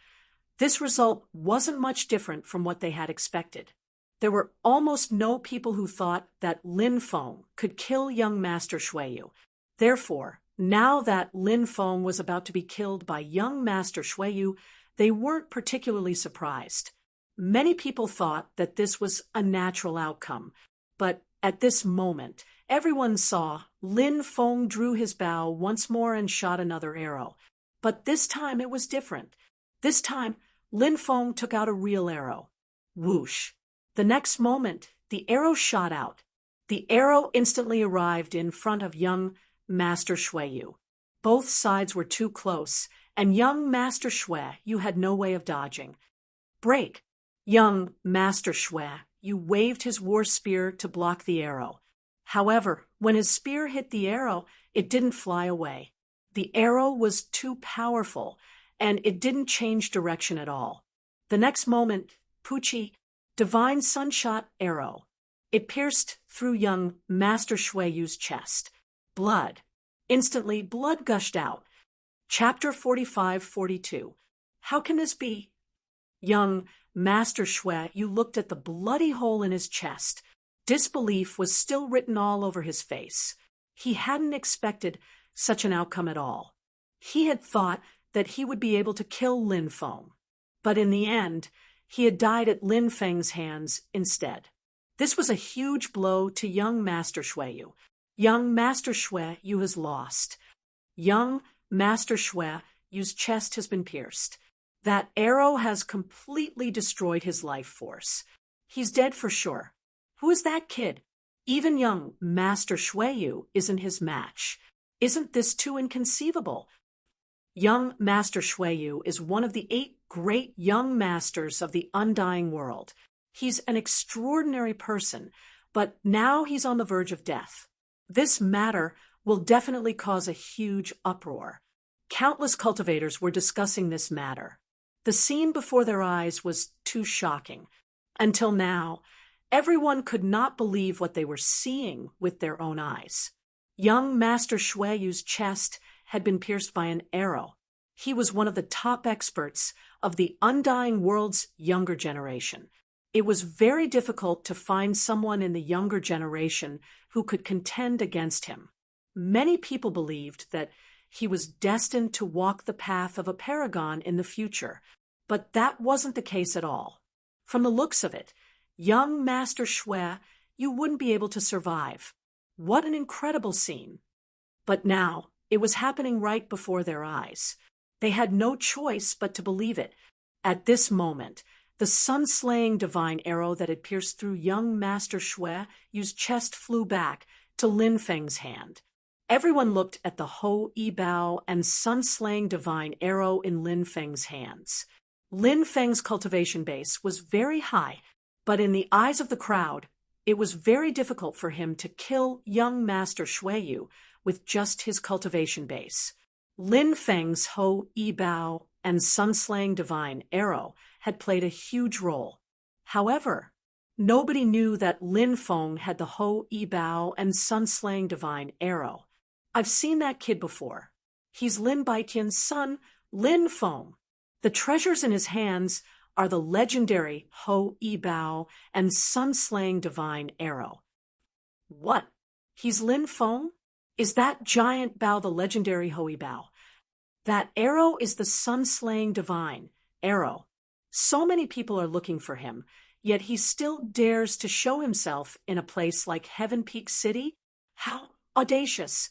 this result wasn't much different from what they had expected. There were almost no people who thought that Lin Feng could kill young Master Shui Yu. Therefore, now that Lin Feng was about to be killed by young Master Shui Yu, they weren't particularly surprised. Many people thought that this was a natural outcome, but at this moment, everyone saw Lin Feng drew his bow once more and shot another arrow. But this time it was different. This time, Lin Feng took out a real arrow. Whoosh! The next moment, the arrow shot out. The arrow instantly arrived in front of young Master Shui Yu. Both sides were too close, and young Master Shui Yu had no way of dodging. Break! Young Master Shui Yu waved his war spear to block the arrow. However, when his spear hit the arrow, it didn't fly away. The arrow was too powerful, and it didn't change direction at all. The next moment, Puchi, Divine Sunshot arrow. It pierced through young Master Shui Yu's chest. Blood. Instantly, blood gushed out. Chapter 45-42. How can this be? Young Master Shui Yu looked at the bloody hole in his chest. Disbelief was still written all over his face. He hadn't expected such an outcome at all. He had thought that he would be able to kill Lin Feng. But in the end, he had died at Lin Feng's hands instead. This was a huge blow to young Master Shui Yu. Young Master Shui Yu has lost. Young Master Shui Yu's chest has been pierced. That arrow has completely destroyed his life force. He's dead for sure. Who is that kid? Even young Master Shui Yu isn't his match. Isn't this too inconceivable? Young Master Shui Yu is one of the 8 great young masters of the undying world. He's an extraordinary person, but now he's on the verge of death. This matter will definitely cause a huge uproar. Countless cultivators were discussing this matter. The scene before their eyes was too shocking. Until now, everyone could not believe what they were seeing with their own eyes. Young Master Shui Yu's chest had been pierced by an arrow. He was one of the top experts of the undying world's younger generation. It was very difficult to find someone in the younger generation who could contend against him. Many people believed that he was destined to walk the path of a paragon in the future, but that wasn't the case at all. From the looks of it, young Master Shui Yu wouldn't be able to survive. What an incredible scene. But now, it was happening right before their eyes. They had no choice but to believe it. At this moment, The sun-slaying divine arrow that had pierced through young Master Shui Yu's chest flew back to Lin Feng's hand. Everyone looked at the Ho Yi Bao and sun-slaying divine arrow in Lin Feng's hands. Lin Feng's cultivation base was very high, but in the eyes of the crowd, it was very difficult for him to kill young Master Shui Yu with just his cultivation base. Lin Feng's Ho Yi Bao and sun-slaying divine arrow had played a huge role. However, nobody knew that Lin Feng had the Ho Yi Bao and sun-slaying divine arrow. I've seen that kid before. He's Lin Baitian's son, Lin Feng. The treasures in his hands are the legendary Ho Yi Bao and sun-slaying divine arrow. What? He's Lin Feng? Is that giant Bao the legendary Ho Yi Bao? That arrow is the sun-slaying divine arrow. So many people are looking for him, yet he still dares to show himself in a place like Heaven Peak City? How audacious!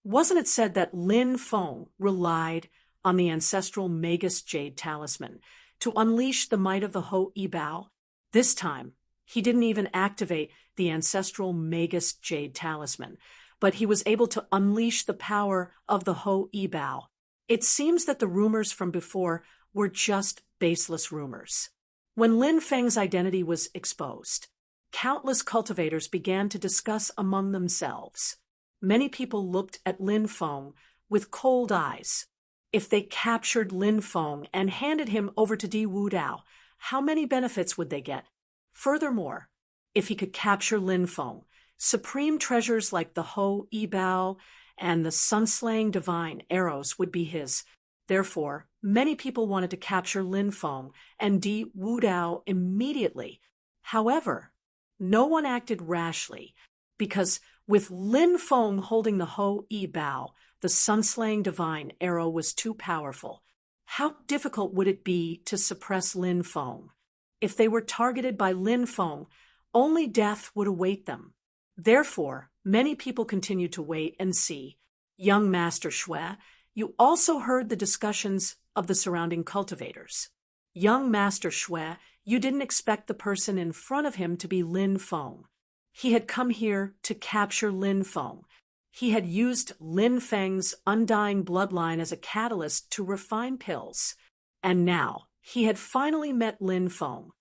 Wasn't it said that Lin Feng relied on the ancestral Magus Jade Talisman to unleash the might of the Ho Yi Bao? This time, he didn't even activate the ancestral Magus Jade Talisman, but he was able to unleash the power of the Ho Yi Bao. It seems that the rumors from before were just baseless rumors. When Lin Feng's identity was exposed, countless cultivators began to discuss among themselves. Many people looked at Lin Feng with cold eyes. If they captured Lin Feng and handed him over to Di Wudao, how many benefits would they get? Furthermore, if he could capture Lin Feng, supreme treasures like the Ho Yi Bao and the sun-slaying divine arrows would be his. Therefore, many people wanted to capture Lin Feng and Di Wudao immediately. However, no one acted rashly, because with Lin Feng holding the Ho Yi Bao, the sun-slaying divine arrow was too powerful. How difficult would it be to suppress Lin Feng? If they were targeted by Lin Feng, only death would await them. Therefore, many people continued to wait and see. Young Master Shui, you also heard the discussions of the surrounding cultivators. Young Master Shui, you didn't expect the person in front of him to be Lin Feng. He had come here to capture Lin Feng. He had used Lin Feng's undying bloodline as a catalyst to refine pills. And now, he had finally met Lin Feng.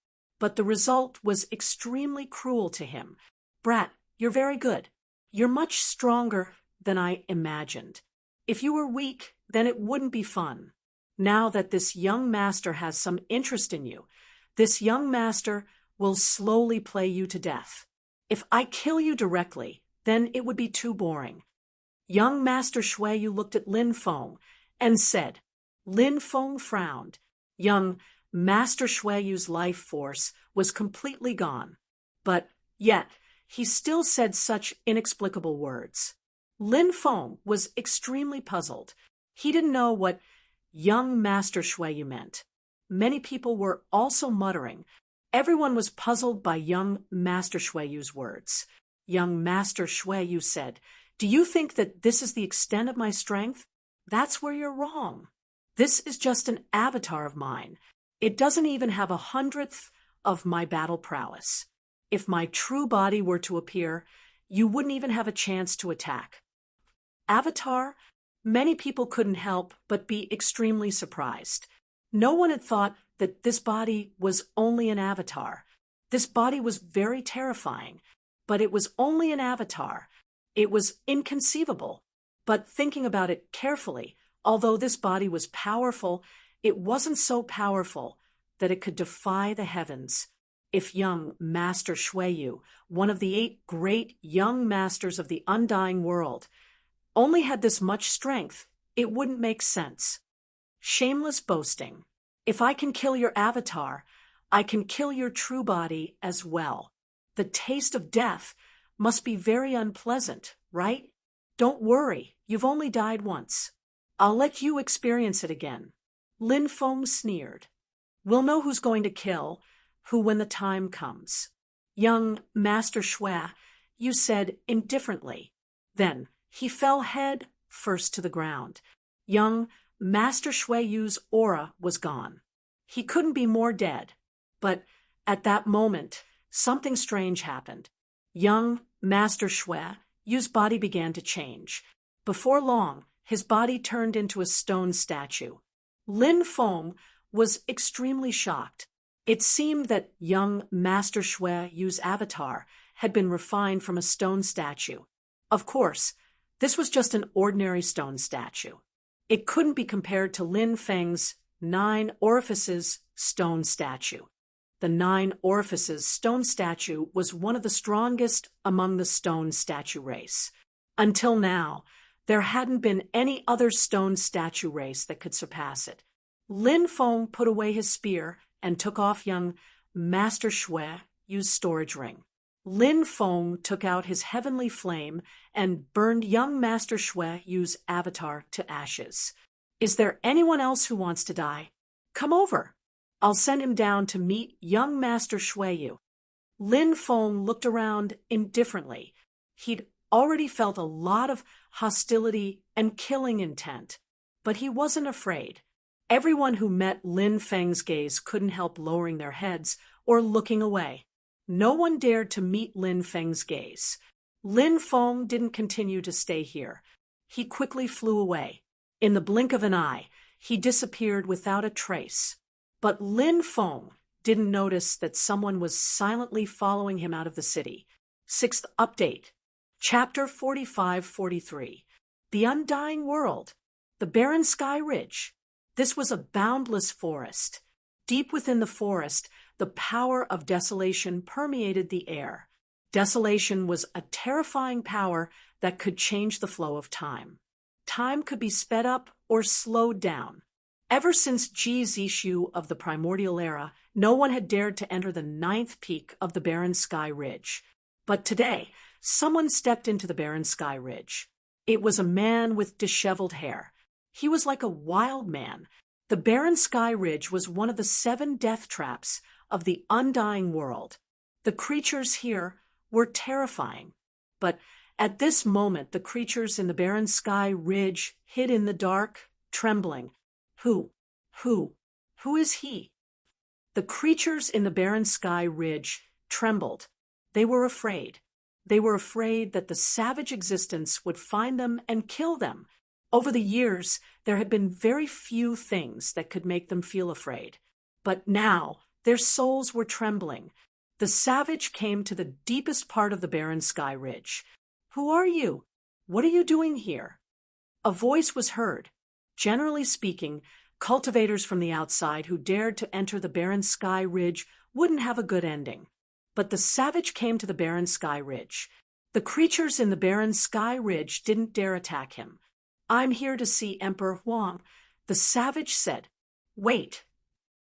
But the result was extremely cruel to him. Brat, you're very good. You're much stronger than I imagined. If you were weak, then it wouldn't be fun. Now that this young master has some interest in you, this young master will slowly play you to death. If I kill you directly, then it would be too boring. Young Master Shui Yu looked at Lin Feng and said. Lin Feng frowned. Young Master Shui Yu's life force was completely gone. But yet, he still said such inexplicable words. Lin Feng was extremely puzzled. He didn't know what young Master Shui Yu meant. Many people were also muttering. Everyone was puzzled by young Master Shui Yu's words. Young Master Shui Yu said, "Do you think that this is the extent of my strength? That's where you're wrong. This is just an avatar of mine. It doesn't even have 1/100th of my battle prowess. If my true body were to appear, you wouldn't even have a chance to attack." Avatar? Many people couldn't help but be extremely surprised. No one had thought that this body was only an avatar. This body was very terrifying, but it was only an avatar. It was inconceivable. But thinking about it carefully, although this body was powerful, it wasn't so powerful that it could defy the heavens. If young Master Shui Yu, one of the 8 great young masters of the undying world, only had this much strength, it wouldn't make sense. Shameless boasting. If I can kill your avatar, I can kill your true body as well. The taste of death must be very unpleasant, right? Don't worry, you've only died once. I'll let you experience it again. Lin Feng sneered. We'll know who's going to kill who when the time comes. Young Master Shui, you said indifferently. Then he fell head first to the ground. Young Master Shui Yu's aura was gone. He couldn't be more dead. But at that moment, something strange happened. Young Master Shui Yu's body began to change. Before long, his body turned into a stone statue. Lin Feng was extremely shocked. It seemed that young Master Shui Yu's avatar had been refined from a stone statue. Of course, this was just an ordinary stone statue. It couldn't be compared to Lin Feng's 9 orifices stone statue. The 9 orifices stone statue was one of the strongest among the stone statue race. Until now, there hadn't been any other stone statue race that could surpass it. Lin Feng put away his spear and took off young Master Shui Yu's storage ring. Lin Feng took out his heavenly flame and burned young Master Shui Yu's avatar to ashes. Is there anyone else who wants to die? Come over. I'll send him down to meet young Master Shui Yu. Lin Feng looked around indifferently. He'd already felt a lot of hostility and killing intent, but he wasn't afraid. Everyone who met Lin Feng's gaze couldn't help lowering their heads or looking away. No one dared to meet Lin Feng's gaze. Lin Feng didn't continue to stay here. He quickly flew away. In the blink of an eye, he disappeared without a trace. But Lin Feng didn't notice that someone was silently following him out of the city. 6th update. Chapter 45-43. The Undying World. The Barren Sky Ridge. This was a boundless forest. Deep within the forest, the power of desolation permeated the air. Desolation was a terrifying power that could change the flow of time. Time could be sped up or slowed down. Ever since Ji Zishu of the primordial era, no one had dared to enter the 9th peak of the Barren Sky Ridge. But today, someone stepped into the Barren Sky Ridge. It was a man with disheveled hair. He was like a wild man. The Barren Sky Ridge was one of the 7 death traps of the undying world. The creatures here were terrifying. But at this moment, the creatures in the Barren Sky Ridge hid in the dark, trembling. Who is he? The creatures in the Barren Sky Ridge trembled. They were afraid. They were afraid that the savage existence would find them and kill them. Over the years, there had been very few things that could make them feel afraid. But now, their souls were trembling. The savage came to the deepest part of the Barren Sky Ridge. Who are you? What are you doing here? A voice was heard. Generally speaking, cultivators from the outside who dared to enter the Barren Sky Ridge wouldn't have a good ending. But the savage came to the Barren Sky Ridge. The creatures in the Barren Sky Ridge didn't dare attack him. I'm here to see Emperor Huang, the savage said. Wait.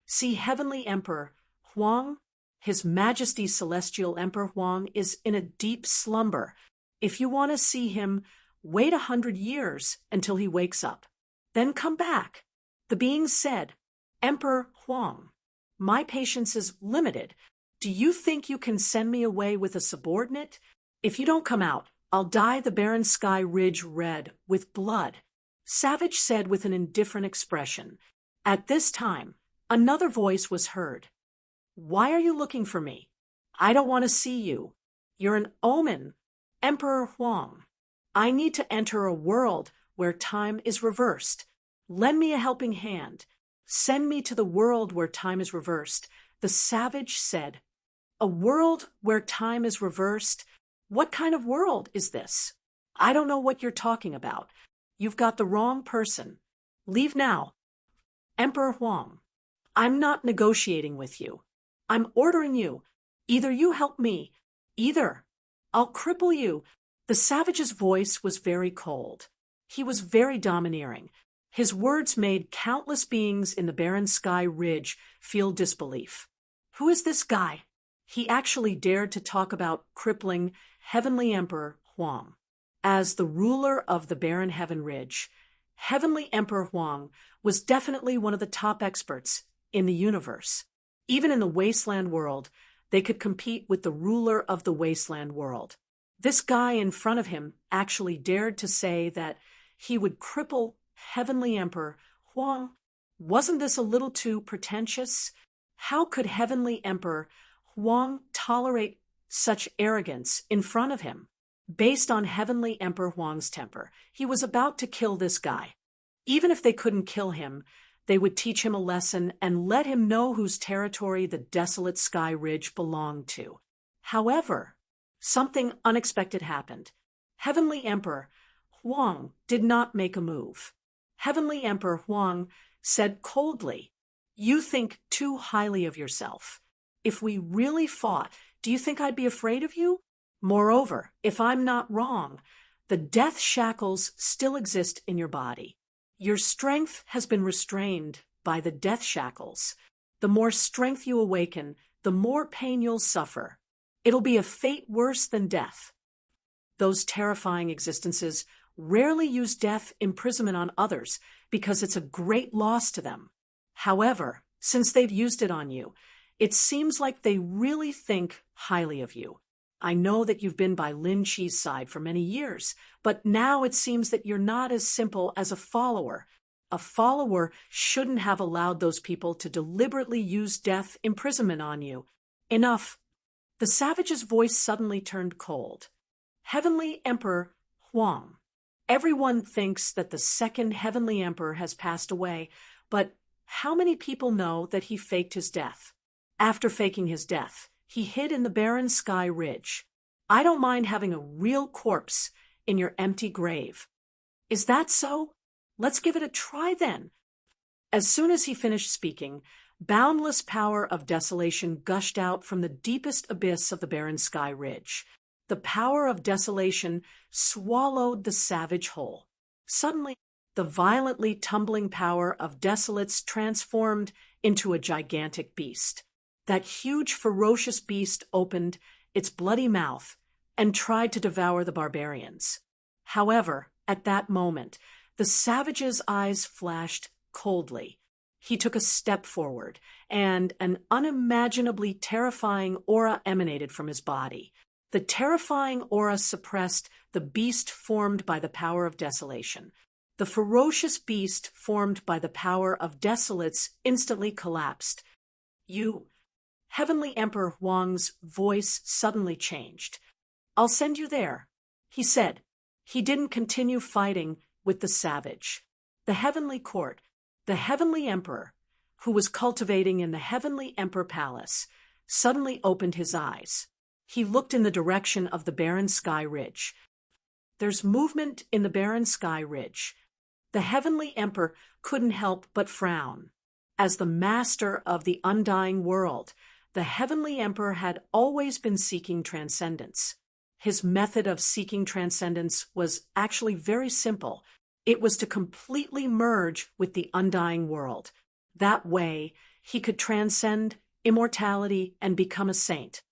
See Heavenly Emperor Huang? His Majesty Celestial Emperor Huang is in a deep slumber. If you want to see him, wait 100 years until he wakes up. Then come back. The being said, Emperor Huang, my patience is limited. Do you think you can send me away with a subordinate? If you don't come out, I'll dye the Barren Sky Ridge red with blood. Savage said with an indifferent expression. At this time, another voice was heard. Why are you looking for me? I don't want to see you. You're an omen. Emperor Huang, I need to enter a world where time is reversed. Lend me a helping hand. Send me to the world where time is reversed. The savage said. A world where time is reversed? What kind of world is this? I don't know what you're talking about. You've got the wrong person. Leave now. Emperor Huang, I'm not negotiating with you. I'm ordering you. Either you help me, either I'll cripple you. The savage's voice was very cold. He was very domineering. His words made countless beings in the Barren Sky Ridge feel disbelief. Who is this guy? He actually dared to talk about crippling Heavenly Emperor Huang. As the ruler of the Barren Heaven Ridge, Heavenly Emperor Huang was definitely one of the top experts in the universe. Even in the wasteland world, they could compete with the ruler of the wasteland world. This guy in front of him actually dared to say that he would cripple Heavenly Emperor Huang. Wasn't this a little too pretentious? How could Heavenly Emperor Huang tolerate such arrogance in front of him? Based on Heavenly Emperor Huang's temper, he was about to kill this guy. Even if they couldn't kill him, they would teach him a lesson and let him know whose territory the desolate Sky Ridge belonged to. However, something unexpected happened. Heavenly Emperor Huang did not make a move. Heavenly Emperor Huang said coldly, "You think too highly of yourself. If we really fought, do you think I'd be afraid of you? Moreover, if I'm not wrong, the death shackles still exist in your body. Your strength has been restrained by the death shackles. The more strength you awaken, the more pain you'll suffer. It'll be a fate worse than death." Those terrifying existences rarely use death imprisonment on others because it's a great loss to them. However, since they've used it on you, it seems like they really think highly of you. I know that you've been by Lin Chi's side for many years, but now it seems that you're not as simple as a follower. A follower shouldn't have allowed those people to deliberately use death imprisonment on you. Enough. The savage's voice suddenly turned cold. Heavenly Emperor Huang. Everyone thinks that the second Heavenly Emperor has passed away, but how many people know that he faked his death? After faking his death, he hid in the barren Sky Ridge. I don't mind having a real corpse in your empty grave. Is that so? Let's give it a try then. As soon as he finished speaking, boundless power of desolation gushed out from the deepest abyss of the barren Sky Ridge. The power of desolation swallowed the savage whole. Suddenly, the violently tumbling power of desolates transformed into a gigantic beast. That huge, ferocious beast opened its bloody mouth and tried to devour the barbarians. However, at that moment, the savage's eyes flashed coldly. He took a step forward, and an unimaginably terrifying aura emanated from his body. The terrifying aura suppressed the beast formed by the power of desolation. The ferocious beast formed by the power of desolates instantly collapsed. "You..." Heavenly Emperor Huang's voice suddenly changed. "I'll send you there," he said. He didn't continue fighting with the savage. The Heavenly Court, the Heavenly Emperor, who was cultivating in the Heavenly Emperor Palace, suddenly opened his eyes. He looked in the direction of the barren Sky Ridge. There's movement in the barren Sky Ridge. The Heavenly Emperor couldn't help but frown. As the master of the undying world, the Heavenly Emperor had always been seeking transcendence. His method of seeking transcendence was actually very simple. It was to completely merge with the undying world. That way, he could transcend immortality and become a saint.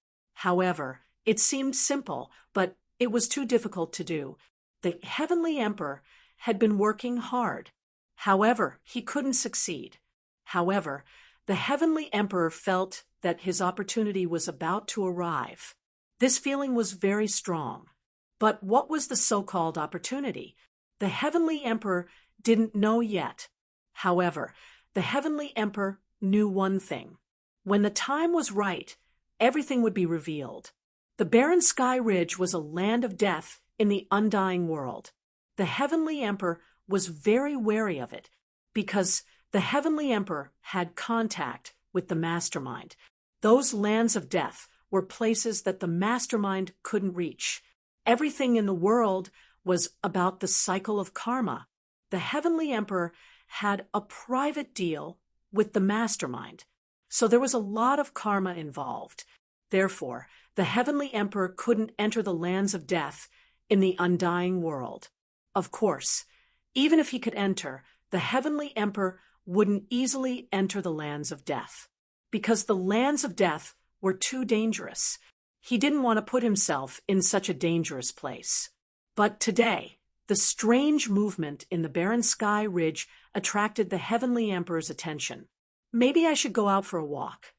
However, it seemed simple, but it was too difficult to do. The Heavenly Emperor had been working hard. However, he couldn't succeed. However, the Heavenly Emperor felt that his opportunity was about to arrive. This feeling was very strong. But what was the so-called opportunity? The Heavenly Emperor didn't know yet. However, the Heavenly Emperor knew one thing. When the time was right, everything would be revealed. The barren Sky Ridge was a land of death in the undying world. The Heavenly Emperor was very wary of it because the Heavenly Emperor had contact with the Mastermind. Those lands of death were places that the Mastermind couldn't reach. Everything in the world was about the cycle of karma. The Heavenly Emperor had a private deal with the Mastermind, so there was a lot of karma involved. Therefore, the Heavenly Emperor couldn't enter the lands of death in the undying world. Of course, even if he could enter, the Heavenly Emperor wouldn't easily enter the lands of death, because the lands of death were too dangerous. He didn't want to put himself in such a dangerous place. But today, the strange movement in the barren Sky Ridge attracted the Heavenly Emperor's attention. Maybe I should go out for a walk.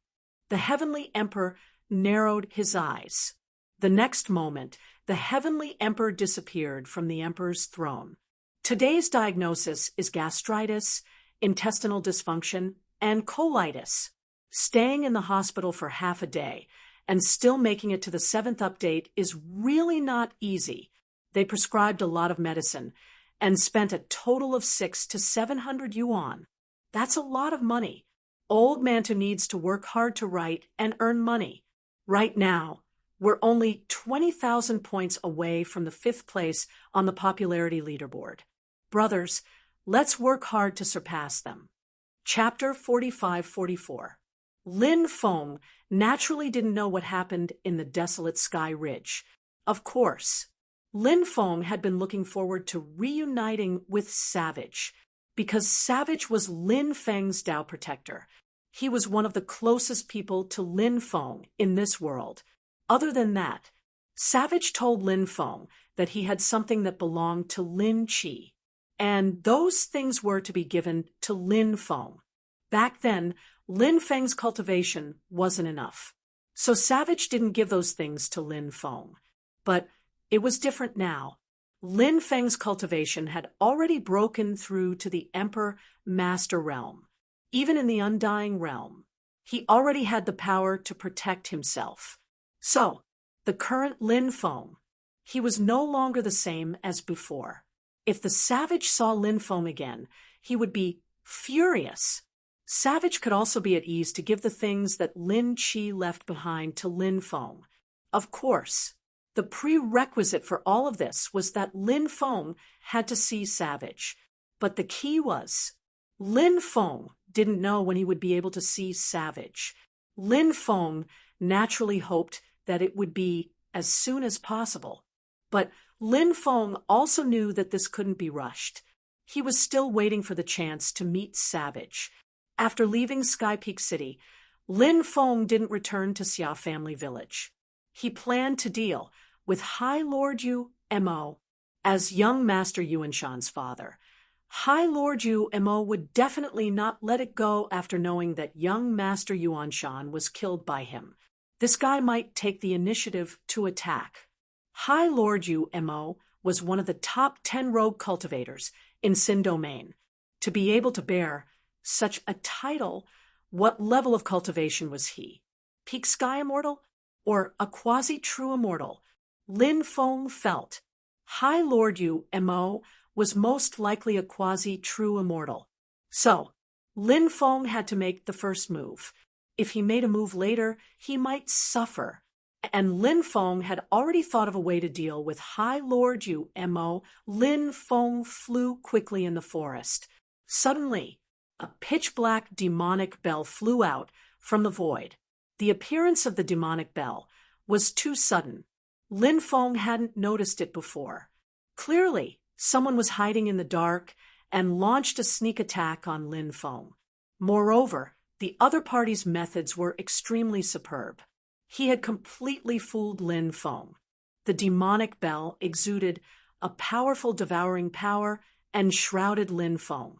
The Heavenly Emperor narrowed his eyes. The next moment, the Heavenly Emperor disappeared from the Emperor's throne. Today's diagnosis is gastritis, intestinal dysfunction, and colitis. Staying in the hospital for half a day and still making it to the seventh update is really not easy. They prescribed a lot of medicine and spent a total of 600 to 700 yuan. That's a lot of money. Old Mantu needs to work hard to write and earn money. Right now, we're only 20,000 points away from the 5th place on the popularity leaderboard. Brothers, let's work hard to surpass them. Chapter 45-44. Lin Feng naturally didn't know what happened in the desolate Sky Ridge. Of course, Lin Feng had been looking forward to reuniting with Savage, because Savage was Lin Feng's Tao protector. He was one of the closest people to Lin Feng in this world. Other than that, Savage told Lin Feng that he had something that belonged to Lin Qi, and those things were to be given to Lin Feng. Back then, Lin Feng's cultivation wasn't enough, so Savage didn't give those things to Lin Feng. But it was different now. Lin Feng's cultivation had already broken through to the Emperor Master Realm. Even in the Undying Realm, he already had the power to protect himself. So, the current Lin Feng, he was no longer the same as before. If the Savage saw Lin Feng again, he would be furious. Savage could also be at ease to give the things that Lin Qi left behind to Lin Feng. Of course, the prerequisite for all of this was that Lin Feng had to see Savage. But the key was, Lin Feng didn't know when he would be able to see Savage. Lin Feng naturally hoped that it would be as soon as possible. But Lin Feng also knew that this couldn't be rushed. He was still waiting for the chance to meet Savage. After leaving Sky Peak City, Lin Feng didn't return to Xia Family Village. He planned to deal with High Lord Yu Mo as young Master Yuanshan's father. High Lord Yu Mo would definitely not let it go after knowing that young Master Yuanshan was killed by him. This guy might take the initiative to attack. High Lord Yu Mo was one of the top 10 rogue cultivators in Xin Domain. To be able to bear such a title, what level of cultivation was he? Peak Sky Immortal? Or a quasi-true immortal? Lin Feng felt High Lord Yu Mo was most likely a quasi-true immortal. So, Lin Feng had to make the first move. If he made a move later, he might suffer. And Lin Feng had already thought of a way to deal with High Lord Yu Mo. Lin Feng flew quickly in the forest. Suddenly, a pitch-black demonic bell flew out from the void. The appearance of the demonic bell was too sudden. Lin Feng hadn't noticed it before. Clearly, someone was hiding in the dark and launched a sneak attack on Lin Feng. Moreover, the other party's methods were extremely superb. He had completely fooled Lin Feng. The demonic bell exuded a powerful devouring power and shrouded Lin Feng.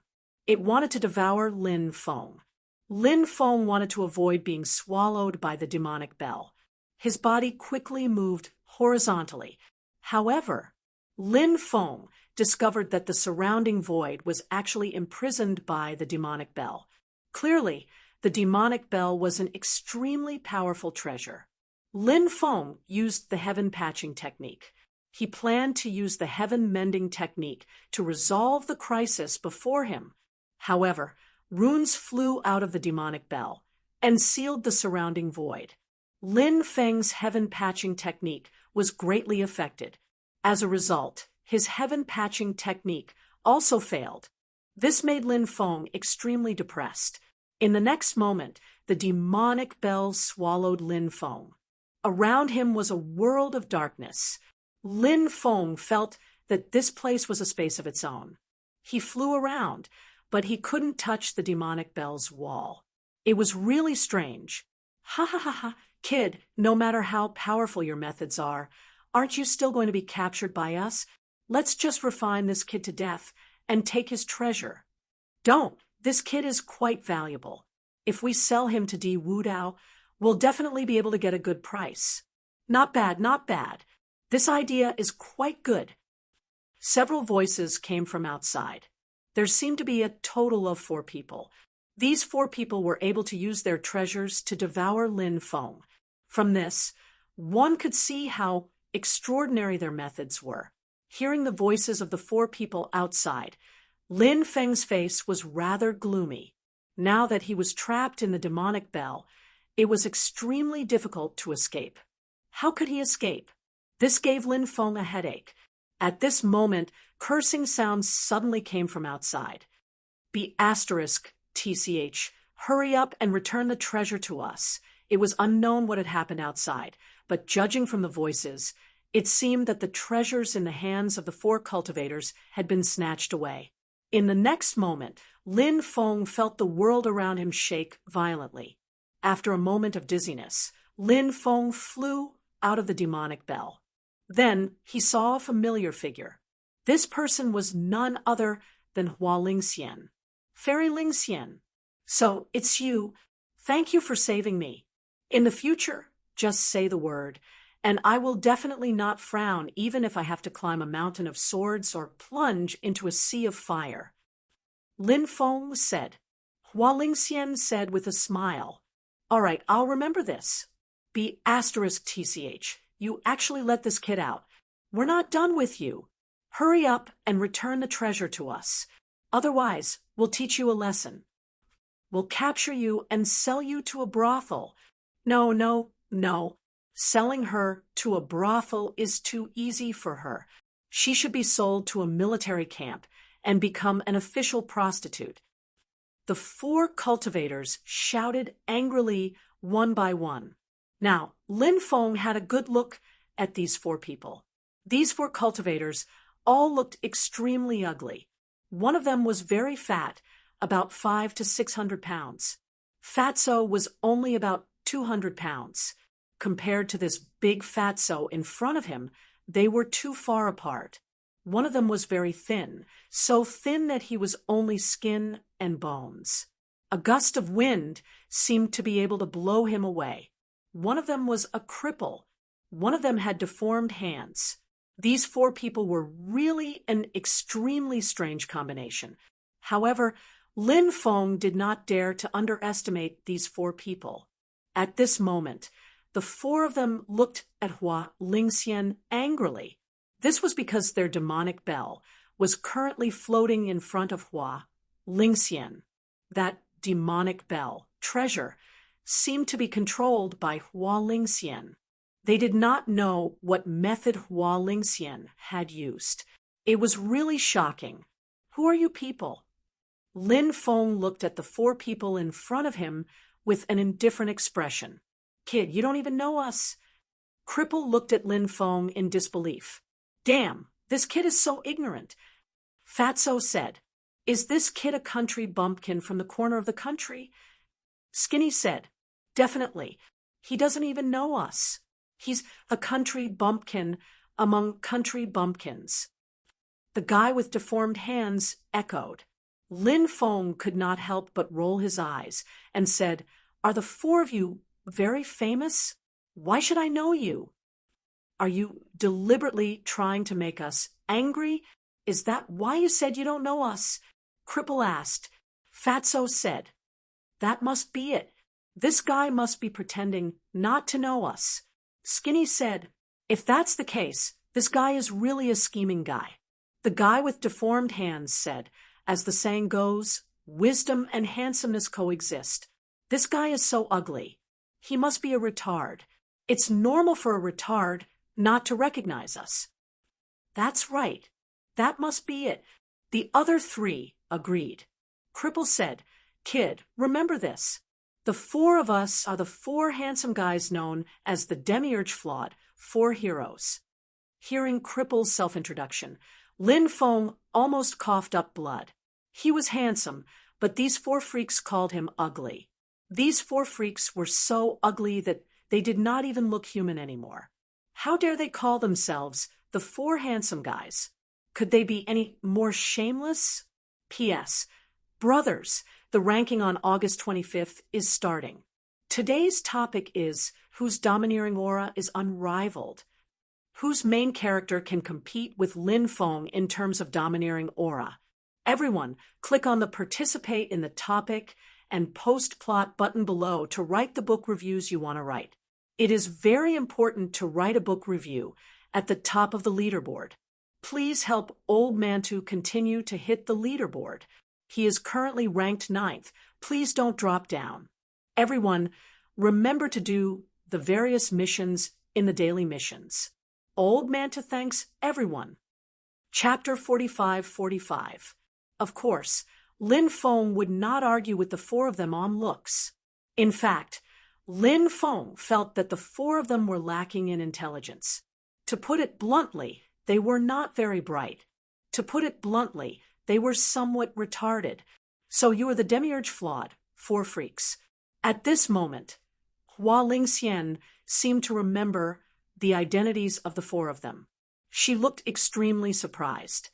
It wanted to devour Lin Feng. Lin Feng wanted to avoid being swallowed by the demonic bell. His body quickly moved horizontally. However, Lin Feng discovered that the surrounding void was actually imprisoned by the demonic bell. Clearly, the demonic bell was an extremely powerful treasure. Lin Feng used the heaven patching technique. He planned to use the heaven mending technique to resolve the crisis before him. However, runes flew out of the demonic bell and sealed the surrounding void. Lin Feng's heaven patching technique was greatly affected. As a result, his heaven patching technique also failed. This made Lin Feng extremely depressed. In the next moment, the demonic bell swallowed Lin Feng. Around him was a world of darkness. Lin Feng felt that this place was a space of its own. He flew around, but he couldn't touch the demonic bell's wall. It was really strange. Ha ha ha ha, kid, no matter how powerful your methods are, aren't you still going to be captured by us? Let's just refine this kid to death and take his treasure. Don't. This kid is quite valuable. If we sell him to Di Wudao, we'll definitely be able to get a good price. Not bad, not bad. This idea is quite good. Several voices came from outside. There seemed to be a total of 4 people. These four people were able to use their treasures to devour Lin Feng. From this, one could see how extraordinary their methods were. Hearing the voices of the four people outside, Lin Feng's face was rather gloomy. Now that he was trapped in the demonic bell, it was extremely difficult to escape. How could he escape? This gave Lin Feng a headache. At this moment, cursing sounds suddenly came from outside. *TCH, hurry up and return the treasure to us. It was unknown what had happened outside, but judging from the voices, it seemed that the treasures in the hands of the four cultivators had been snatched away. In the next moment, Lin Feng felt the world around him shake violently. After a moment of dizziness, Lin Feng flew out of the demonic bell. Then he saw a familiar figure. This person was none other than Hua Lingxian. Fairy Lingxian. So, it's you. Thank you for saving me. In the future, just say the word, and I will definitely not frown even if I have to climb a mountain of swords or plunge into a sea of fire. Lin Feng said. Hua Lingxian said with a smile, All right, I'll remember this. *TCH, you actually let this kid out. We're not done with you. Hurry up and return the treasure to us. Otherwise, we'll teach you a lesson. We'll capture you and sell you to a brothel. No. Selling her to a brothel is too easy for her. She should be sold to a military camp and become an official prostitute. The four cultivators shouted angrily one by one. Now, Lin Feng had a good look at these four people. These four cultivators all looked extremely ugly. One of them was very fat, about 500 to 600 pounds. Fatso was only about 200 pounds. Compared to this big fatso in front of him, they were too far apart. One of them was very thin, so thin that he was only skin and bones. A gust of wind seemed to be able to blow him away. One of them was a cripple. One of them had deformed hands. These four people were really an extremely strange combination. However, Lin Feng did not dare to underestimate these four people. At this moment, the four of them looked at Hua Lingxian angrily. This was because their demonic bell was currently floating in front of Hua Lingxian. That demonic bell, treasure, seemed to be controlled by Hua Lingxian. They did not know what method Hua Lingxian had used. It was really shocking. Who are you people? Lin Feng looked at the four people in front of him with an indifferent expression. Kid, you don't even know us. Cripple looked at Lin Feng in disbelief. Damn, this kid is so ignorant. Fatso said, Is this kid a country bumpkin from the corner of the country? Skinny said, Definitely. He doesn't even know us. He's a country bumpkin among country bumpkins. The guy with deformed hands echoed. Lin Feng could not help but roll his eyes and said, Are the four of you very famous? Why should I know you? Are you deliberately trying to make us angry? Is that why you said you don't know us? Cripple asked. Fatso said, That must be it. This guy must be pretending not to know us. Skinny said, If that's the case, this guy is really a scheming guy. The guy with deformed hands said, As the saying goes, wisdom and handsomeness coexist. This guy is so ugly. He must be a retard. It's normal for a retard not to recognize us. That's right. That must be it. The other three agreed. Cripple said, Kid, remember this. The four of us are the four handsome guys known as the Demiurge Flawed, four heroes. Hearing Cripple's self-introduction, Lin Feng almost coughed up blood. He was handsome, but these four freaks called him ugly. These four freaks were so ugly that they did not even look human anymore. How dare they call themselves the four handsome guys? Could they be any more shameless? P.S. Brothers, the ranking on August 25th is starting. Today's topic is whose domineering aura is unrivaled. Whose main character can compete with Lin Feng in terms of domineering aura? Everyone, click on the participate in the topic and post-plot button below to write the book reviews you want to write. It is very important to write a book review at the top of the leaderboard. Please help Old Mantu continue to hit the leaderboard. He is currently ranked 9th. Please don't drop down. Everyone, remember to do the various missions in the daily missions. Old Mantu thanks everyone. Chapter 45:45. Of course, Lin Feng would not argue with the four of them on looks. In fact, Lin Feng felt that the four of them were lacking in intelligence. To put it bluntly, they were not very bright. To put it bluntly, they were somewhat retarded. So you are the demiurge flawed, four freaks. At this moment, Hua Lingxian seemed to remember the identities of the four of them. She looked extremely surprised.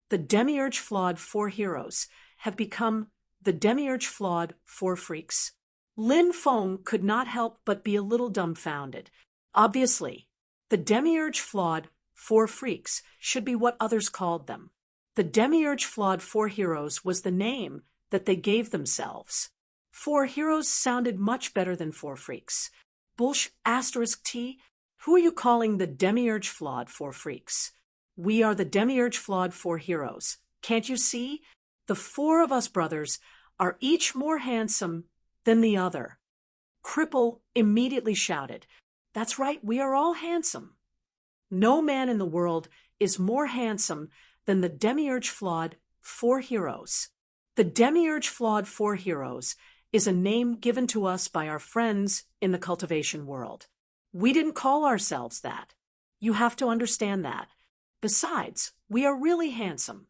The demiurge flawed four heroes have become the demiurge flawed four freaks. Lin Feng could not help but be a little dumbfounded. Obviously, the demiurge flawed four freaks should be what others called them. The demiurge flawed four heroes was the name that they gave themselves. Four heroes sounded much better than four freaks. *T. Who are you calling the demiurge flawed four freaks? We are the demiurge flawed four heroes. Can't you see? The four of us brothers are each more handsome than the other. Cripple immediately shouted, "That's right, we are all handsome." No man in the world is more handsome than the demiurge flawed four heroes. The demiurge flawed four heroes is a name given to us by our friends in the cultivation world. We didn't call ourselves that. You have to understand that. Besides, we are really handsome.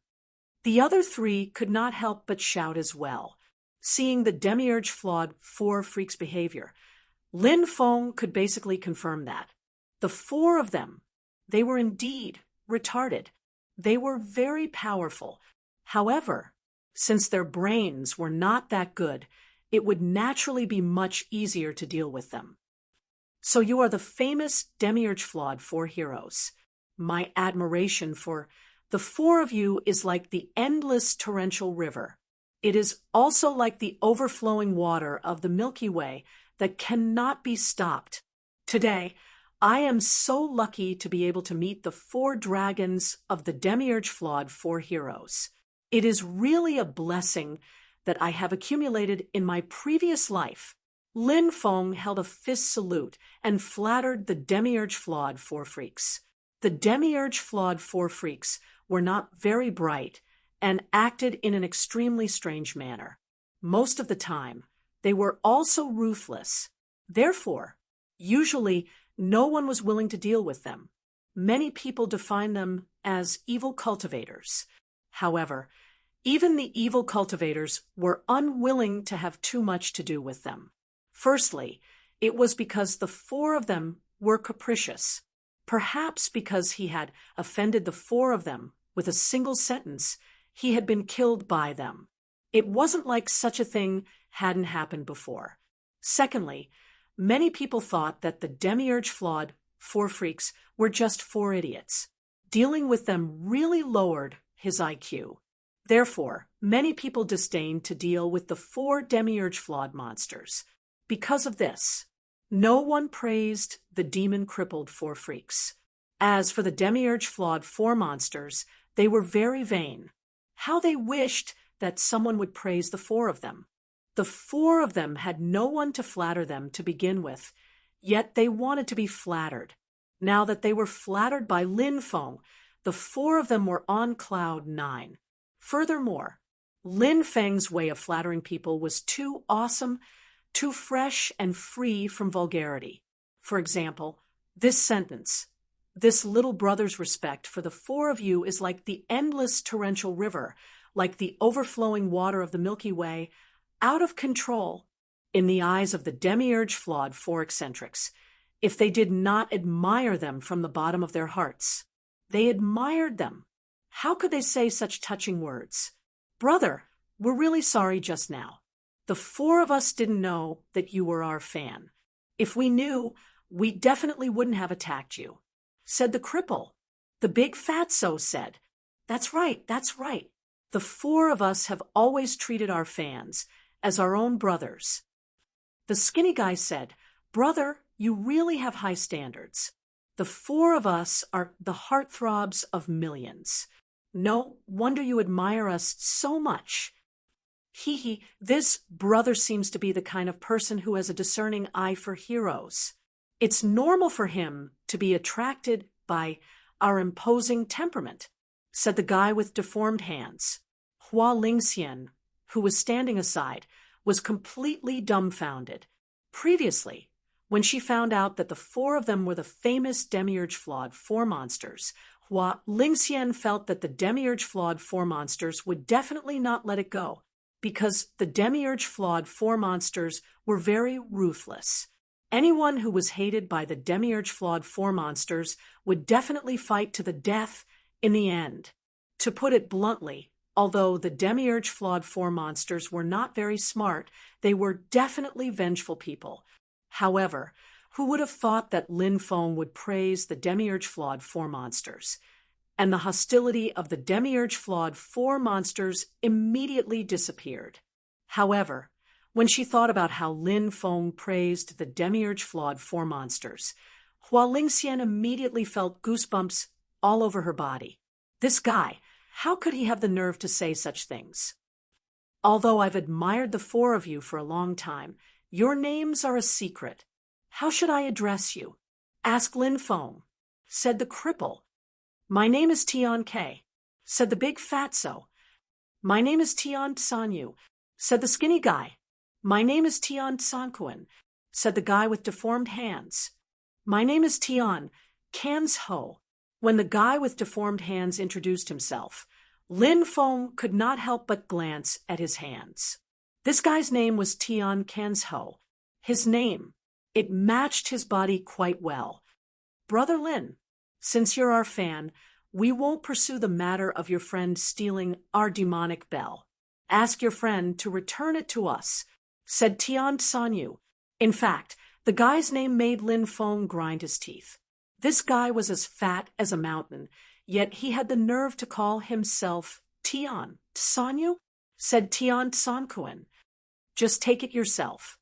The other three could not help but shout as well. Seeing the demiurge flawed four freaks' behavior, Lin Feng could basically confirm that. The four of them, they were indeed retarded. They were very powerful. However, since their brains were not that good, it would naturally be much easier to deal with them. So you are the famous demiurge flawed four heroes. My admiration for the four of you is like the endless torrential river. It is also like the overflowing water of the Milky Way that cannot be stopped. Today, I am so lucky to be able to meet the four dragons of the demiurge flawed four heroes. It is really a blessing that I have accumulated in my previous life. Lin Feng held a fist salute and flattered the demiurge flawed four freaks. The demiurge flawed four freaks were not very bright and acted in an extremely strange manner. Most of the time, they were also ruthless. Therefore, usually no one was willing to deal with them. Many people define them as evil cultivators. However, even the evil cultivators were unwilling to have too much to do with them. Firstly, it was because the four of them were capricious. Perhaps because he had offended the four of them with a single sentence, he had been killed by them. It wasn't like such a thing hadn't happened before. Secondly, many people thought that the demiurge flawed four freaks were just four idiots. Dealing with them really lowered his IQ. Therefore, many people disdained to deal with the four demiurge flawed monsters. Because of this, no one praised the demon-crippled four freaks. As for the demiurge flawed four monsters, they were very vain. How they wished that someone would praise the four of them. The four of them had no one to flatter them to begin with, yet they wanted to be flattered. Now that they were flattered by Lin Feng, the four of them were on cloud 9. Furthermore, Lin Feng's way of flattering people was too awesome, too fresh and free from vulgarity. For example, this sentence, "This little brother's respect for the four of you is like the endless torrential river, like the overflowing water of the Milky Way, out of control," in the eyes of the demiurge flawed four eccentrics. If they did not admire them from the bottom of their hearts, they admired them. How could they say such touching words? "Brother, we're really sorry just now. The four of us didn't know that you were our fan. If we knew, we definitely wouldn't have attacked you," said the cripple. The big fatso said, "That's right, that's right. The four of us have always treated our fans as our own brothers. The skinny guy said, "Brother, you really have high standards. The four of us are the heartthrobs of millions. No wonder you admire us so much." Hee, this brother seems to be the kind of person who has a discerning eye for heroes. It's normal for him to be attracted by our imposing temperament, said the guy with deformed hands. Hua Lingxian, who was standing aside, was completely dumbfounded. Previously, when she found out that the four of them were the famous Demiurge Flawed Four Monsters, Hua Lingxian felt that the Demiurge Flawed Four Monsters would definitely not let it go, because the Demiurge Flawed Four Monsters were very ruthless. Anyone who was hated by the Demiurge Flawed Four Monsters would definitely fight to the death in the end. To put it bluntly, although the Demiurge Flawed Four Monsters were not very smart, they were definitely vengeful people. However, who would have thought that Lin Feng would praise the Demiurge Flawed Four Monsters? And the hostility of the Demiurge Flawed Four Monsters immediately disappeared. However, when she thought about how Lin Feng praised the Demiurge Flawed Four Monsters, Hua Lingxian immediately felt goosebumps all over her body. This guy, how could he have the nerve to say such things? Although I've admired the four of you for a long time, your names are a secret. How should I address you? Ask Lin Feng, said the cripple. My name is Tian Ke, said the big fatso. My name is Tian Sanyu, said the skinny guy. My name is Tian Sankuan, said the guy with deformed hands. My name is Tian Kans Ho. When the guy with deformed hands introduced himself, Lin Feng could not help but glance at his hands. This guy's name was Tian Kans Ho. His name, it matched his body quite well. Brother Lin, since you're our fan, we won't pursue the matter of your friend stealing our demonic bell. Ask your friend to return it to us, said Tian Sanyu. In fact, the guy's name made Lin Feng grind his teeth. This guy was as fat as a mountain, yet he had the nerve to call himself Tian Sanyu, said Tian Sankuan. Just take it yourself.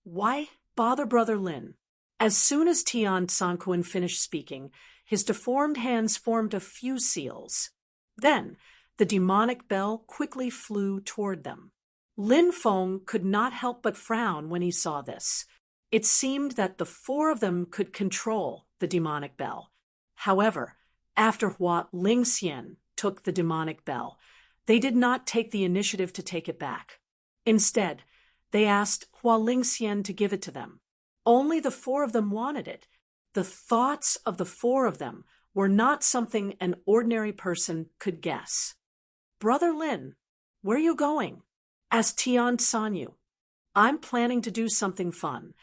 Why bother Brother Lin? As soon as Tian Sankuan finished speaking, his deformed hands formed a few seals. Then, the demonic bell quickly flew toward them. Lin Feng could not help but frown when he saw this. It seemed that the four of them could control the demonic bell. However, after Hua Lingxian took the demonic bell, they did not take the initiative to take it back. Instead, they asked Hua Lingxian to give it to them. Only the four of them wanted it. The thoughts of the four of them were not something an ordinary person could guess. Brother Lin, where are you going? Asked Tian Sanyu. I'm planning to do something fun.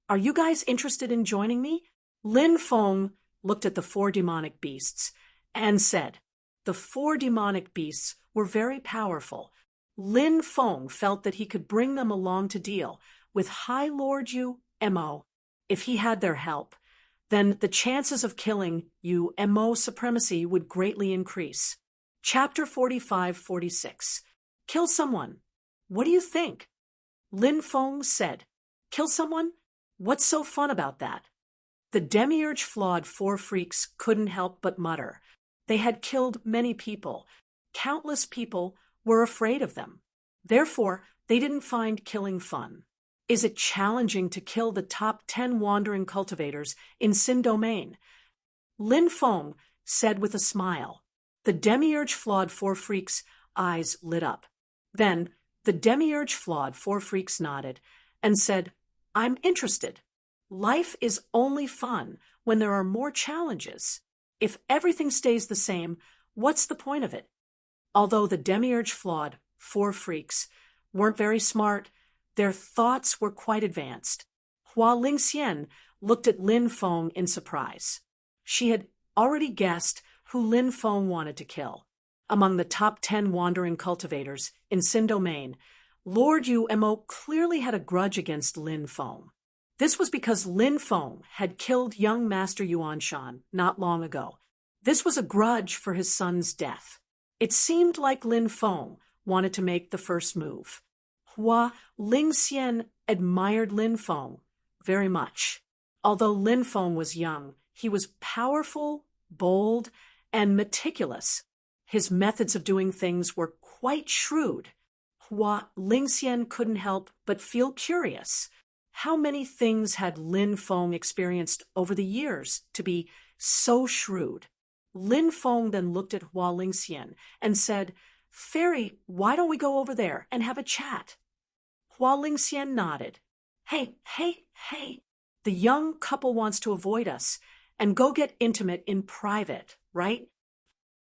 Are you guys interested in joining me? Lin Feng looked at the four demonic beasts and said, the four demonic beasts were very powerful. Lin Feng felt that he could bring them along to deal with High Lord Yu Mo. If he had their help, then the chances of killing Yu Mo supremacy would greatly increase. Chapter 45-46. Kill someone. What do you think? Lin Feng said, kill someone? What's so fun about that? The Demiurge Flawed Four Freaks couldn't help but mutter. They had killed many people. Countless people were afraid of them. Therefore, they didn't find killing fun. Is it challenging to kill the top 10 wandering cultivators in Sin Domain? Lin Feng said with a smile. The Demiurge Flawed Four Freaks' eyes lit up. Then, the Demiurge Flawed Four Freaks nodded and said, I'm interested. Life is only fun when there are more challenges. If everything stays the same, what's the point of it? Although the Demiurge Flawed Four Freaks weren't very smart, their thoughts were quite advanced. Hua Lingxian looked at Lin Feng in surprise. She had already guessed who Lin Feng wanted to kill. Among the top 10 wandering cultivators in Sin Domain, Lord Yu Mo clearly had a grudge against Lin Feng. This was because Lin Feng had killed young Master Yuan Shan not long ago. This was a grudge for his son's death. It seemed like Lin Feng wanted to make the first move. Hua Lingxian admired Lin Feng very much. Although Lin Feng was young, he was powerful, bold, and meticulous. His methods of doing things were quite shrewd. Hua Lingxian couldn't help but feel curious. How many things had Lin Feng experienced over the years to be so shrewd? Lin Feng then looked at Hua Lingxian and said, "Fairy, why don't we go over there and have a chat?" Hua Lingxian nodded. Hey, the young couple wants to avoid us and go get intimate in private, right?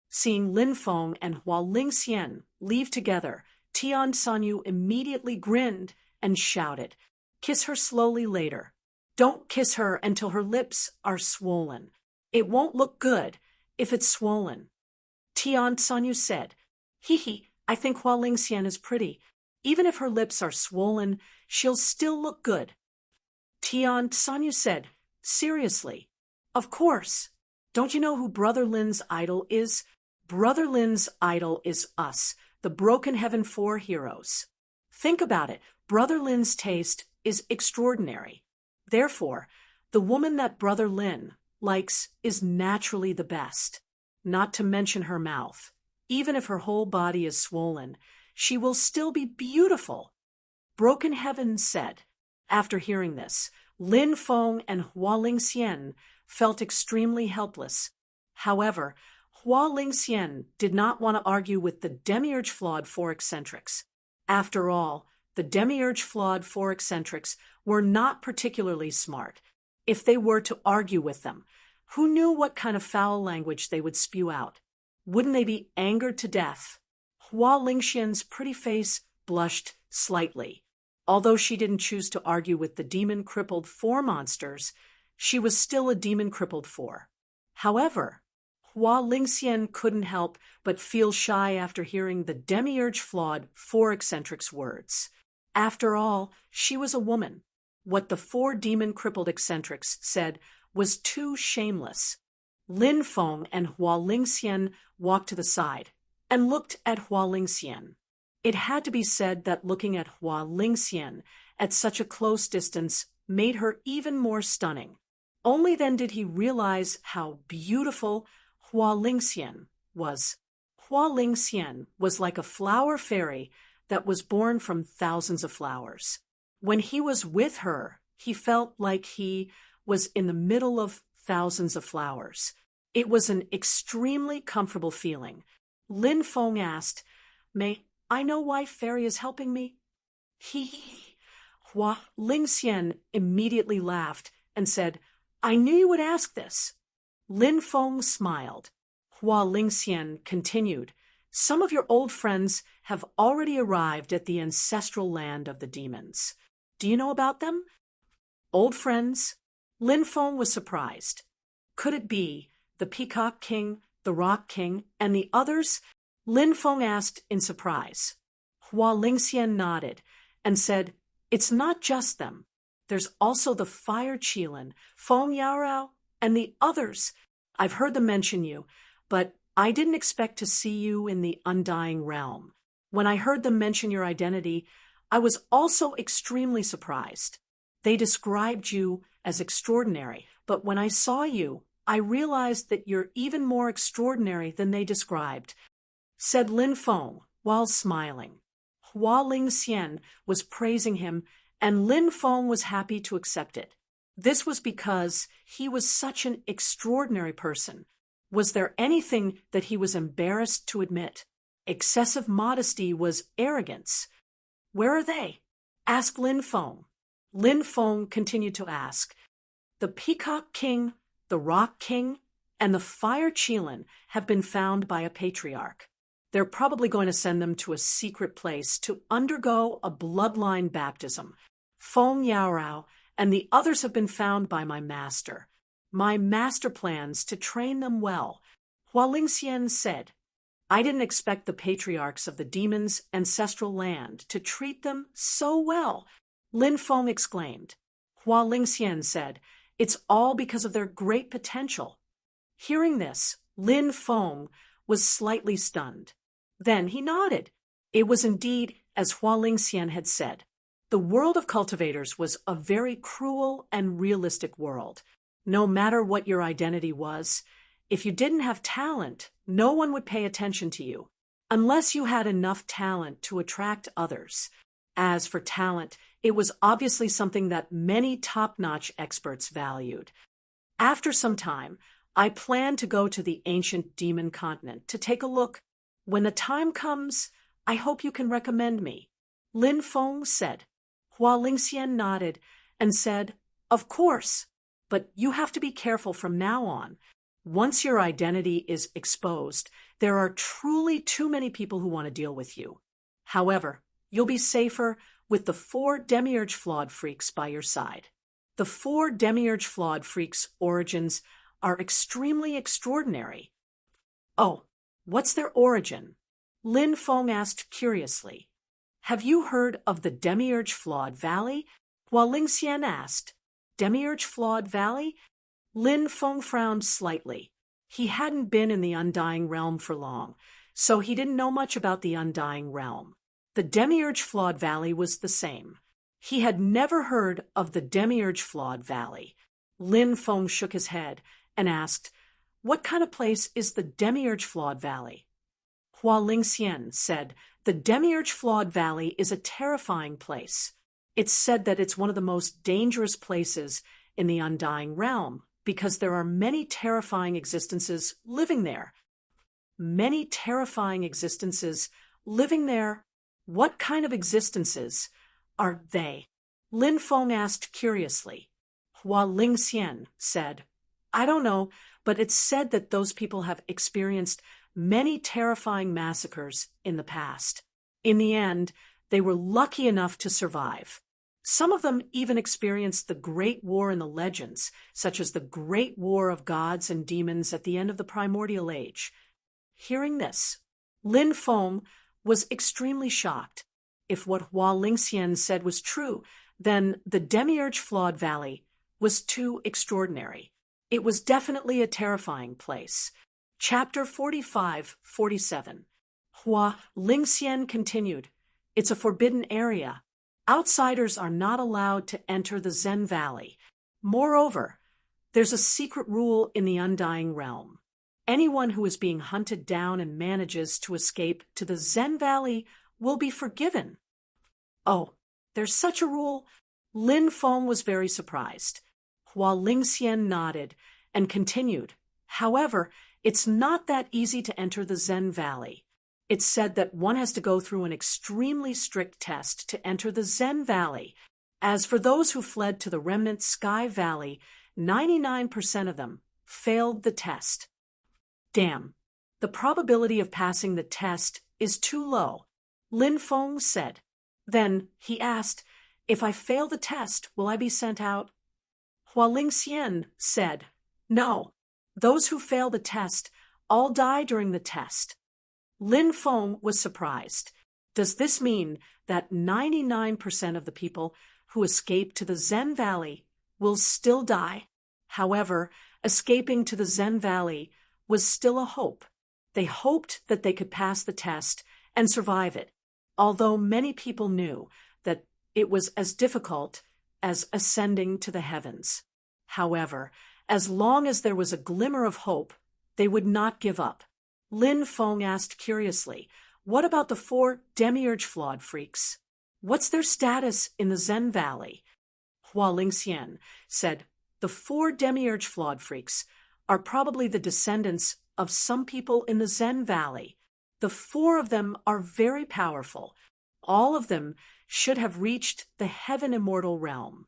Seeing Lin Feng and Hua Lingxian leave together, Tian Sanyu immediately grinned and shouted, "Kiss her slowly later. Don't kiss her until her lips are swollen. It won't look good if it's swollen." Tian Sanyu said, I think Hua Lingxian is pretty. Even if her lips are swollen, she'll still look good." Tian Sanyu said, "Seriously? Of course. Don't you know who Brother Lin's idol is? Brother Lin's idol is us, the Broken Heaven 4 heroes. Think about it. Brother Lin's taste is extraordinary. Therefore, the woman that Brother Lin likes is naturally the best. Not to mention her mouth. Even if her whole body is swollen, she will still be beautiful." Broken Heaven said. After hearing this, Lin Feng and Hua Lingxian felt extremely helpless. However, Hua Lingxian did not want to argue with the demiurge-flawed 4 eccentrics. After all, the demiurge-flawed 4 eccentrics were not particularly smart. If they were to argue with them, who knew what kind of foul language they would spew out? Wouldn't they be angered to death? Hua Lingxian's pretty face blushed slightly. Although she didn't choose to argue with the demon-crippled 4 monsters, she was still a demon-crippled 4. However, Hua Lingxian couldn't help but feel shy after hearing the demiurge-flawed 4 eccentrics' words. After all, she was a woman. What the 4 demon-crippled eccentrics said was too shameless. Lin Feng and Hua Lingxian walked to the side and looked at Hua Lingxian. It had to be said that looking at Hua Lingxian at such a close distance made her even more stunning. Only then did he realize how beautiful Hua Lingxian was. Hua Lingxian was like a flower fairy that was born from thousands of flowers. When he was with her, he felt like he was in the middle of thousands of flowers. It was an extremely comfortable feeling. Lin Feng asked, "May I know why Fairy is helping me?" Hua Lingxian immediately laughed and said, "I knew you would ask this." Lin Feng smiled. Hua Lingxian continued, "Some of your old friends have already arrived at the ancestral land of the demons. Do you know about them?" Old friends? Lin Feng was surprised. Could it be the Peacock King, the Rock King, and the others? Lin Feng asked in surprise. Hua Lingxian nodded and said, "It's not just them. There's also the Fire Qilin, Feng Yaorao, and the others. I've heard them mention you, but I didn't expect to see you in the Undying Realm. When I heard them mention your identity, I was also extremely surprised. They described you as extraordinary, but when I saw you, I realized that you're even more extraordinary than they described," said Lin Feng while smiling. Hua Lingxian was praising him, and Lin Feng was happy to accept it. This was because he was such an extraordinary person. Was there anything that he was embarrassed to admit? Excessive modesty was arrogance. "Where are they?" asked Lin Feng. Lin Feng continued to ask, "The Peacock King, the Rock King, and the Fire Qilin have been found by a patriarch. They're probably going to send them to a secret place to undergo a bloodline baptism. Feng Yaorao and the others have been found by my master. My master plans to train them well." Hua Lingxian said, "I didn't expect the patriarchs of the demons' ancestral land to treat them so well." Lin Feng exclaimed. Hua Lingxian said, "It's all because of their great potential." Hearing this, Lin Feng was slightly stunned. Then he nodded. It was indeed as Hua Lingxian had said. The world of cultivators was a very cruel and realistic world. No matter what your identity was, if you didn't have talent, no one would pay attention to you, unless you had enough talent to attract others. As for talent, it was obviously something that many top-notch experts valued. After some time, I plan to go to the ancient demon continent to take a look. When the time comes, I hope you can recommend me, Lin Feng said. Hua Lingxian nodded and said, Of course, but you have to be careful from now on. Once your identity is exposed, there are truly too many people who want to deal with you. However, you'll be safer with the 4 demiurge flawed freaks by your side. The 4 demiurge flawed freaks' origins are extremely extraordinary. Oh, what's their origin? Lin Feng asked curiously. Have you heard of the Demiurge Flawed Valley? Hua Lingxian asked. Demiurge Flawed Valley? Lin Feng frowned slightly. He hadn't been in the Undying Realm for long, so he didn't know much about the Undying Realm. The Demiurge Flawed Valley was the same. He had never heard of the Demiurge Flawed Valley. Lin Feng shook his head and asked, What kind of place is the Demiurge Flawed Valley? Hua Lingxian said, The Demiurge Flawed Valley is a terrifying place. It's said that it's one of the most dangerous places in the Undying Realm because there are many terrifying existences living there. Many terrifying existences living there? What kind of existences are they? Lin Feng asked curiously. Hua Lingxian said, I don't know, but it's said that those people have experienced many terrifying massacres in the past. In the end, they were lucky enough to survive. Some of them even experienced the Great War in the legends, such as the Great War of Gods and Demons at the end of the Primordial Age. Hearing this, Lin Feng was extremely shocked. If what Hua Lingxian said was true, then the Demiurge Flawed Valley was too extraordinary. It was definitely a terrifying place. Chapter 45-47. Hua Lingxian continued, It's a forbidden area. Outsiders are not allowed to enter the Zen Valley. Moreover, there's a secret rule in the Undying Realm. Anyone who is being hunted down and manages to escape to the Zen Valley will be forgiven. Oh, there's such a rule? Lin Feng was very surprised. Hua Lingxian nodded and continued, However, it's not that easy to enter the Zen Valley. It's said that one has to go through an extremely strict test to enter the Zen Valley. As for those who fled to the remnant Sky Valley, 99% of them failed the test. Damn, the probability of passing the test is too low, Lin Feng said. Then he asked, If I fail the test, will I be sent out? Hua Lingxian said, No, those who fail the test all die during the test. Lin Feng was surprised. Does this mean that 99% of the people who escape to the Zen Valley will still die? However, escaping to the Zen Valley was still a hope. They hoped that they could pass the test and survive it, although many people knew that it was as difficult as ascending to the heavens. However, as long as there was a glimmer of hope, they would not give up. Lin Feng asked curiously, What about the 4 demiurge flawed freaks? What's their status in the Zen Valley? Hua Lingxian said, The 4 demiurge flawed freaks are probably the descendants of some people in the Zen Valley. The 4 of them are very powerful. All of them should have reached the heaven immortal realm.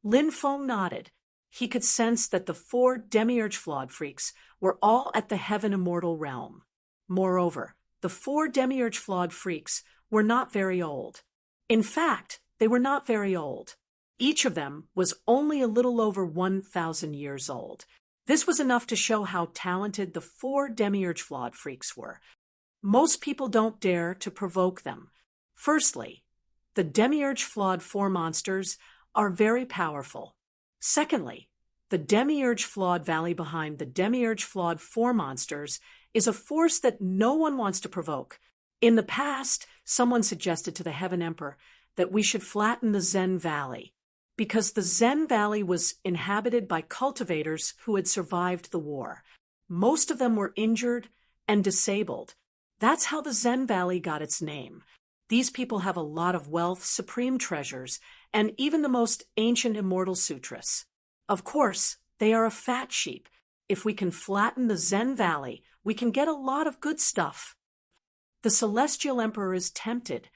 Lin Feng nodded. He could sense that the 4 demiurge flawed freaks were all at the heaven immortal realm. Moreover, the 4 demiurge flawed freaks were not very old. In fact, they were not very old. Each of them was only a little over 1,000 years old. This was enough to show how talented the 4 demiurge flawed freaks were. Most people don't dare to provoke them. Firstly, the demiurge flawed 4 monsters are very powerful. Secondly, the demiurge flawed valley behind the demiurge flawed 4 monsters is a force that no one wants to provoke. In the past, someone suggested to the Heaven Emperor that we should flatten the Zen Valley, because the Zen Valley was inhabited by cultivators who had survived the war. Most of them were injured and disabled. That's how the Zen Valley got its name. These people have a lot of wealth, supreme treasures, and even the most ancient immortal sutras. Of course, they are a fat sheep. If we can flatten the Zen Valley, we can get a lot of good stuff. The Celestial Emperor is tempted.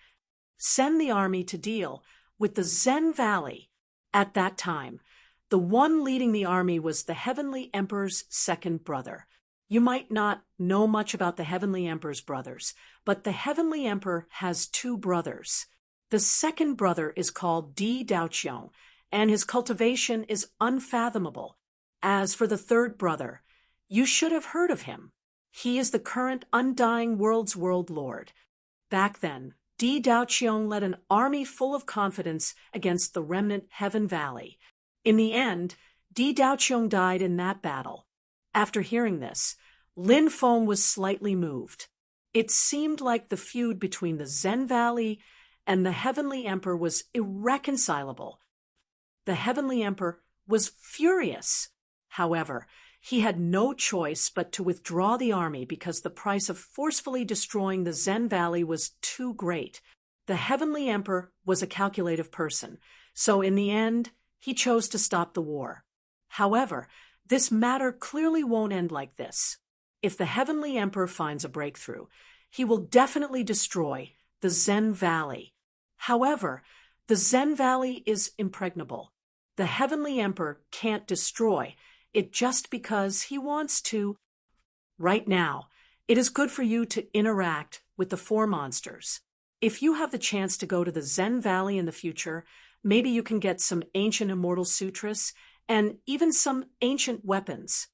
Send the army to deal with the Zen Valley. At that time, the one leading the army was the Heavenly Emperor's second brother. You might not know much about the Heavenly Emperor's brothers, but the Heavenly Emperor has two brothers. The second brother is called Di Daoqiong, and his cultivation is unfathomable. As for the third brother, you should have heard of him. He is the current undying world's world lord. Back then, Di Daoqiong led an army full of confidence against the remnant Heaven Valley. In the end, Di Daoqiong died in that battle. After hearing this, Lin Feng was slightly moved. It seemed like the feud between the Zen Valley and the Heavenly Emperor was irreconcilable. The Heavenly Emperor was furious. However, he had no choice but to withdraw the army because the price of forcefully destroying the Zen Valley was too great. The Heavenly Emperor was a calculative person, so in the end, he chose to stop the war. However, this matter clearly won't end like this. If the Heavenly Emperor finds a breakthrough, he will definitely destroy the Zen Valley. However, the Zen Valley is impregnable. The Heavenly Emperor can't destroy it just because he wants to. Right now, it is good for you to interact with the four monsters. If you have the chance to go to the Zen Valley in the future, maybe you can get some ancient immortal sutras and even some ancient weapons.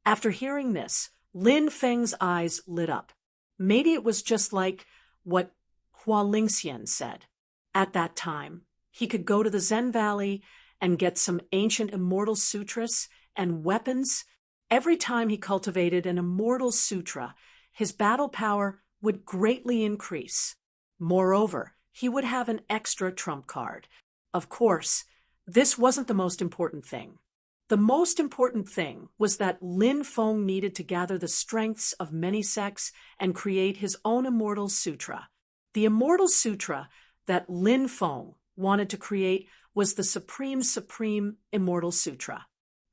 After hearing this, Lin Feng's eyes lit up. Maybe it was just like what Hua Lingxian said. At that time, he could go to the Zen Valley and get some ancient immortal sutras and weapons. Every time he cultivated an immortal sutra, his battle power would greatly increase. Moreover, he would have an extra trump card. Of course, this wasn't the most important thing. The most important thing was that Lin Feng needed to gather the strengths of many sects and create his own immortal sutra. The immortal sutra that Lin Feng wanted to create was the supreme immortal sutra.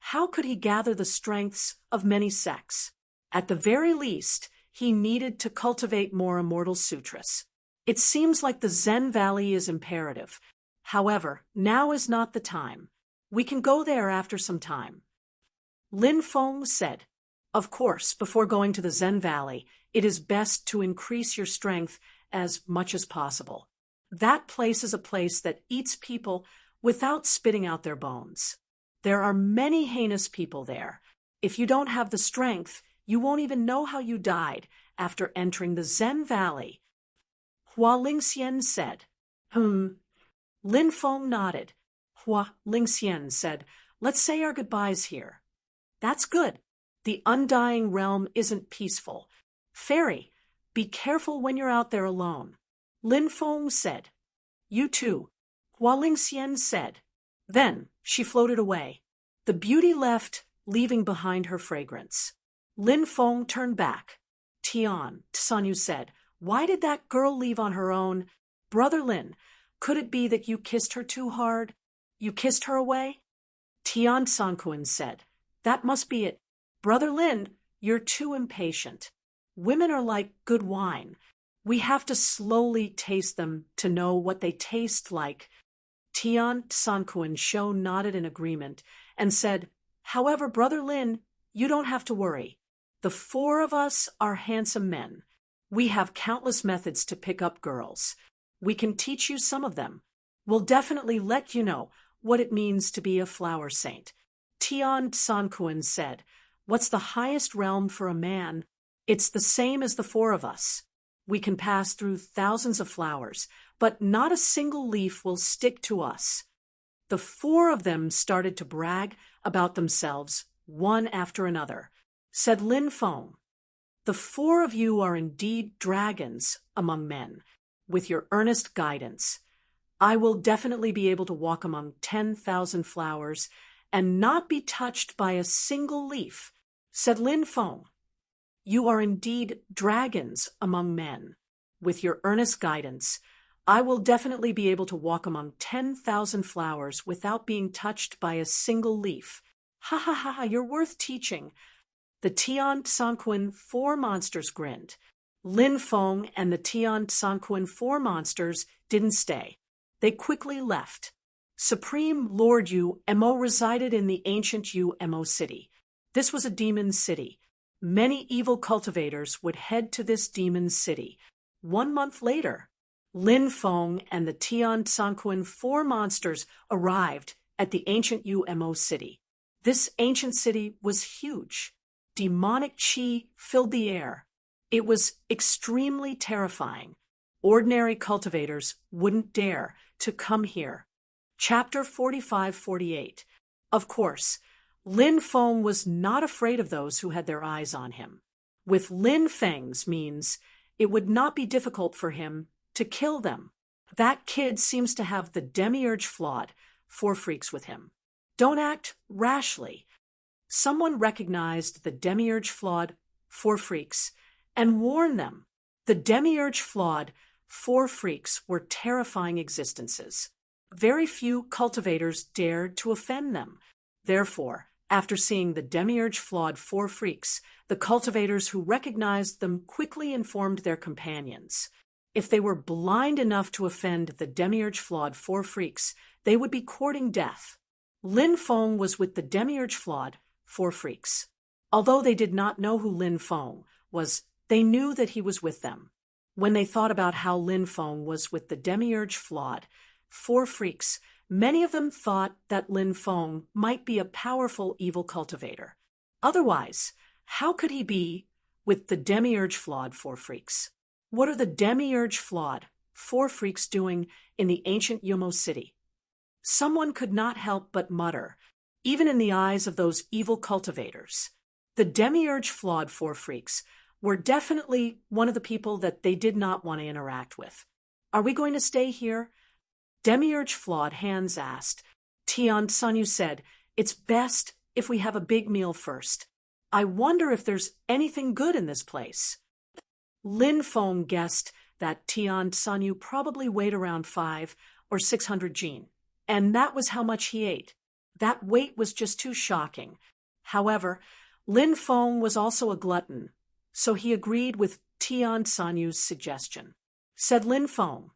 How could he gather the strengths of many sects? At the very least, he needed to cultivate more immortal sutras. It seems like the Zen Valley is imperative. However, now is not the time. We can go there after some time. Lin Feng said, "Of course, before going to the Zen Valley, it is best to increase your strength as much as possible. That place is a place that eats people without spitting out their bones. There are many heinous people there. If you don't have the strength, you won't even know how you died after entering the Zen Valley." Hua Lingxian said, Lin Feng nodded. Hua Lingxian said, "Let's say our goodbyes here." "That's good. The undying realm isn't peaceful. Fairy, be careful when you're out there alone." Lin Feng said, "You too." Hua Lingxian said. Then she floated away. The beauty left, leaving behind her fragrance. Lin Feng turned back. Tian, Tsanyu said, "Why did that girl leave on her own?" "Brother Lin, could it be that you kissed her too hard? You kissed her away?" Tian Sanquin said, "That must be it. Brother Lin, you're too impatient. Women are like good wine. We have to slowly taste them to know what they taste like." Tian Sanquin Shou nodded in agreement and said, "However, Brother Lin, you don't have to worry. The four of us are handsome men. We have countless methods to pick up girls. We can teach you some of them. We'll definitely let you know what it means to be a flower saint." Tian Sanquin said, "What's the highest realm for a man? It's the same as the four of us. We can pass through thousands of flowers, but not a single leaf will stick to us." The four of them started to brag about themselves, one after another. Said Lin Feng, The four of you are indeed dragons among men. With your earnest guidance, I will definitely be able to walk among 10,000 flowers and not be touched by a single leaf, said Lin Feng. You are indeed dragons among men. With your earnest guidance, I will definitely be able to walk among 10,000 flowers without being touched by a single leaf. Ha ha ha ha, you're worth teaching. The Tian Sanquin four monsters grinned. Lin Feng and the Tian Sanquin four monsters didn't stay. They quickly left. Supreme Lord Yu Mo resided in the ancient Yu Mo city. This was a demon city. Many evil cultivators would head to this demon city. 1 month later, Lin Feng and the Tian Sanquin four monsters arrived at the ancient Yu Mo city. This ancient city was huge. Demonic qi filled the air. It was extremely terrifying. Ordinary cultivators wouldn't dare to come here. Chapter 45-48. Of course, Lin Feng was not afraid of those who had their eyes on him. With Lin Feng's means, it would not be difficult for him to kill them. That kid seems to have the demiurge flawed. Four freaks with him. Don't act rashly. Someone recognized the demiurge flawed four freaks and warned them. The demiurge flawed four freaks were terrifying existences. Very few cultivators dared to offend them. Therefore, after seeing the demiurge flawed four freaks, the cultivators who recognized them quickly informed their companions. If they were blind enough to offend the demiurge flawed four freaks, they would be courting death. Lin Feng was with the demiurge flawed four freaks. Although they did not know who Lin Feng was, they knew that he was with them. When they thought about how Lin Feng was with the demiurge flawed four freaks, many of them thought that Lin Feng might be a powerful evil cultivator. Otherwise, how could he be with the demiurge flawed four freaks? What are the demiurge flawed four freaks doing in the ancient Yumo city? Someone could not help but mutter, even in the eyes of those evil cultivators. The demiurge flawed four freaks were definitely one of the people that they did not want to interact with. Are we going to stay here? Demiurge flawed hands asked. Tian Sanyu said, it's best if we have a big meal first. I wonder if there's anything good in this place. Lin Feng guessed that Tian Sanyu probably weighed around 500 or 600 jin, and that was how much he ate. That weight was just too shocking. However, Lin Feng was also a glutton, so he agreed with Tian Sanyu's suggestion. Said Lin Feng,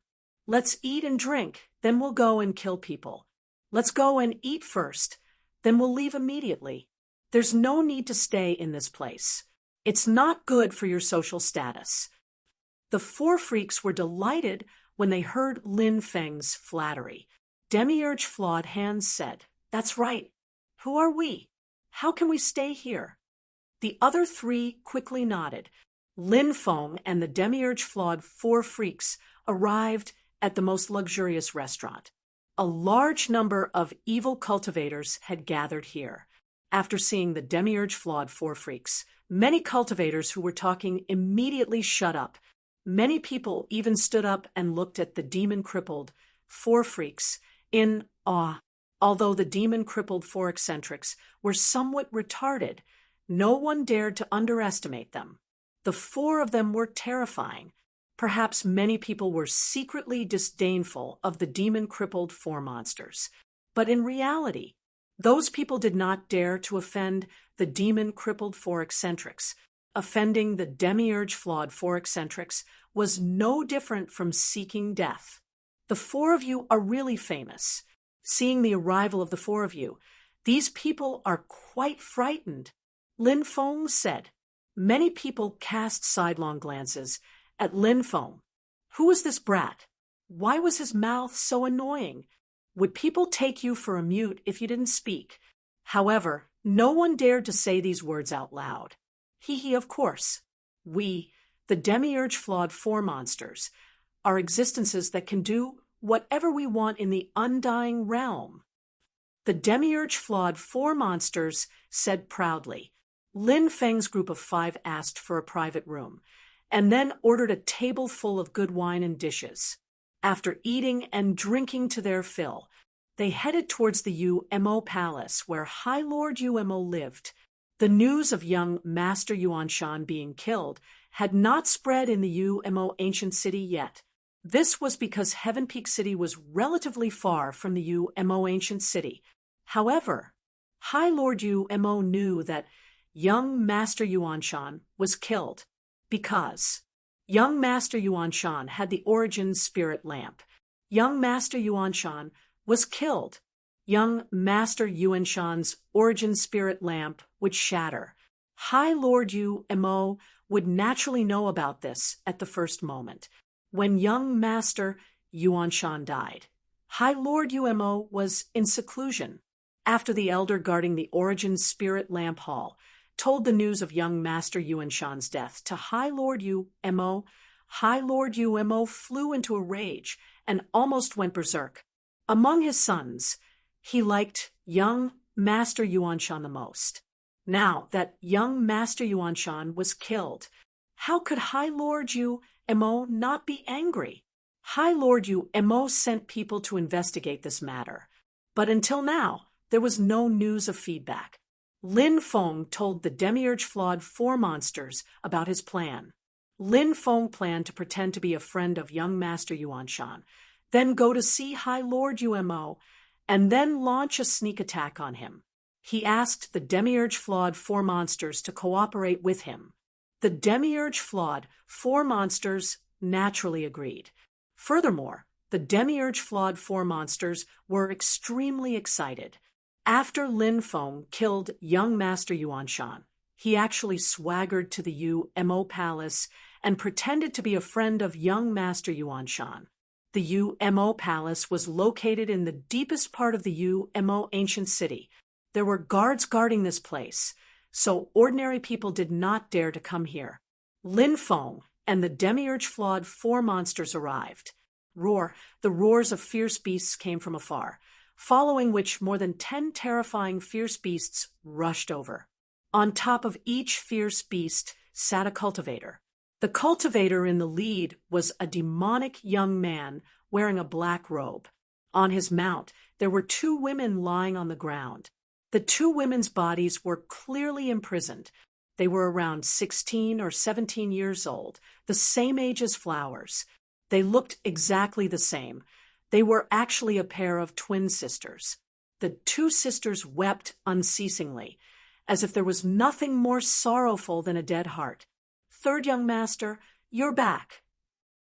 let's eat and drink, then we'll go and kill people. Let's go and eat first, then we'll leave immediately. There's no need to stay in this place. It's not good for your social status. The four freaks were delighted when they heard Lin Feng's flattery. Demiurge flawed hands said, that's right. Who are we? How can we stay here? The other three quickly nodded. Lin Feng and the demiurge flawed four freaks arrived at the most luxurious restaurant. A large number of evil cultivators had gathered here. After seeing the demiurge flawed four freaks, many cultivators who were talking immediately shut up. Many people even stood up and looked at the demon-crippled four freaks in awe. Although the demon-crippled four eccentrics were somewhat retarded, no one dared to underestimate them. The four of them were terrifying. Perhaps many people were secretly disdainful of the demon-crippled four monsters. But in reality, those people did not dare to offend the demon-crippled four eccentrics. Offending the demiurge-flawed four eccentrics was no different from seeking death. The four of you are really famous. Seeing the arrival of the four of you, these people are quite frightened. Lin Feng said. Many people cast sidelong glances at Lin Feng. Who was this brat? Why was his mouth so annoying? Would people take you for a mute if you didn't speak? However, no one dared to say these words out loud. Hee, of course. We, the demiurge-flawed four monsters, are existences that can do whatever we want in the undying realm. The demiurge-flawed four monsters said proudly. Lin Feng's group of 5 asked for a private room, and then ordered a table full of good wine and dishes. After eating and drinking to their fill, they headed towards the Umo Palace, where High Lord Umo lived. The news of young Master Yuanshan being killed had not spread in the Umo ancient city yet. This was because Heaven Peak City was relatively far from the Umo ancient city. However, High Lord Umo knew that young Master Yuanshan was killed because young Master Yuanshan had the origin spirit lamp. Young Master Yuanshan was killed. Young Master Yuanshan's origin spirit lamp would shatter. High Lord Umo would naturally know about this at the first moment. When young Master Yuanshan died, High Lord Umo was in seclusion. After the elder guarding the origin spirit lamp hall told the news of young Master Yuanshan's death to High Lord Umo, High Lord Umo flew into a rage and almost went berserk. Among his sons, he liked young Master Yuanshan the most. Now that young Master Yuanshan was killed, how could High Lord Umo not be angry? High Lord Umo sent people to investigate this matter, but until now, there was no news of feedback. Lin Feng told the Demiurge Flawed 4 monsters about his plan. Lin Feng planned to pretend to be a friend of young Master Yuanshan, then go to see High Lord Umo, and then launch a sneak attack on him. He asked the Demiurge Flawed 4 monsters to cooperate with him. The Demiurge Flawed 4 monsters naturally agreed. Furthermore, the Demiurge Flawed 4 monsters were extremely excited. After Lin Feng killed young Master Yuanshan, he actually swaggered to the Umo Palace and pretended to be a friend of young Master Yuanshan. The Umo Palace was located in the deepest part of the Umo ancient city. There were guards guarding this place, so ordinary people did not dare to come here. Lin Feng and the Demiurge Flawed 4 monsters arrived. The roars of fierce beasts came from afar, following which more than 10 terrifying fierce beasts rushed over. On top of each fierce beast sat a cultivator. The cultivator in the lead was a demonic young man wearing a black robe. On his mount, there were 2 women lying on the ground. The 2 women's bodies were clearly imprisoned. They were around 16 or 17 years old, the same age as flowers. They looked exactly the same. They were actually a pair of twin sisters. The 2 sisters wept unceasingly, as if there was nothing more sorrowful than a dead heart. "Third young master, you're back."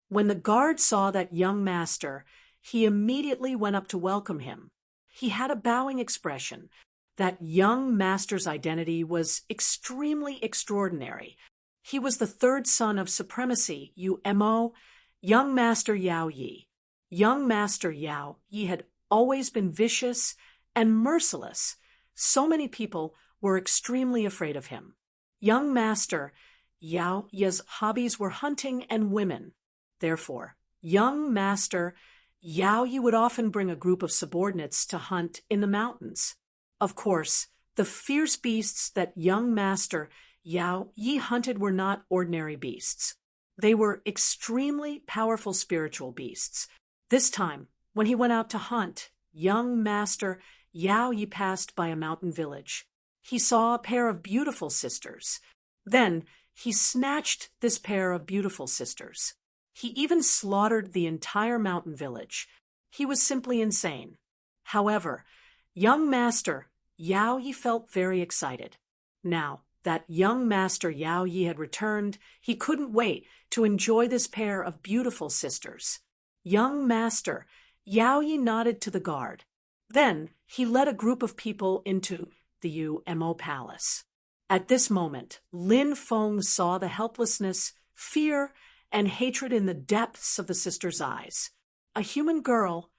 When the guard saw that young master, he immediately went up to welcome him. He had a bowing expression. That young master's identity was extremely extraordinary. He was the 3rd son of supremacy, Umo, young Master Yao Yi. Young Master Yao Yi had always been vicious and merciless. So many people were extremely afraid of him. Young Master Yao Yi's hobbies were hunting and women. Therefore, young Master Yao Yi would often bring a group of subordinates to hunt in the mountains. Of course, the fierce beasts that young Master Yao Yi hunted were not ordinary beasts. They were extremely powerful spiritual beasts. This time, when he went out to hunt, young Master Yao Yi passed by a mountain village. He saw a pair of beautiful sisters. Then he snatched this pair of beautiful sisters. He even slaughtered the entire mountain village. He was simply insane. However, young Master Yao Yi felt very excited. Now that young Master Yao Yi had returned, he couldn't wait to enjoy this pair of beautiful sisters. Young Master Yao Yi nodded to the guard. Then he led a group of people into the Umo Palace. At this moment, Lin Feng saw the helplessness, fear, and hatred in the depths of the sisters' eyes. "A human girl,"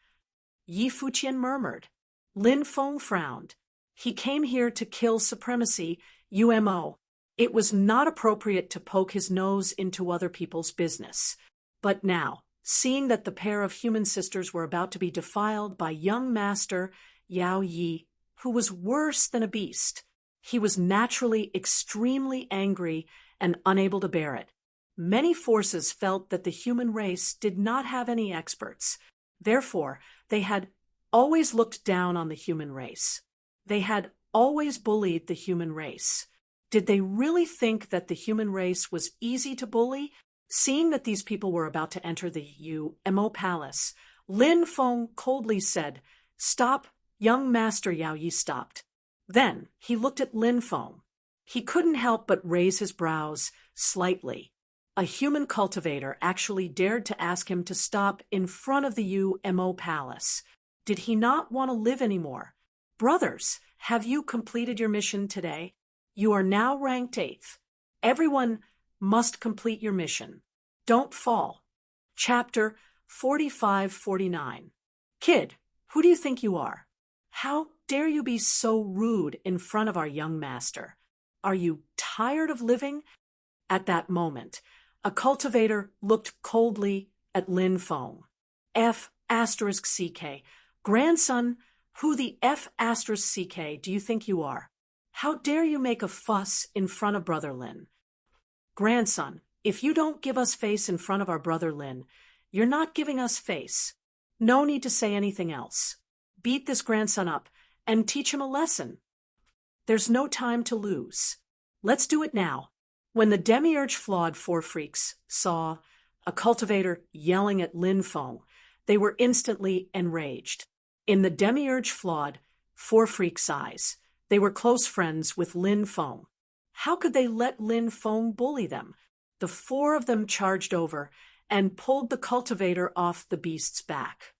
Yi Fuqian murmured. Lin Feng frowned. He came here to kill supremacy, Umo. It was not appropriate to poke his nose into other people's business. But now, seeing that the pair of human sisters were about to be defiled by young Master Yao Yi, who was worse than a beast, He was naturally extremely angry and unable to bear it. Many forces felt that the human race did not have any experts. Therefore, they had always looked down on the human race. They had always bullied the human race. Did they really think that the human race was easy to bully? Seeing that these people were about to enter the UMO palace, Lin Feng coldly said, "Stop, young master." Yao Yi stopped. Then he looked at Lin Feng. He couldn't help but raise his brows slightly. A human cultivator actually dared to ask him to stop in front of the UMO palace. Did he not want to live anymore? Brothers, have you completed your mission today? You are now ranked 8th. Everyone must complete your mission. Don't fall. Chapter 45-49. Kid, who do you think you are? How dare you be so rude in front of our young master? Are you tired of living? At that moment, a cultivator looked coldly at Lin Feng. F***CK. Grandson, who the F***CK do you think you are? How dare you make a fuss in front of Brother Lin? Grandson, if you don't give us face in front of our brother Lin, you're not giving us face. No need to say anything else. Beat this grandson up and teach him a lesson. There's no time to lose. Let's do it now. When the demiurge flawed 4 freaks saw a cultivator yelling at Lin Feng, they were instantly enraged. In the demiurge flawed 4 freaks' eyes, they were close friends with Lin Feng. How could they let Lin Feng bully them? The 4 of them charged over and pulled the cultivator off the beast's back.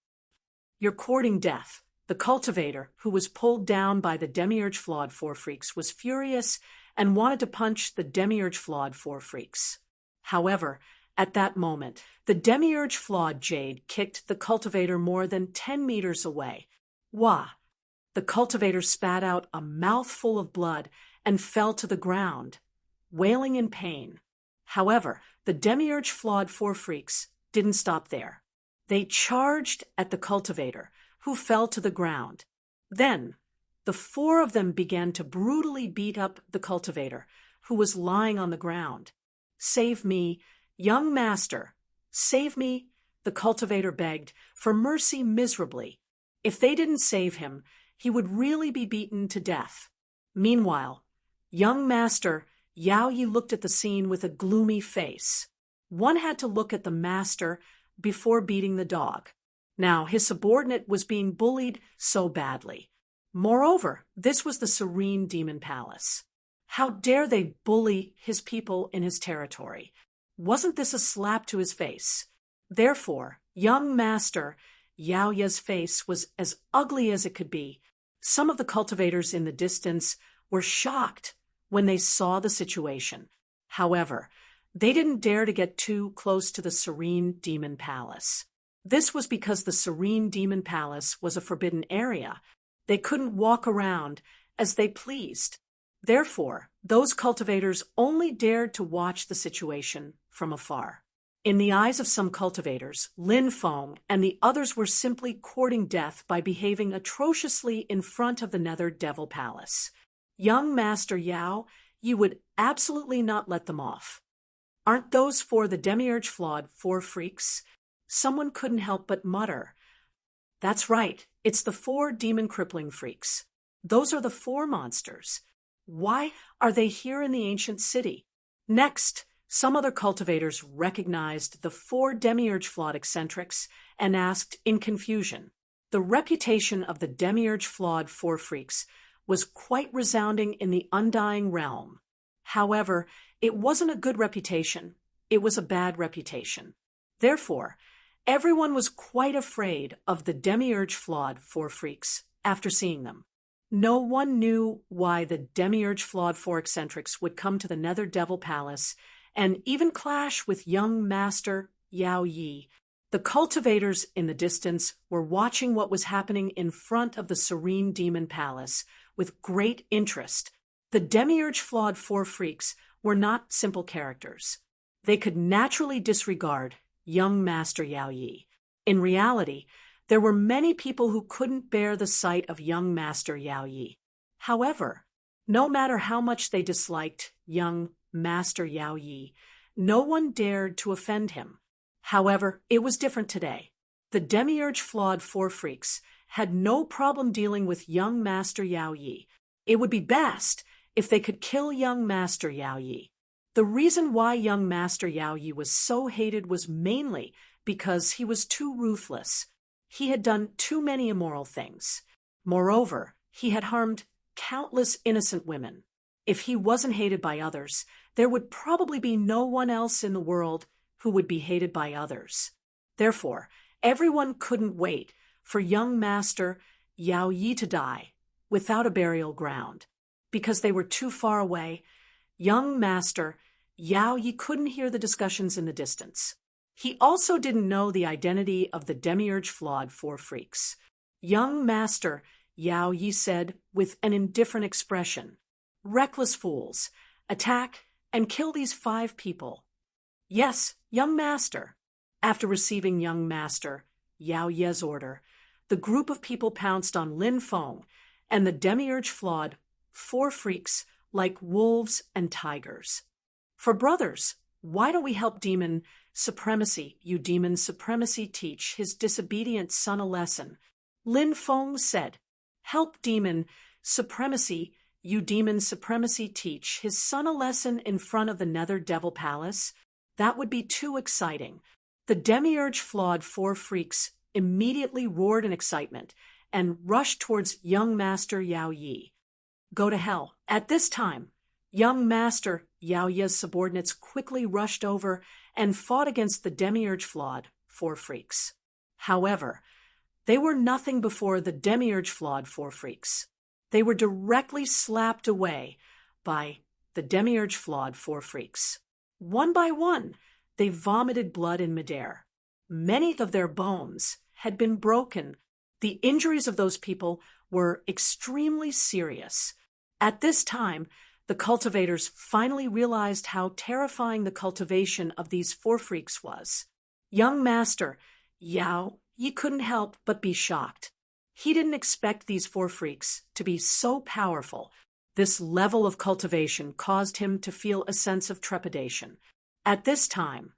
You're courting death. The cultivator, who was pulled down by the demiurge flawed 4 freaks, was furious and wanted to punch the demiurge flawed 4 freaks. However, at that moment, the demiurge flawed jade kicked the cultivator more than 10 meters away. Wah! The cultivator spat out a mouthful of blood and fell to the ground, wailing in pain. However, the demiurge flawed 4 freaks didn't stop there. They charged at the cultivator, who fell to the ground. Then, the 4 of them began to brutally beat up the cultivator, who was lying on the ground. "Save me, young master! Save me!" the cultivator begged for mercy miserably. If they didn't save him, he would really be beaten to death. Meanwhile, young master Yao Yi looked at the scene with a gloomy face. One had to look at the master before beating the dog. Now, his subordinate was being bullied so badly. Moreover, this was the Serene Demon Palace. How dare they bully his people in his territory? Wasn't this a slap to his face? Therefore, young master Yao Yi's face was as ugly as it could be. Some of the cultivators in the distance were shocked when they saw the situation. However, they didn't dare to get too close to the Serene Demon Palace. This was because the Serene Demon Palace was a forbidden area. They couldn't walk around as they pleased. Therefore, those cultivators only dared to watch the situation from afar. In the eyes of some cultivators, Lin Feng and the others were simply courting death by behaving atrociously in front of the Nether Devil Palace. Young Master Yao, you would absolutely not let them off. Aren't those 4 the demiurge flawed 4 freaks? Someone couldn't help but mutter. That's right, it's the 4 demon crippling freaks. Those are the 4 monsters. Why are they here in the ancient city? Next, some other cultivators recognized the 4 demiurge flawed eccentrics and asked in confusion. The reputation of the demiurge flawed 4 freaks was quite resounding in the undying realm. However, it wasn't a good reputation. It was a bad reputation. Therefore, everyone was quite afraid of the demiurge flawed 4 freaks after seeing them. No one knew why the demiurge flawed 4 eccentrics would come to the Nether Devil Palace and even clash with young master Yao Yi. The cultivators in the distance were watching what was happening in front of the Serene Demon Palace with great interest. The demiurge flawed 4 freaks were not simple characters. They could naturally disregard young master Yao Yi. In reality, there were many people who couldn't bear the sight of young master Yao Yi. However, No matter how much they disliked young Master Yao Yi, no one dared to offend him. However, it was different today. The demiurge-flawed four freaks had no problem dealing with young Master Yao Yi. It would be best if they could kill young Master Yao Yi. The reason why young Master Yao Yi was so hated was mainly because he was too ruthless. He had done too many immoral things. Moreover, he had harmed countless innocent women. If he wasn't hated by others, there would probably be no one else in the world who would be hated by others. Therefore, everyone couldn't wait for young Master Yao Yi to die without a burial ground. Because they were too far away, young Master Yao Yi couldn't hear the discussions in the distance. He also didn't know the identity of the demiurge-flawed four freaks. Young Master Yao Yi said with an indifferent expression, "Reckless fools, attack and kill these 5 people." "Yes, young master." After receiving young Master Yao Ye's order, the group of people pounced on Lin Feng and the demiurge-flawed 4 freaks like wolves and tigers. "For brothers, why don't we help Demon Supremacy, you Demon Supremacy, teach his disobedient son a lesson?" Lin Feng said. "Help Demon Supremacy, you Demon Supremacy, teach his son a lesson in front of the Nether Devil Palace? That would be too exciting." The demiurge-flawed 4 freaks immediately roared in excitement and rushed towards young Master Yao Yi. "Go to hell." At this time, young Master Yao Ye's subordinates quickly rushed over and fought against the demiurge-flawed 4 freaks. However, they were nothing before the demiurge-flawed 4 freaks. They were directly slapped away by the demiurge-flawed 4 freaks. One by one, they vomited blood in midair. Many of their bones had been broken. The injuries of those people were extremely serious. At this time, the cultivators finally realized how terrifying the cultivation of these 4 freaks was. Young Master Yao Yi couldn't help but be shocked. He didn't expect these 4 freaks to be so powerful. This level of cultivation caused him to feel a sense of trepidation. At this time,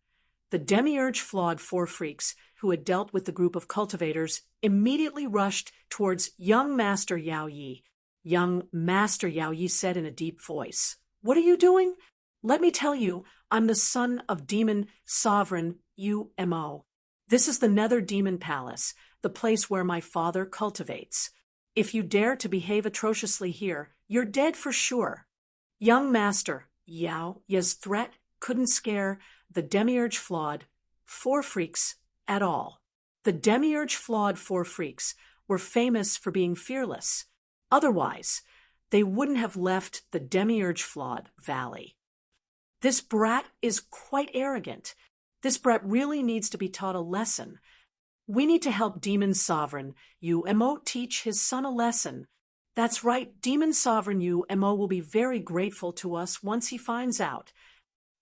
the demiurge-flawed 4 freaks who had dealt with the group of cultivators immediately rushed towards young Master Yao Yi. Young Master Yao Yi said in a deep voice, "What are you doing?" "Let me tell you, I'm the son of Demon Sovereign Umo. This is the Nether Demon Palace, the place where my father cultivates. If you dare to behave atrociously here, you're dead for sure." Young Master Yao Ye's threat couldn't scare the demiurge-flawed 4 freaks at all. The demiurge-flawed 4 freaks were famous for being fearless. Otherwise, they wouldn't have left the demiurge-flawed valley. "This brat is quite arrogant. This brat really needs to be taught a lesson. We need to help Demon Sovereign Umo teach his son a lesson. That's right, Demon Sovereign Umo will be very grateful to us once he finds out."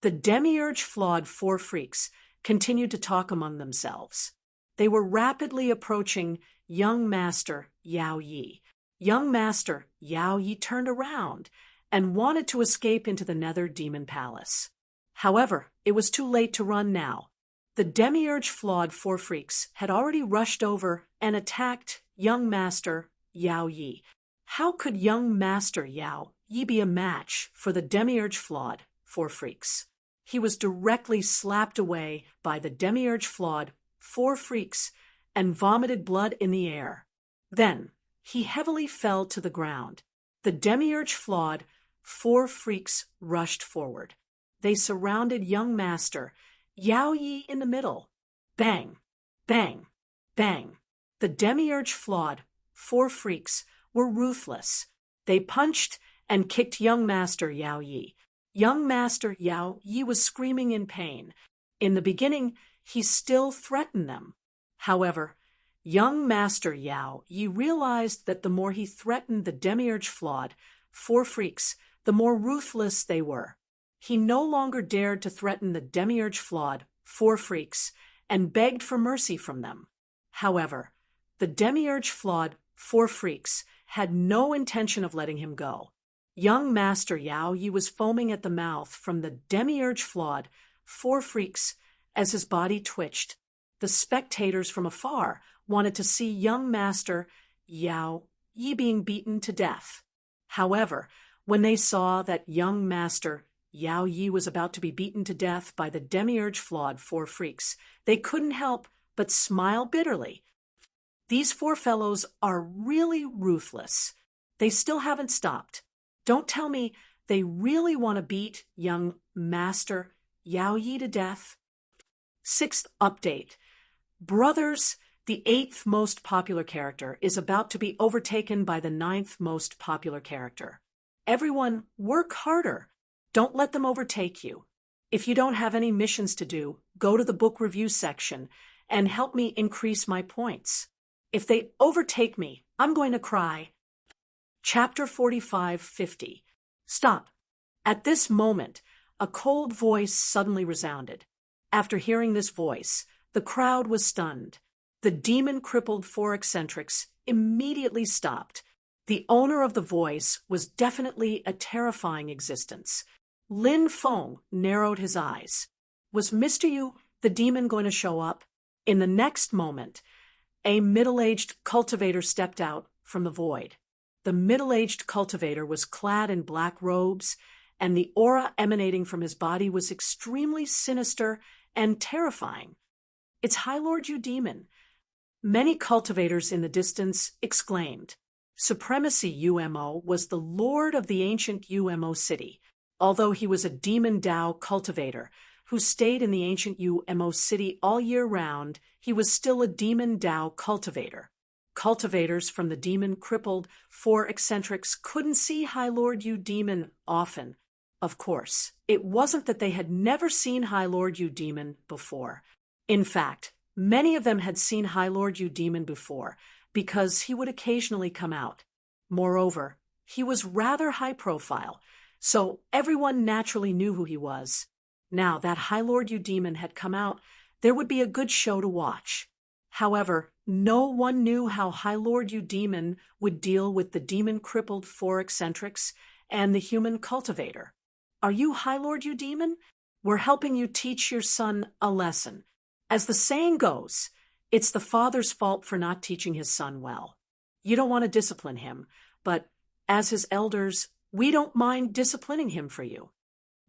The demiurge-flawed 4 freaks continued to talk among themselves. They were rapidly approaching young Master Yao Yi. Young Master Yao Yi turned around and wanted to escape into the Nether Demon Palace. However, it was too late to run now. The demiurge-flawed 4 freaks had already rushed over and attacked young Master Yao Yi. How could young Master Yao Yi be a match for the demiurge-flawed 4 freaks? He was directly slapped away by the demiurge-flawed 4 freaks and vomited blood in the air. Then, he heavily fell to the ground. The demiurge-flawed 4 freaks rushed forward. They surrounded young Master Yao Yi in the middle. Bang! Bang! Bang! The demiurge-flawed 4 freaks were ruthless. They punched and kicked young Master Yao Yi. Young Master Yao Yi was screaming in pain. In the beginning, he still threatened them. However, young Master Yao Yi realized that the more he threatened the demiurge-flawed 4 freaks, the more ruthless they were. He no longer dared to threaten the demiurge-flawed 4 freaks and begged for mercy from them. However, the demiurge-flawed 4 freaks had no intention of letting him go. Young Master Yao Yi was foaming at the mouth from the demiurge flawed four freaks as his body twitched. The spectators from afar wanted to see young Master Yao Yi being beaten to death. However, when they saw that young Master Yao Yi was about to be beaten to death by the demiurge flawed four freaks, they couldn't help but smile bitterly. These four fellows are really ruthless. They still haven't stopped. Don't tell me they really want to beat young Master Yao Yi to death. Sixth update. Brothers, the 8th most popular character, is about to be overtaken by the 9th most popular character. Everyone, work harder. Don't let them overtake you. If you don't have any missions to do, go to the book review section and help me increase my points. If they overtake me, I'm going to cry. Chapter 45:50. Stop. At this moment, a cold voice suddenly resounded. After hearing this voice, the crowd was stunned. The demon-crippled four eccentrics immediately stopped. The owner of the voice was definitely a terrifying existence. Lin Feng narrowed his eyes. Was Mr. Yu, the demon, going to show up? In the next moment, a middle-aged cultivator stepped out from the void. The middle-aged cultivator was clad in black robes, and the aura emanating from his body was extremely sinister and terrifying. It's High Lord Yu Demon. Many cultivators in the distance exclaimed. Supremacy UMO was the lord of the ancient UMO city. Although he was a demon Dao cultivator who stayed in the ancient UMO city all year round, he was still a demon Dao cultivator. Cultivators from the demon-crippled four eccentrics couldn't see High Lord Yu Demon often. Of course, it wasn't that they had never seen High Lord Yu Demon before. In fact, many of them had seen High Lord Yu Demon before, because he would occasionally come out. Moreover, he was rather high profile, so everyone naturally knew who he was. Now that High Lord Yu Demon had come out, there would be a good show to watch. However, no one knew how High Lord Yu Demon would deal with the demon-crippled four eccentrics and the human cultivator. Are you High Lord Yu Demon? We're helping you teach your son a lesson. As the saying goes, it's the father's fault for not teaching his son well. You don't want to discipline him, but as his elders, we don't mind disciplining him for you.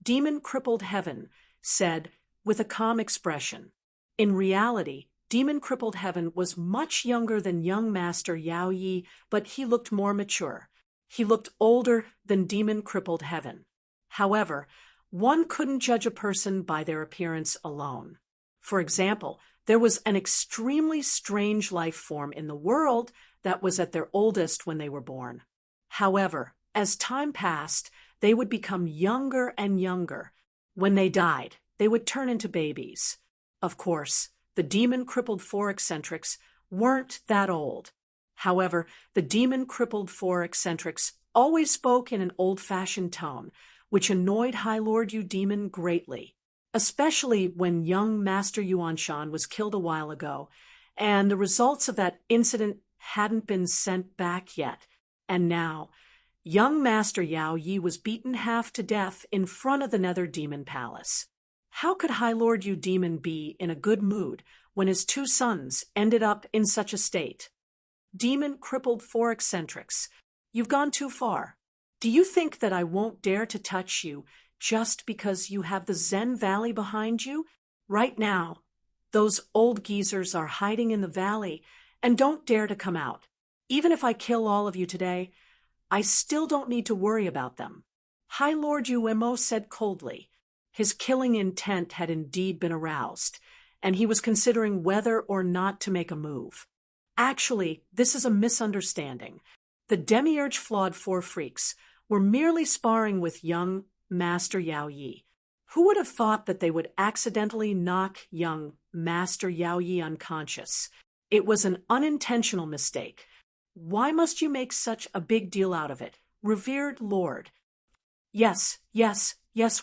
Demon-crippled Heaven said with a calm expression. In reality, Demon-crippled Heaven was much younger than young Master Yao Yi, but he looked more mature. He looked older than Demon-crippled Heaven. However, one couldn't judge a person by their appearance alone. For example, there was an extremely strange life form in the world that was at their oldest when they were born. However, as time passed, they would become younger and younger. When they died, they would turn into babies. Of course, the demon-crippled four eccentrics weren't that old. However, the demon-crippled four eccentrics always spoke in an old-fashioned tone, which annoyed High Lord Yu Demon greatly, especially when young Master Yuanshan was killed a while ago, and the results of that incident hadn't been sent back yet. And now, young Master Yao Yi was beaten half to death in front of the Nether Demon Palace. How could High Lord Yu Demon be in a good mood when his two sons ended up in such a state? Demon-crippled four eccentrics, you've gone too far. Do you think that I won't dare to touch you just because you have the Zen Valley behind you? Right now, those old geezers are hiding in the valley and don't dare to come out. Even if I kill all of you today, I still don't need to worry about them. High Lord Yu said coldly. His killing intent had indeed been aroused, and he was considering whether or not to make a move. Actually, this is a misunderstanding. The demiurge flawed four freaks were merely sparring with young Master Yao Yi. Who would have thought that they would accidentally knock young Master Yao Yi unconscious? It was an unintentional mistake. Why must you make such a big deal out of it, revered Lord? Yes,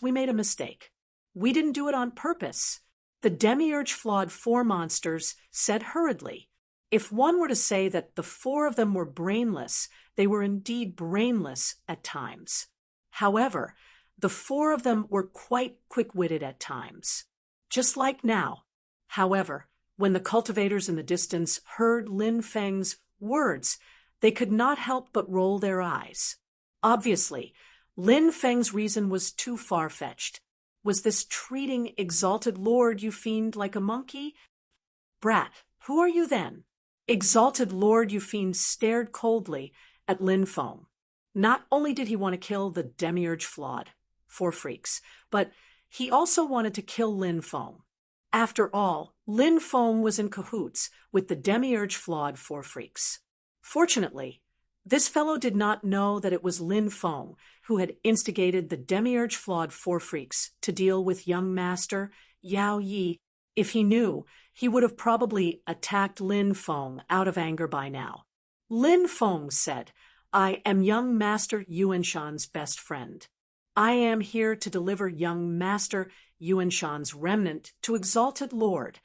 we made a mistake. We didn't do it on purpose. The demiurge flawed four monsters said hurriedly. If one were to say that the four of them were brainless, they were indeed brainless at times. However, the four of them were quite quick-witted at times. Just like now. However, when the cultivators in the distance heard Lin Feng's words, they could not help but roll their eyes. Obviously, Lin Feng's reason was too far-fetched. Was this treating Exalted Lord Eufiend like a monkey? Brat, who are you then? Exalted Lord Eufiend stared coldly at Lin Feng. Not only did he want to kill the demiurge flawed, four freaks, but he also wanted to kill Lin Feng. After all, Lin Feng was in cahoots with the demiurge flawed four freaks. Fortunately, this fellow did not know that it was Lin Feng who had instigated the demiurge flawed four freaks to deal with young master Yao Yi. If he knew, he would have probably attacked Lin Feng out of anger by now. Lin Feng said, "I am young master Yuanshan's best friend. I am here to deliver young master Yuanshan's remnant to Exalted Lord."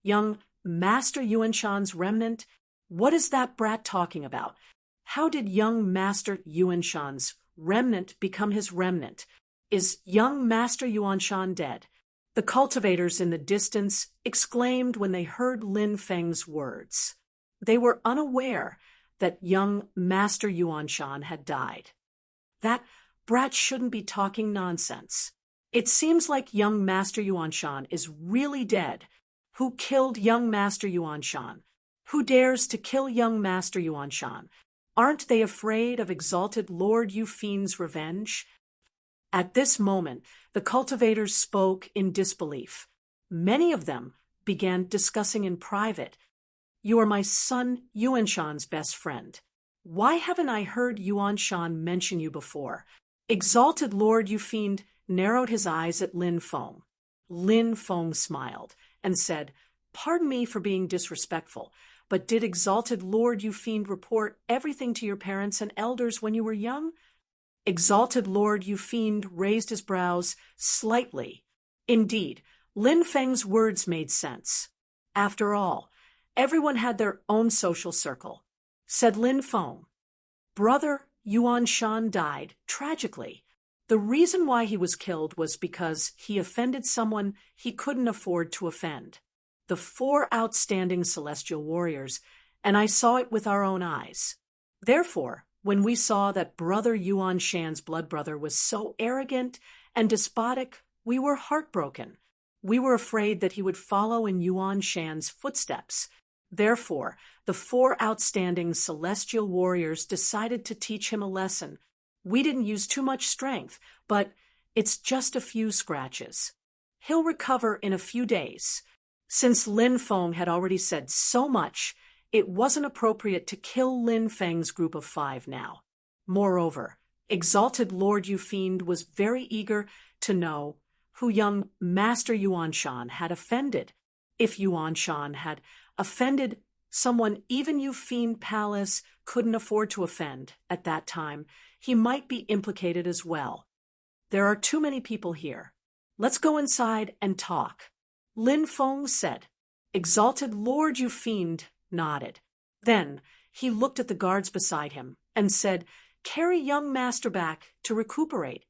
Young master Yuanshan's remnant? What is that brat talking about? How did young master Yuanshan's remnant become his remnant? Is young master Yuanshan dead? The cultivators in the distance exclaimed when they heard Lin Feng's words. They were unaware that young master Yuanshan had died. That brat shouldn't be talking nonsense. It seems like young master Yuanshan is really dead. Who killed young master Yuanshan? Who dares to kill young master Yuanshan? Aren't they afraid of Exalted Lord Eufiend's revenge? At this moment, the cultivators spoke in disbelief. Many of them began discussing in private. "You are my son Yuanshan's best friend. Why haven't I heard Yuanshan mention you before?" Exalted Lord Eufiend narrowed his eyes at Lin Feng. Lin Feng smiled and said, "Pardon me for being disrespectful, but did Exalted Lord Eufiend report everything to your parents and elders when you were young?" Exalted Lord Eufiend raised his brows slightly. Indeed, Lin Feng's words made sense. After all, everyone had their own social circle. Said Lin Feng, "Brother Yuanshan died tragically. The reason why he was killed was because he offended someone he couldn't afford to offend. The four outstanding celestial warriors, and I saw it with our own eyes. Therefore, when we saw that Brother Yuanshan's blood brother was so arrogant and despotic, we were heartbroken. We were afraid that he would follow in Yuanshan's footsteps. Therefore, the four outstanding celestial warriors decided to teach him a lesson. We didn't use too much strength, but it's just a few scratches. He'll recover in a few days." Since Lin Feng had already said so much, it wasn't appropriate to kill Lin Feng's group of five now. Moreover, Exalted Lord Eufiend was very eager to know who young Master Yuanshan had offended. If Yuanshan had offended someone even Eufiend Palace couldn't afford to offend at that time, he might be implicated as well. "There are too many people here. Let's go inside and talk," Lin Feng said. Exalted Lord Eufiend nodded. Then he looked at the guards beside him and said, "Carry young master back to recuperate."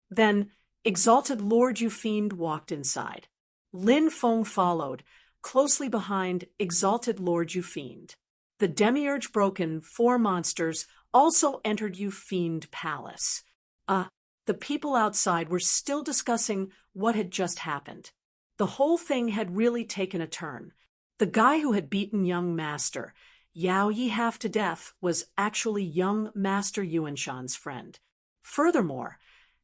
Then Exalted Lord Eufiend walked inside. Lin Feng followed, closely behind Exalted Lord Eufiend. The demiurge broken four monsters also entered Eufiend Palace. The people outside were still discussing what had just happened. The whole thing had really taken a turn. The guy who had beaten young master Yao Yi half to death was actually young master Yuanshan's friend. Furthermore,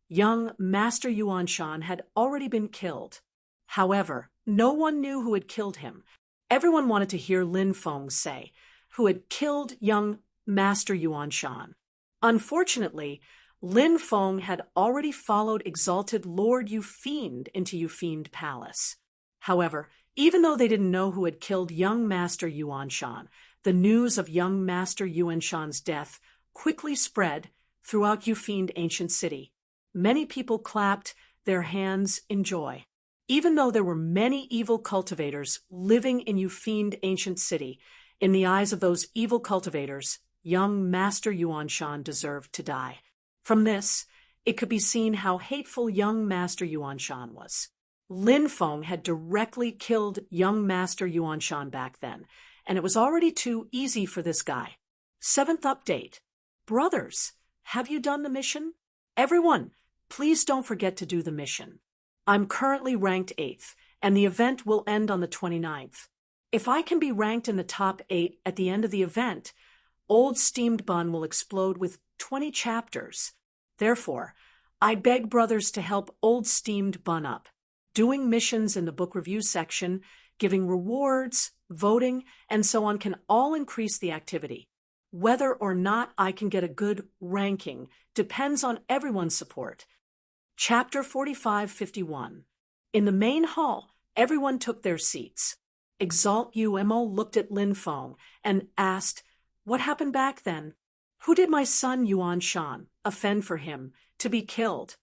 young master Yuanshan had already been killed. However, no one knew who had killed him. Everyone wanted to hear Lin Feng say who had killed young master Yuanshan. Unfortunately, Lin Feng had already followed Exalted Lord Eufiend into Eufiend Palace. However, even though they didn't know who had killed young master Yuanshan, the news of young master Yuanshan's death quickly spread throughout Eufiend Ancient City. Many people clapped their hands in joy. Even though there were many evil cultivators living in Eufiend Ancient City, in the eyes of those evil cultivators, young master Yuanshan deserved to die. From this, it could be seen how hateful young Master Yuan Shan was. Lin Feng had directly killed young Master Yuan Shan back then, and it was already too easy for this guy. 7th update. Brothers, have you done the mission? Everyone, please don't forget to do the mission. I'm currently ranked 8th, and the event will end on the 29th. If I can be ranked in the top 8 at the end of the event, Old Steamed Bun will explode with 20 chapters. Therefore, I beg brothers to help Old Steamed Bun up. Doing missions in the book review section, giving rewards, voting, and so on can all increase the activity. Whether or not I can get a good ranking depends on everyone's support. Chapter 45-51. In the main hall, everyone took their seats. Exalt UMO looked at Lin Feng and asked, "What happened back then? Who did my son Yuan Shan offend for him to be killed?"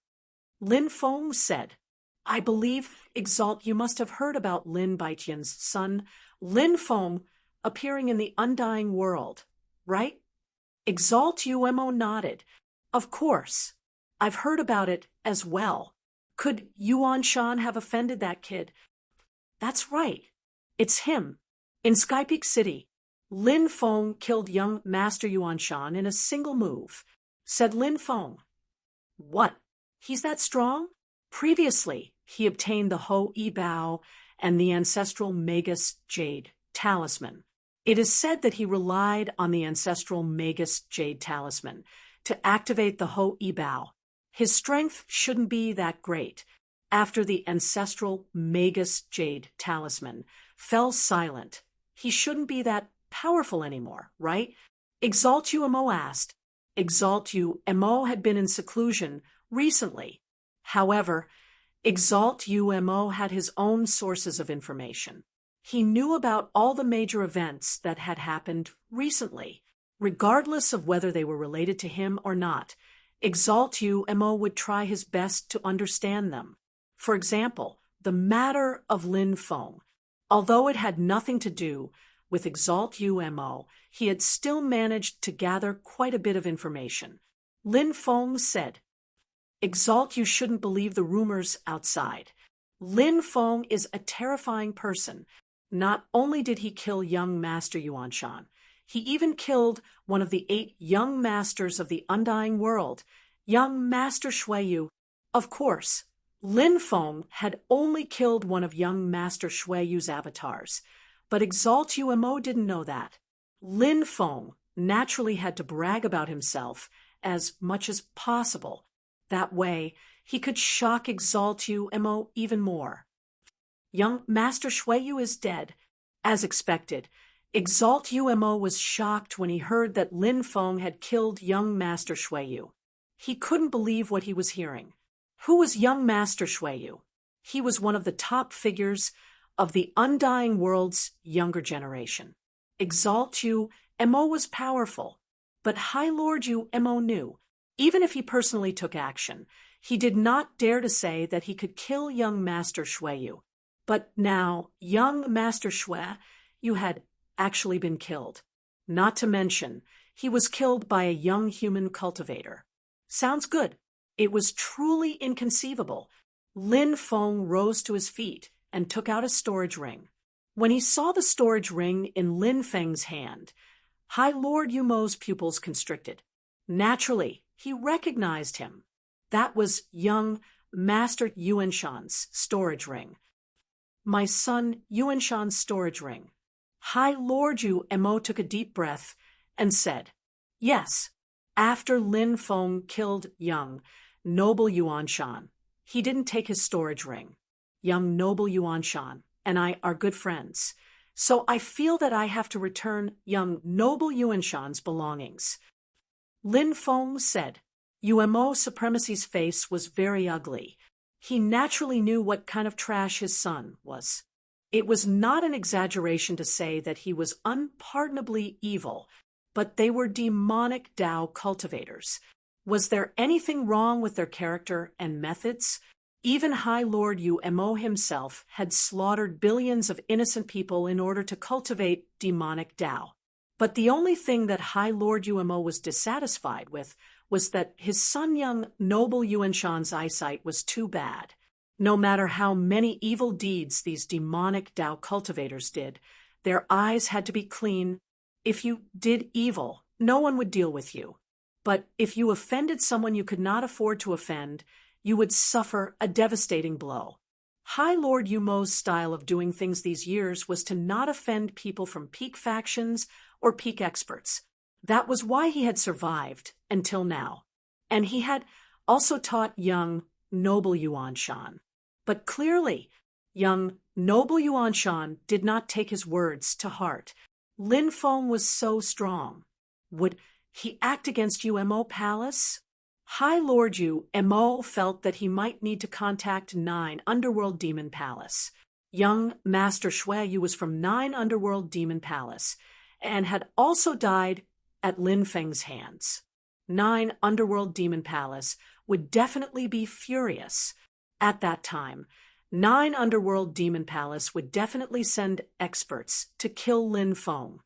Lin Feng said, "I believe, Exalt, you must have heard about Lin Baijian's son, Lin Feng, appearing in the Undying World, right?" Exalt UMO nodded. "Of course. I've heard about it as well. Could Yuan Shan have offended that kid?" "That's right. It's him. In Skypeak City, Lin Feng killed young Master Yuan Shan in a single move," said Lin Feng. "What? He's that strong?" Previously, he obtained the Ho Yi Bao and the ancestral Magus Jade Talisman. It is said that he relied on the ancestral Magus Jade Talisman to activate the Ho Yi Bao. His strength shouldn't be that great after the ancestral Magus Jade Talisman fell silent. He shouldn't be that powerful anymore, right? Exalt UMO asked. Exalt UMO had been in seclusion recently. However, Exalt UMO had his own sources of information. He knew about all the major events that had happened recently, regardless of whether they were related to him or not. Exalt UMO would try his best to understand them. For example, the matter of Lin Feng. Although it had nothing to do with Exalt UMO, he had still managed to gather quite a bit of information. Lin Feng said, "Exalt, you shouldn't believe the rumors outside. Lin Feng is a terrifying person. Not only did he kill young Master Yuan Shan, he even killed one of the 8 young masters of the Undying World, young Master Shuiyu. Of course, Lin Feng had only killed one of young Master Shuiyu's avatars, but Exalt UMO didn't know that. Lin Feng naturally had to brag about himself as much as possible. That way, he could shock Exalt UMO even more. Young Master Shuiyu is dead. As expected, Exalt UMO was shocked when he heard that Lin Feng had killed young Master Shuiyu. He couldn't believe what he was hearing. Who was young Master Shuiyu? He was one of the top figures of the Undying World's younger generation. Exalt UMO was powerful, but High Lord UMO knew, even if he personally took action, he did not dare to say that he could kill young Master Shuiyu. But now, young Master Shuiyu had actually been killed. Not to mention, he was killed by a young human cultivator. Sounds good. It was truly inconceivable. Lin Feng rose to his feet and took out a storage ring. When he saw the storage ring in Lin Feng's hand, High Lord Yumo's pupils constricted. Naturally, he recognized him. That was young Master Yuan Shan's storage ring. My son Yuan Shan's storage ring. High Lord UMO took a deep breath and said, "Yes, after Lin Feng killed young Noble Yuan Shan, he didn't take his storage ring. Young Noble Yuan Shan and I are good friends, so I feel that I have to return young Noble Yuan Shan's belongings." Lin Feng said. UMO Supremacy's face was very ugly. He naturally knew what kind of trash his son was. It was not an exaggeration to say that he was unpardonably evil, but they were demonic Dao cultivators. Was there anything wrong with their character and methods? Even High Lord UMO himself had slaughtered billions of innocent people in order to cultivate demonic Dao. But the only thing that High Lord Umo was dissatisfied with was that his son young noble Yuan Shan's eyesight was too bad. No matter how many evil deeds these demonic Tao cultivators did, their eyes had to be clean. If you did evil, no one would deal with you. But if you offended someone you could not afford to offend, you would suffer a devastating blow. High Lord Umo's style of doing things these years was to not offend people from peak factions or peak experts. That was why he had survived until now. And he had also taught young, noble Yuan Shan. But clearly, young, noble Yuan Shan did not take his words to heart. Lin Feng was so strong. Would he act against UMO Palace? High Lord Mo felt that he might need to contact 9 Underworld Demon Palace. Young Master Shui Yu was from 9 Underworld Demon Palace and had also died at Lin Feng's hands. 9 Underworld Demon Palace would definitely be furious. At that time, 9 Underworld Demon Palace would definitely send experts to kill Lin Feng.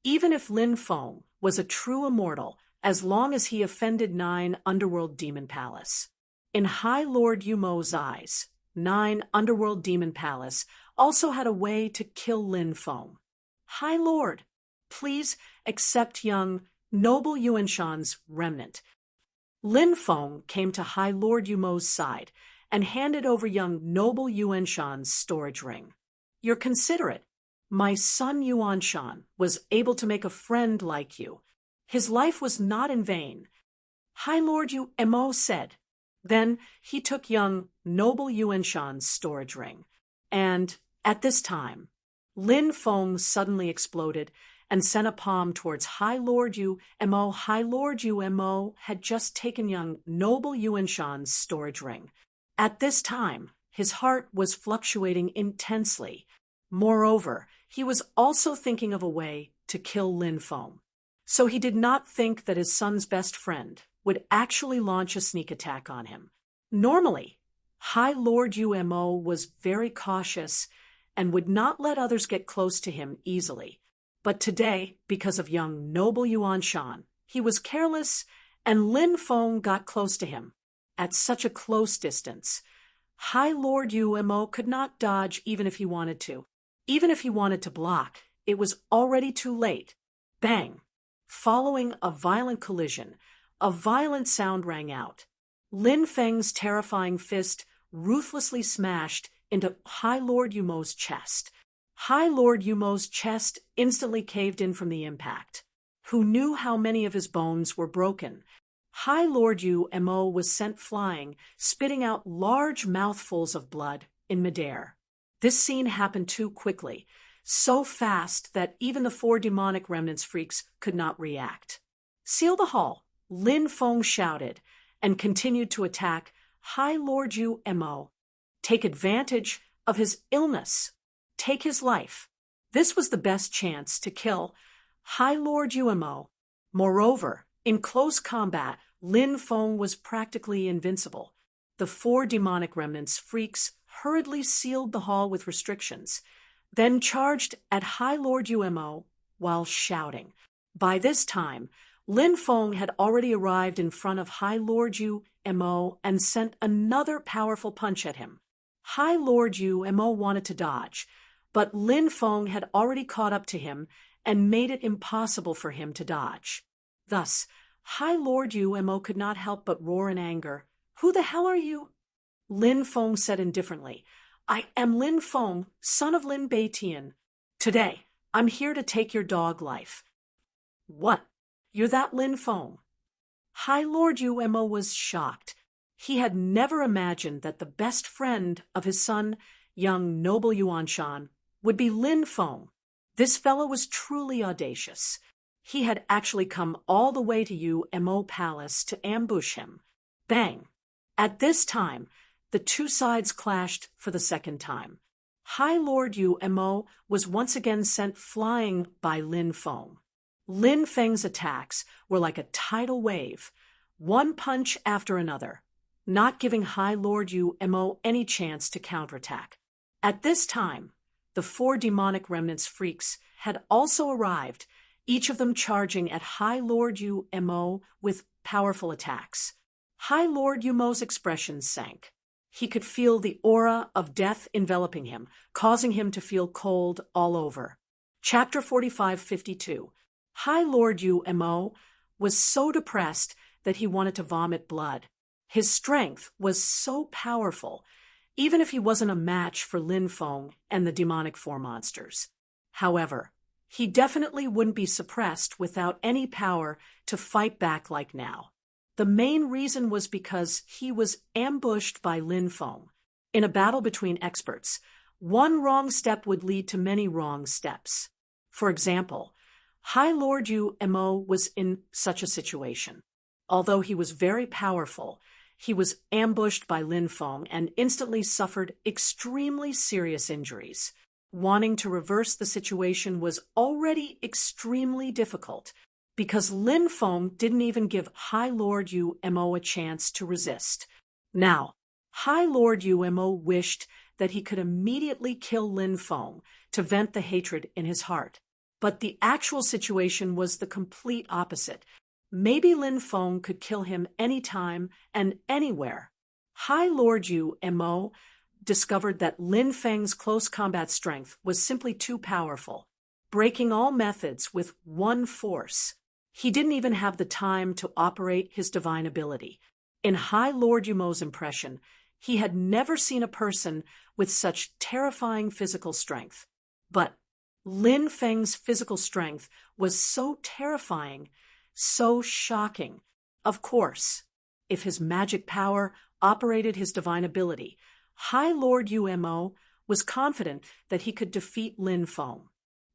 Even if Lin Feng was a true immortal, as long as he offended 9 Underworld Demon Palace. In High Lord Umo's eyes, 9 Underworld Demon Palace also had a way to kill Lin Feng. High Lord, please accept young, noble Yuan Shan's remnant. Lin Feng came to High Lord Umo's side and handed over young, noble Yuan Shan's storage ring. You're considerate. My son Yuan Shan was able to make a friend like you. His life was not in vain. High Lord Mo said. Then he took young, noble Yuan Shan's storage ring. And at this time, Lin Feng suddenly exploded and sent a palm towards High Lord Mo. High Lord Mo had just taken young, noble Yuan Shan's storage ring. At this time, his heart was fluctuating intensely. Moreover, he was also thinking of a way to kill Lin Feng. So he did not think that his son's best friend would actually launch a sneak attack on him. Normally, High Lord Mo was very cautious and would not let others get close to him easily. But today, because of young noble Yuan Shan, he was careless and Lin Feng got close to him. At such a close distance, High Lord Mo could not dodge even if he wanted to. Even if he wanted to block, it was already too late. Bang! Following a violent collision, a violent sound rang out. Lin Feng's terrifying fist ruthlessly smashed into High Lord Umo's chest. High Lord Umo's chest instantly caved in from the impact. Who knew how many of his bones were broken? High Lord Mo was sent flying, spitting out large mouthfuls of blood in midair. This scene happened too quickly, so fast that even the 4 demonic remnants freaks could not react. Seal the hall, Lin Feng shouted, and continued to attack High Lord Mo. Take advantage of his illness. Take his life. This was the best chance to kill High Lord Mo. Moreover, in close combat, Lin Feng was practically invincible. The 4 demonic remnants freaks hurriedly sealed the hall with restrictions, then charged at High Lord Mo while shouting. By this time, Lin Feng had already arrived in front of High Lord Mo and sent another powerful punch at him. High Lord Mo wanted to dodge, but Lin Feng had already caught up to him and made it impossible for him to dodge. Thus, High Lord Mo could not help but roar in anger. Who the hell are you? Lin Feng said indifferently. I am Lin Feng, son of Lin Beitian. Today, I'm here to take your dog life. What? You're that Lin Feng? High Lord Mo was shocked. He had never imagined that the best friend of his son, young noble Yuan Shan, would be Lin Feng. This fellow was truly audacious. He had actually come all the way to Mo Palace to ambush him. Bang! At this time, the 2 sides clashed for the second time. High Lord Mo was once again sent flying by Lin Feng. Lin Feng's attacks were like a tidal wave, one punch after another, not giving High Lord Mo any chance to counterattack. At this time, the 4 demonic remnants freaks had also arrived each of them charging at High Lord Umo with powerful attacks. High Lord Umo's expression sank. He could feel the aura of death enveloping him, causing him to feel cold all over. Chapter 45:52. High Lord Umo was so depressed that he wanted to vomit blood. His strength was so powerful, even if he wasn't a match for Lin Feng and the demonic four monsters. However, he definitely wouldn't be suppressed without any power to fight back like now. The main reason was because he was ambushed by Lin Feng. In a battle between experts, one wrong step would lead to many wrong steps. For example, High Lord Umo was in such a situation. Although he was very powerful, he was ambushed by Lin Feng and instantly suffered extremely serious injuries. Wanting to reverse the situation was already extremely difficult, because Lin Feng didn't even give High Lord Umo a chance to resist. Now, High Lord Umo wished that he could immediately kill Lin Feng to vent the hatred in his heart. But the actual situation was the complete opposite. Maybe Lin Feng could kill him anytime and anywhere. High Lord Umo discovered that Lin Feng's close combat strength was simply too powerful, breaking all methods with one force. He didn't even have the time to operate his divine ability. In High Lord Umo's impression, he had never seen a person with such terrifying physical strength. But Lin Feng's physical strength was so terrifying, so shocking. Of course, if his magic power operated his divine ability, High Lord Umo was confident that he could defeat Lin Feng.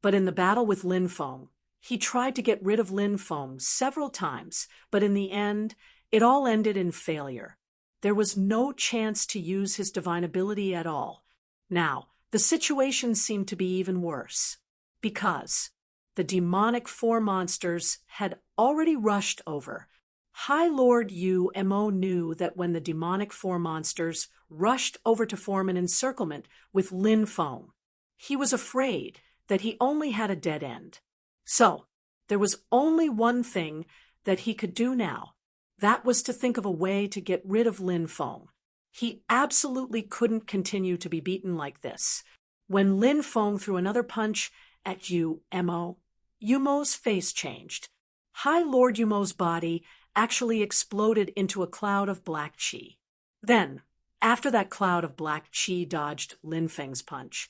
But in the battle with Lin Feng, he tried to get rid of Lin Feng several times, but in the end, it all ended in failure. There was no chance to use his divine ability at all. Now, the situation seemed to be even worse, because the demonic four monsters had already rushed over. High Lord Umo knew that when the demonic four monsters rushed over to form an encirclement with Lin Feng, he was afraid that he only had a dead end. So, there was only one thing that he could do now. That was to think of a way to get rid of Lin Feng. He absolutely couldn't continue to be beaten like this. When Lin Feng threw another punch at Umo, Umo's face changed. High Lord Umo's body actually exploded into a cloud of black chi. Then, after that cloud of black chi dodged Lin Feng's punch,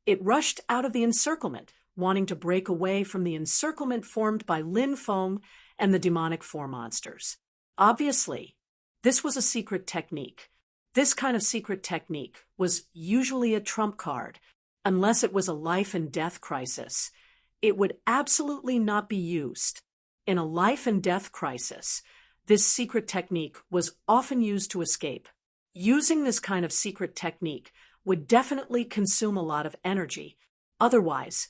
it rushed out of the encirclement, wanting to break away from the encirclement formed by Lin Feng and the demonic four monsters. Obviously, this was a secret technique. This kind of secret technique was usually a trump card. Unless it was a life and death crisis, it would absolutely not be used. In a life and death crisis, this secret technique was often used to escape. Using this kind of secret technique would definitely consume a lot of energy. Otherwise,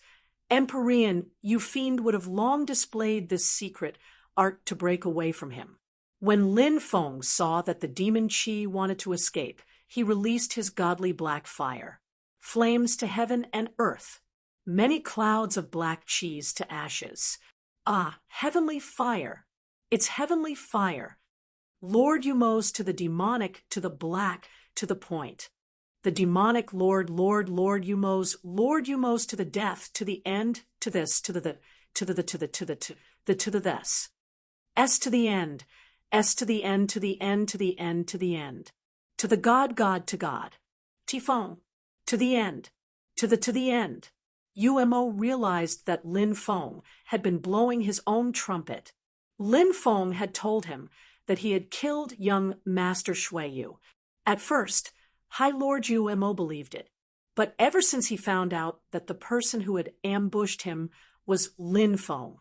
Empyrean Ufiend would have long displayed this secret art to break away from him. When Lin Feng saw that the demon Qi wanted to escape, he released his godly black fire. Flames to heaven and earth. Many clouds of black Qis to ashes. Ah, heavenly fire. It's heavenly fire. Lord Umo's to the demonic, to the black, to the point. The demonic Lord Umo's to the death, to the end, to this, to the this. S to the end. S to the end, to the end, to the end, to the end. To the God, to God. Tifeng. To the end. To the end. Umo realized that Lin Feng had been blowing his own trumpet. Lin Feng had told him that he had killed young Master Shuiyu. At first, High Lord Umo believed it, but ever since he found out that the person who had ambushed him was Lin Feng,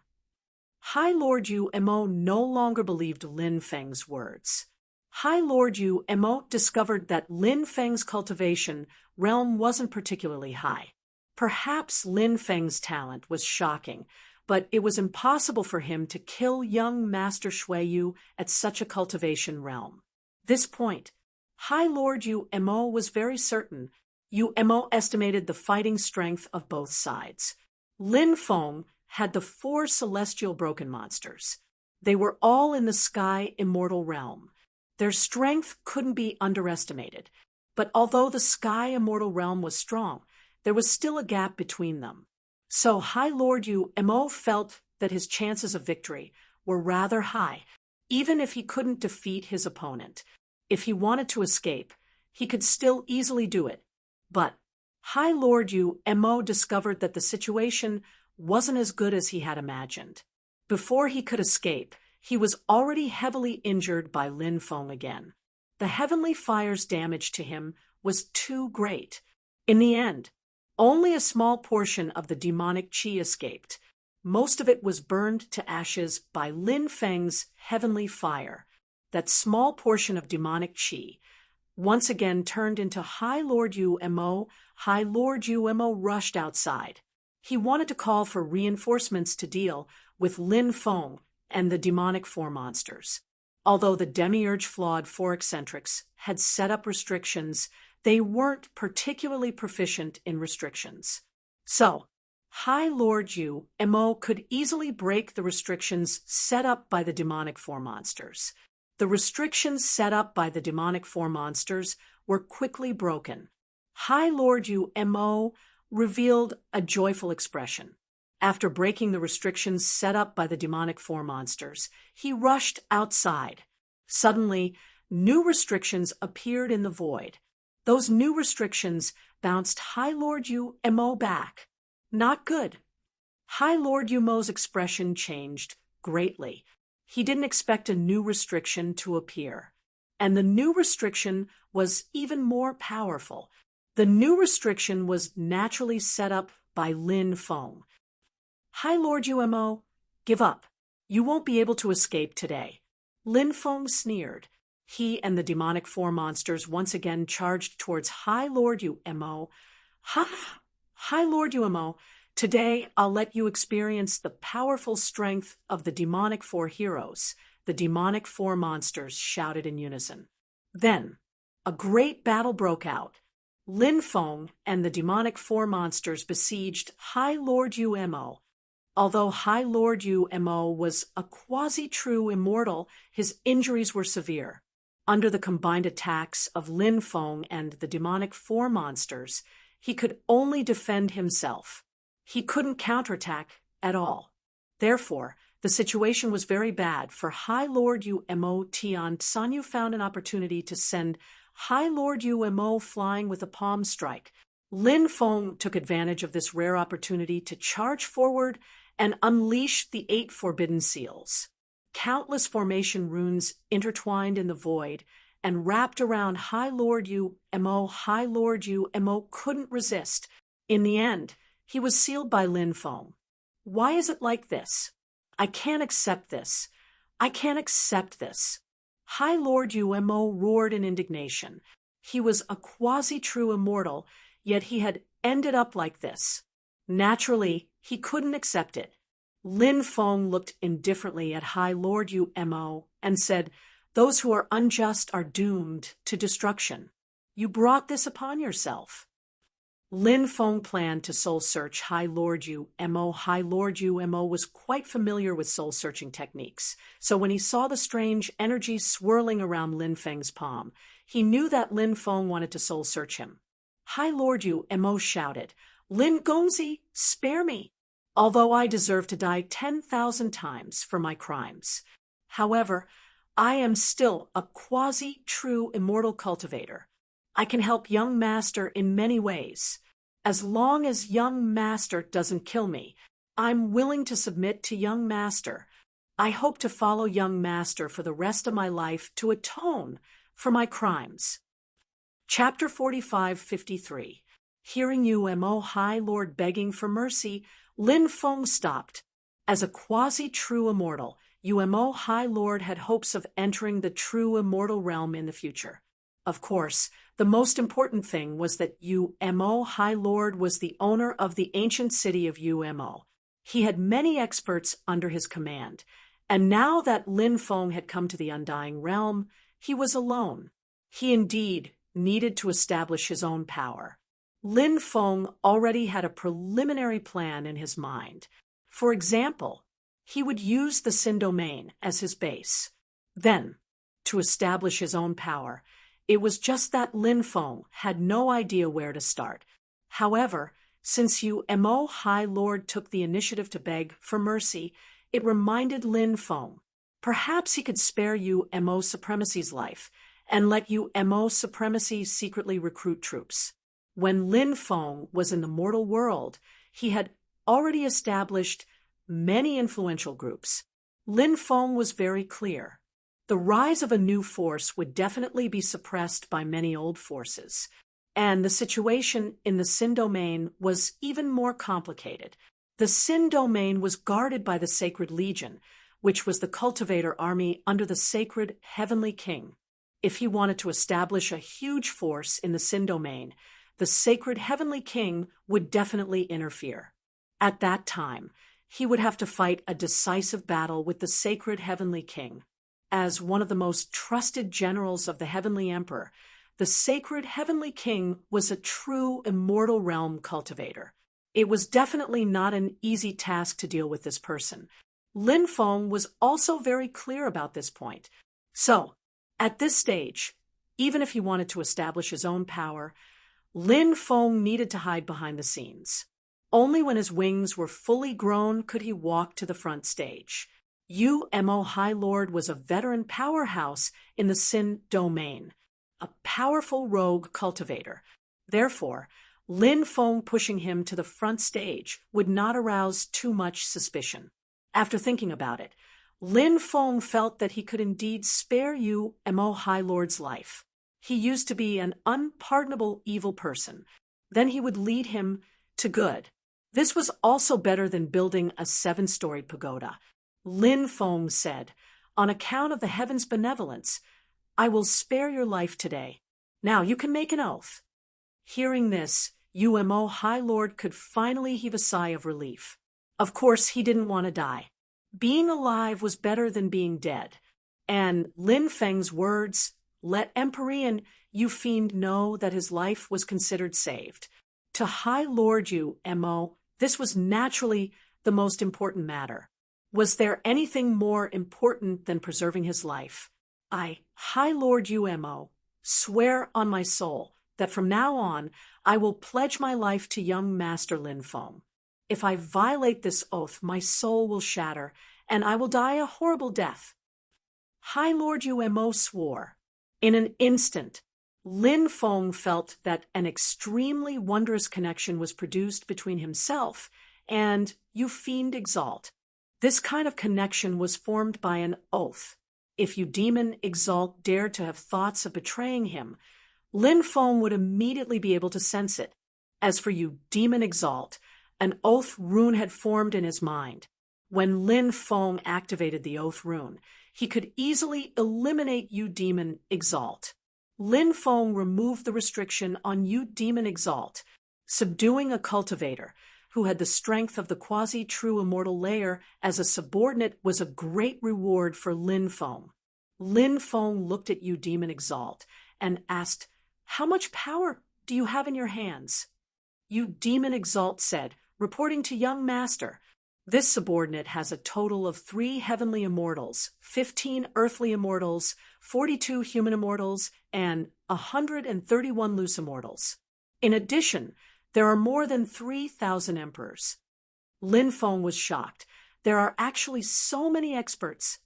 High Lord Umo no longer believed Lin Feng's words. High Lord Umo discovered that Lin Feng's cultivation realm wasn't particularly high. Perhaps Lin Feng's talent was shocking, but it was impossible for him to kill young Master Shuiyu at such a cultivation realm. This point, High Lord Umo was very certain. Umo estimated the fighting strength of both sides. Lin Feng had the 4 celestial broken monsters. They were all in the sky immortal realm. Their strength couldn't be underestimated, but although the sky immortal realm was strong, there was still a gap between them. So High Lord Umo felt that his chances of victory were rather high, even if he couldn't defeat his opponent. If he wanted to escape, he could still easily do it. But High Lord Umo discovered that the situation wasn't as good as he had imagined. Before he could escape, he was already heavily injured by Lin Feng again. The heavenly fire's damage to him was too great. In the end, only a small portion of the demonic qi escaped. Most of it was burned to ashes by Lin Feng's heavenly fire. That small portion of demonic qi once again turned into High Lord Umo. High Lord Umo rushed outside. He wanted to call for reinforcements to deal with Lin Feng and the demonic 4 monsters. Although the demiurge flawed 4 eccentrics had set up restrictions, they weren't particularly proficient in restrictions. So, High Lord Umo could easily break the restrictions set up by the demonic 4 monsters. The restrictions set up by the demonic 4 monsters were quickly broken. High Lord Umo revealed a joyful expression. After breaking the restrictions set up by the demonic 4 monsters, he rushed outside. Suddenly, new restrictions appeared in the void. Those new restrictions bounced High Lord Umo back. Not good. High Lord Umo's expression changed greatly. He didn't expect a new restriction to appear. And the new restriction was even more powerful. The new restriction was naturally set up by Lin Feng. High Lord Umo, give up. You won't be able to escape today. Lin Feng sneered. He and the demonic 4 monsters once again charged towards High Lord Umo. High Lord Umo, today I'll let you experience the powerful strength of the demonic 4 heroes. The demonic 4 monsters shouted in unison. Then, a great battle broke out. Lin Feng and the demonic 4 monsters besieged High Lord Umo. Although High Lord Umo was a quasi-true immortal, his injuries were severe. Under the combined attacks of Lin Feng and the demonic 4 monsters, he could only defend himself. He couldn't counterattack at all. Therefore, the situation was very bad for High Lord Umo. Tian Sanyu found an opportunity to send High Lord Umo flying with a palm strike. Lin Feng took advantage of this rare opportunity to charge forward and unleash the 8 forbidden seals. Countless formation runes intertwined in the void and wrapped around High Lord Umo. High Lord Umo couldn't resist. In the end, he was sealed by Lin Feng. Why is it like this? I can't accept this. I can't accept this. High Lord Umo roared in indignation. He was a quasi-true immortal, yet he had ended up like this. Naturally, he couldn't accept it. Lin Feng looked indifferently at High Lord Umo and said, "Those who are unjust are doomed to destruction. You brought this upon yourself." Lin Feng planned to soul-search High Lord Umo. High Lord Umo was quite familiar with soul-searching techniques, so when he saw the strange energy swirling around Lin Feng's palm, he knew that Lin Feng wanted to soul-search him. High Lord Umo shouted, "Lin Gongzi, spare me! Although I deserve to die 10,000 times for my crimes. However, I am still a quasi-true immortal cultivator. I can help young master in many ways. As long as young master doesn't kill me, I'm willing to submit to young master. I hope to follow young master for the rest of my life to atone for my crimes." Chapter 45:53. Hearing Umo High Lord begging for mercy, Lin Feng stopped. As a quasi-true immortal, Umo High Lord had hopes of entering the true immortal realm in the future. Of course, the most important thing was that Umo High Lord was the owner of the ancient city of Umo. He had many experts under his command, and now that Lin Feng had come to the Undying Realm, he was alone. He indeed needed to establish his own power. Lin Feng already had a preliminary plan in his mind. For example, he would use the Sin domain as his base. Then, to establish his own power, it was just that Lin Feng had no idea where to start. However, since Mo High Lord took the initiative to beg for mercy, it reminded Lin Feng. Perhaps he could spare Mo Supremacy's life and let Mo Supremacy secretly recruit troops. When Lin Feng was in the mortal world, he had already established many influential groups. Lin Feng was very clear. The rise of a new force would definitely be suppressed by many old forces, and the situation in the Sin domain was even more complicated. The Sin domain was guarded by the Sacred Legion, which was the cultivator army under the sacred Heavenly King. If he wanted to establish a huge force in the Sin domain, the sacred Heavenly King would definitely interfere. At that time, he would have to fight a decisive battle with the sacred Heavenly King. As one of the most trusted generals of the Heavenly Emperor, the sacred Heavenly King was a true immortal realm cultivator. It was definitely not an easy task to deal with this person. Lin Feng was also very clear about this point. So, at this stage, even if he wanted to establish his own power, Lin Feng needed to hide behind the scenes. Only when his wings were fully grown could he walk to the front stage. Mo High Lord was a veteran powerhouse in the Sin domain, a powerful rogue cultivator. Therefore, Lin Feng pushing him to the front stage would not arouse too much suspicion. After thinking about it, Lin Feng felt that he could indeed spare Mo High Lord's life. He used to be an unpardonable evil person. Then he would lead him to good. This was also better than building a 7-storied pagoda. Lin Feng said, "On account of the heaven's benevolence, I will spare your life today. Now you can make an oath." Hearing this, Mo High Lord could finally heave a sigh of relief. Of course, he didn't want to die. Being alive was better than being dead. And Lin Feng's words, "Let Empyrean Yu Fiend know that his life was considered saved." To High Lord Mo, this was naturally the most important matter. Was there anything more important than preserving his life? I, High Lord Mo, swear on my soul that from now on I will pledge my life to young Master Lin Feng. If I violate this oath, my soul will shatter, and I will die a horrible death. High Lord Mo swore. In an instant, Lin Feng felt that an extremely wondrous connection was produced between himself and Yu Fiend Exalt. This kind of connection was formed by an oath. If Demon Exalt dared to have thoughts of betraying him, Lin Feng would immediately be able to sense it. As for Demon Exalt, an oath rune had formed in his mind. When Lin Feng activated the oath rune, he could easily eliminate Demon Exalt. Lin Feng removed the restriction on Demon Exalt, subduing a cultivator who had the strength of the quasi-true immortal layer as a subordinate was a great reward for Lin Feng. Lin Feng looked at Demon Exalt and asked, "How much power do you have in your hands?" Demon Exalt said, reporting to young master, "This subordinate has a total of 3 heavenly immortals, 15 earthly immortals, 42 human immortals, and 131 loose immortals. In addition, there are more than 3,000 emperors." Lin Feng was shocked. There are actually so many experts.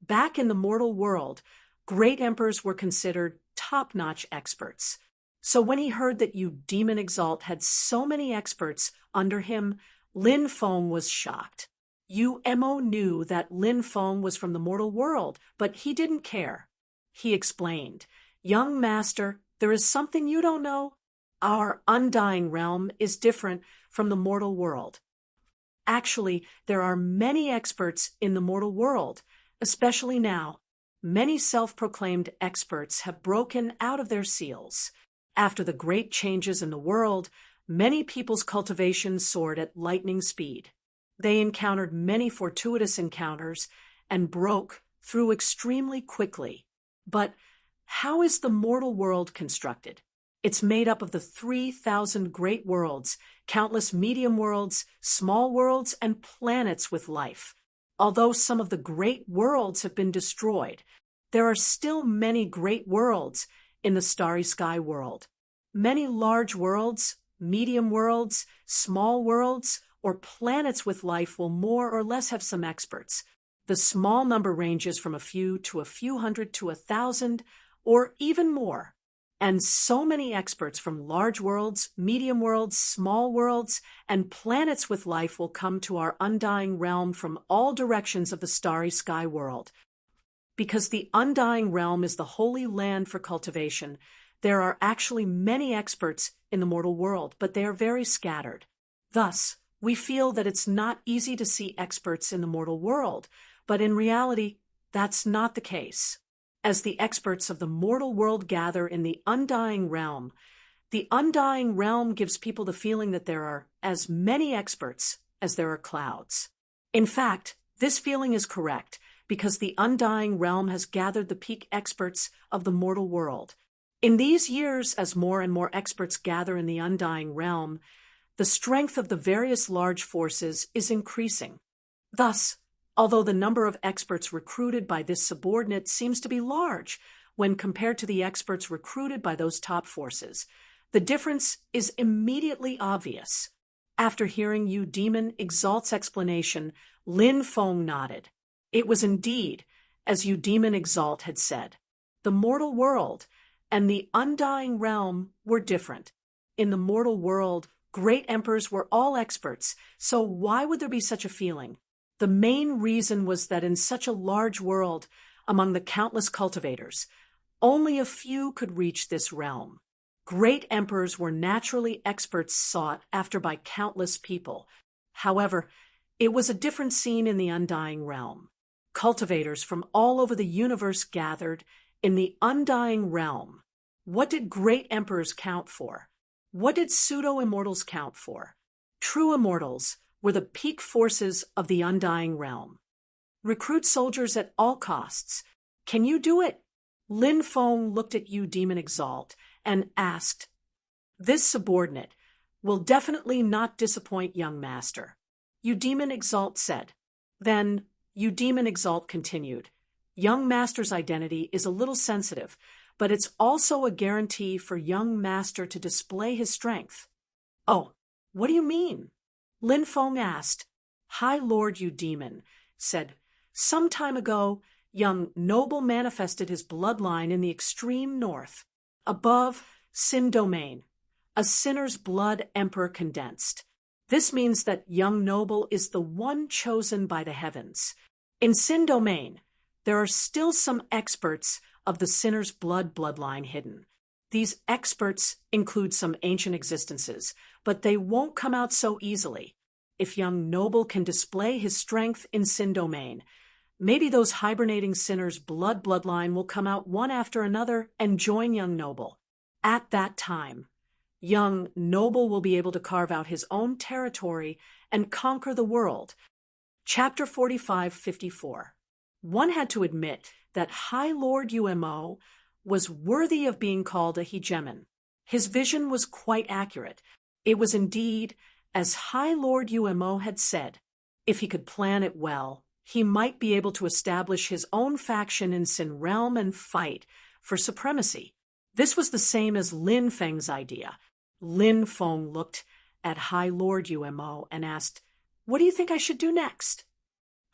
Back in the mortal world, great emperors were considered top-notch experts. So when he heard that Demon Exalt had so many experts under him, Lin Feng was shocked. Mo knew that Lin Feng was from the mortal world, but he didn't care. He explained, "Young master, there is something you don't know. Our undying realm is different from the mortal world. Actually, there are many experts in the mortal world, especially now. Many self-proclaimed experts have broken out of their seals. After the great changes in the world, many people's cultivation soared at lightning speed. They encountered many fortuitous encounters and broke through extremely quickly. But how is the mortal world constructed? It's made up of the 3,000 great worlds, countless medium worlds, small worlds, and planets with life. Although some of the great worlds have been destroyed, there are still many great worlds in the starry sky world. Many large worlds, medium worlds, small worlds, or planets with life will more or less have some experts. The small number ranges from a few to a few hundred to 1,000, or even more. And so many experts from large worlds, medium worlds, small worlds, and planets with life will come to our undying realm from all directions of the starry sky world. Because the undying realm is the holy land for cultivation, there are actually many experts in the mortal world, but they are very scattered. Thus, we feel that it's not easy to see experts in the mortal world, but in reality, that's not the case. As the experts of the mortal world gather in the undying realm gives people the feeling that there are as many experts as there are clouds. In fact, this feeling is correct because the undying realm has gathered the peak experts of the mortal world. In these years, as more and more experts gather in the undying realm, the strength of the various large forces is increasing. Thus, although the number of experts recruited by this subordinate seems to be large when compared to the experts recruited by those top forces, the difference is immediately obvious. After hearing Yu Demon Exalt's explanation, Lin Feng nodded. It was indeed, as Yu Demon Exalt had said. The mortal world and the undying realm were different. In the mortal world, great emperors were all experts, so why would there be such a feeling? The main reason was that in such a large world, among the countless cultivators, only a few could reach this realm. Great emperors were naturally experts sought after by countless people. However, it was a different scene in the undying realm. Cultivators from all over the universe gathered in the undying realm. What did great emperors count for? What did pseudo-immortals count for? True immortals were the peak forces of the undying realm. Recruit soldiers at all costs. Can you do it? Lin Feng looked at Yu Demon Exalt and asked, This subordinate will definitely not disappoint, young master. Yu Demon Exalt said. Then Yu Demon Exalt continued, Young master's identity is a little sensitive, but it's also a guarantee for young master to display his strength. Oh, what do you mean? Lin Feng asked. High Lord Yu Demon said, Some time ago, young noble manifested his bloodline in the extreme north. Above, Sin Domain, a sinner's blood emperor condensed. This means that young noble is the one chosen by the heavens. In Sin Domain, there are still some experts of the sinner's bloodline hidden. These experts include some ancient existences, but they won't come out so easily. If young noble can display his strength in Sin Domain, maybe those hibernating sinners' bloodline will come out one after another and join young noble. At that time, young noble will be able to carve out his own territory and conquer the world. Chapter 45-54. One had to admit that High Lord UMO was worthy of being called a hegemon. His vision was quite accurate. It was indeed, as High Lord UMO had said, if he could plan it well, he might be able to establish his own faction in Sin Realm and fight for supremacy. This was the same as Lin Feng's idea. Lin Feng looked at High Lord UMO and asked, What do you think I should do next?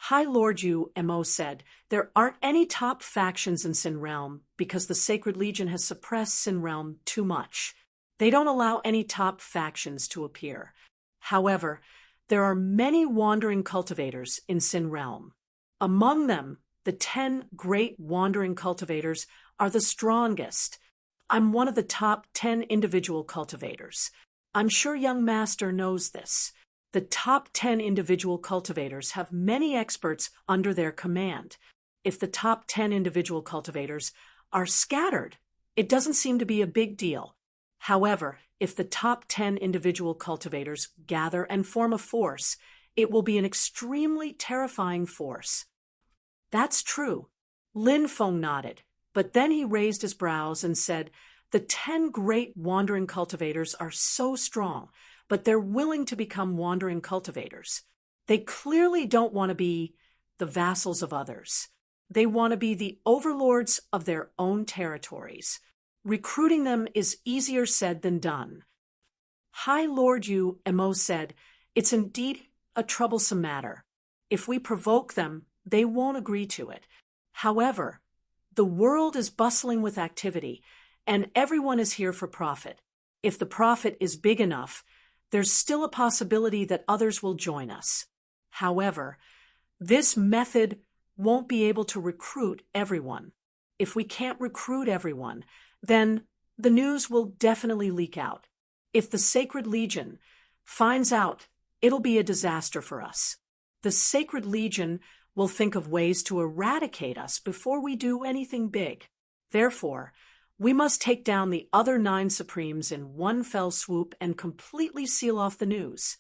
High Lord UMO said, There aren't any top factions in Sin Realm because the Sacred Legion has suppressed Sin Realm too much. They don't allow any top factions to appear. However, there are many wandering cultivators in Sin Realm. Among them, the 10 great wandering cultivators are the strongest. I'm one of the top 10 individual cultivators. I'm sure young master knows this. The top 10 individual cultivators have many experts under their command. If the top 10 individual cultivators are scattered, it doesn't seem to be a big deal. However, if the top 10 individual cultivators gather and form a force, it will be an extremely terrifying force. That's true. Lin Feng nodded, but then he raised his brows and said, The 10 great wandering cultivators are so strong, but they're willing to become wandering cultivators. They clearly don't want to be the vassals of others. They want to be the overlords of their own territories. Recruiting them is easier said than done. High Lord Mo said, "It's indeed a troublesome matter. If we provoke them, they won't agree to it. However, the world is bustling with activity, and everyone is here for profit. If the profit is big enough, there's still a possibility that others will join us. However, this method won't be able to recruit everyone. If we can't recruit everyone, then the news will definitely leak out. If the Sacred Legion finds out, it'll be a disaster for us. The Sacred Legion will think of ways to eradicate us before we do anything big. Therefore, we must take down the other 9 Supremes in one fell swoop and completely seal off the news.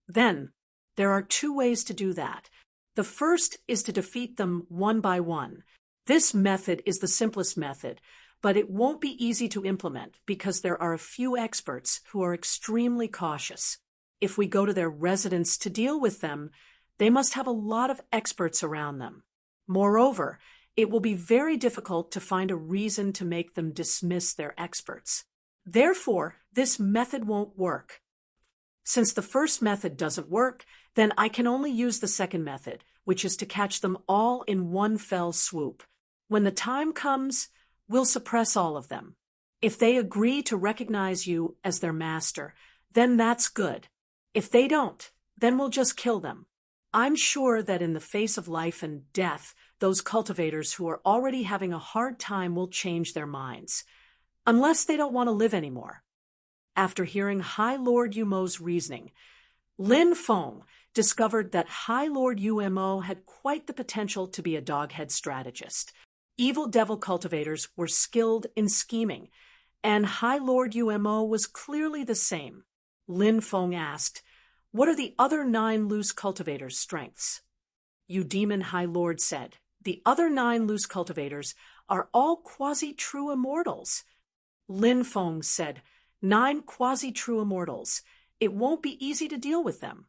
Then, there are 2 ways to do that. The first is to defeat them one by one. This method is the simplest method, but it won't be easy to implement because there are a few experts who are extremely cautious. If we go to their residence to deal with them, they must have a lot of experts around them. Moreover, it will be very difficult to find a reason to make them dismiss their experts. Therefore, this method won't work. Since the first method doesn't work, then I can only use the second method, which is to catch them all in one fell swoop. When the time comes, we'll suppress all of them. If they agree to recognize you as their master, then that's good. If they don't, then we'll just kill them. I'm sure that in the face of life and death, those cultivators who are already having a hard time will change their minds, unless they don't want to live anymore." After hearing High Lord Mo's reasoning, Lin Feng discovered that High Lord Mo had quite the potential to be a doghead strategist. Evil devil cultivators were skilled in scheming, and High Lord Mo was clearly the same. Lin Feng asked, "What are the other 9 loose cultivators' strengths?" Demon High Lord said, "The other 9 loose cultivators are all quasi-true immortals." Lin Feng said, 9 quasi-true immortals. It won't be easy to deal with them."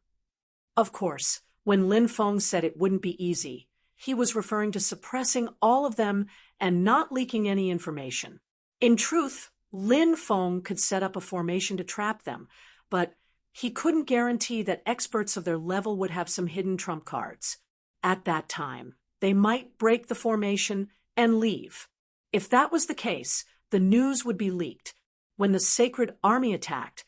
Of course, when Lin Feng said it wouldn't be easy, he was referring to suppressing all of them and not leaking any information. In truth, Lin Feng could set up a formation to trap them, but he couldn't guarantee that experts of their level would have some hidden trump cards. At that time, they might break the formation and leave. If that was the case, the news would be leaked. When the Sacred Army attacked,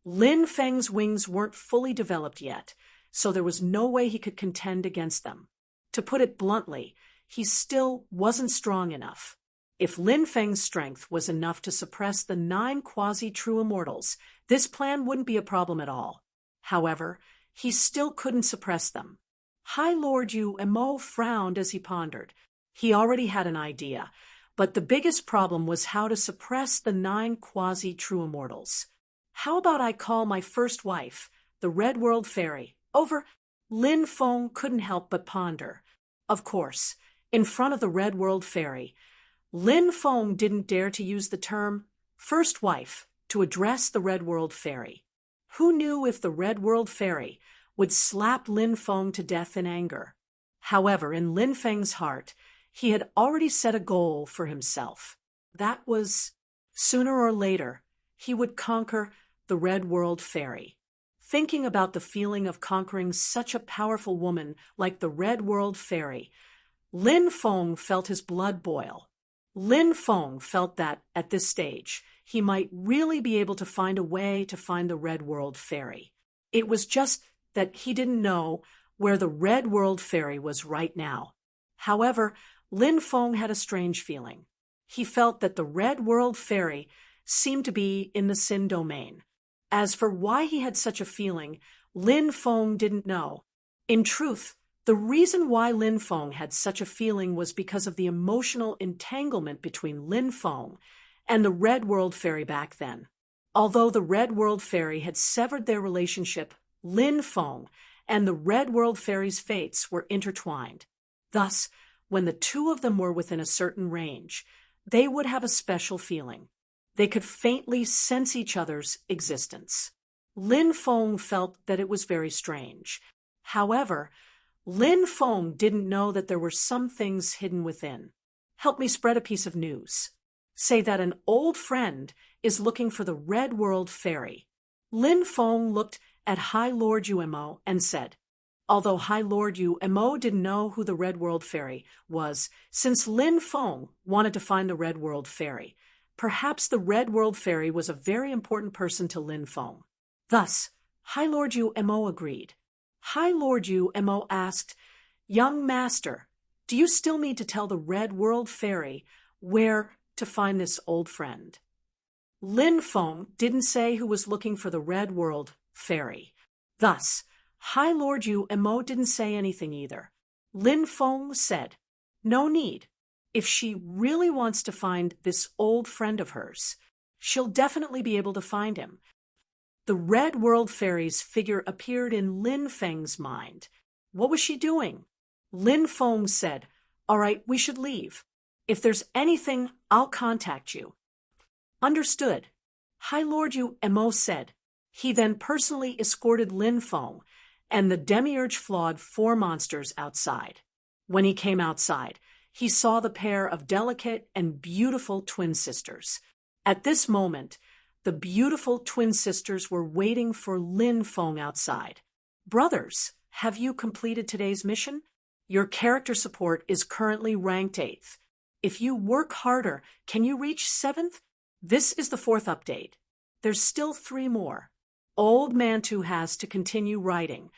Lin Feng's wings weren't fully developed yet, so there was no way he could contend against them. To put it bluntly, he still wasn't strong enough. If Lin Feng's strength was enough to suppress the 9 quasi-true immortals, this plan wouldn't be a problem at all. However, he still couldn't suppress them. High Lord Mo frowned as he pondered. He already had an idea, but the biggest problem was how to suppress the 9 quasi-true immortals. "How about I call my first wife, the Red World Fairy, over?" Lin Feng couldn't help but ponder. Of course, in front of the Red World Fairy, Lin Feng didn't dare to use the term first wife to address the Red World Fairy. Who knew if the Red World Fairy would slap Lin Feng to death in anger? However, in Lin Feng's heart, he had already set a goal for himself. That was, sooner or later, he would conquer the Red World Fairy. Thinking about the feeling of conquering such a powerful woman like the Red World Fairy, Lin Feng felt his blood boil. Lin Feng felt that, at this stage, he might really be able to find a way to find the Red World Fairy. It was just that he didn't know where the Red World Fairy was right now. However, Lin Feng had a strange feeling. He felt that the Red World Fairy seemed to be in the Sin domain. As for why he had such a feeling, Lin Feng didn't know. In truth, the reason why Lin Feng had such a feeling was because of the emotional entanglement between Lin Feng and the Red World Fairy back then. Although the Red World Fairy had severed their relationship, Lin Feng and the Red World Fairy's fates were intertwined. Thus, when the 2 of them were within a certain range, they would have a special feeling. They could faintly sense each other's existence. Lin Feng felt that it was very strange. However, Lin Feng didn't know that there were some things hidden within. Help me spread a piece of news. Say that an old friend is looking for the Red World Fairy. Lin Feng looked at High Lord Umo and said, although High Lord Umo didn't know who the Red World Fairy was, since Lin Feng wanted to find the Red World Fairy, perhaps the Red World Fairy was a very important person to Lin Feng. Thus, High Lord Umo agreed. High Lord Umo asked, young master, do you still need to tell the Red World Fairy where to find this old friend? Lin Feng didn't say who was looking for the Red World Fairy. Thus, High Lord Umo didn't say anything either. Lin Feng said, no need. If she really wants to find this old friend of hers, she'll definitely be able to find him. The Red World Fairy's figure appeared in Lin Feng's mind. What was she doing? Lin Feng said, all right, we should leave. If there's anything, I'll contact you. Understood. High Lord Umo said. He then personally escorted Lin Feng and the demiurge flawed 4 monsters outside. When he came outside, he saw the pair of delicate and beautiful twin sisters. At this moment, the beautiful twin sisters were waiting for Lin Feng outside. Brothers, have you completed today's mission? Your character support is currently ranked 8th. If you work harder, can you reach 7th? This is the 4th update. There's still 3 more. Old Mantu has to continue writing.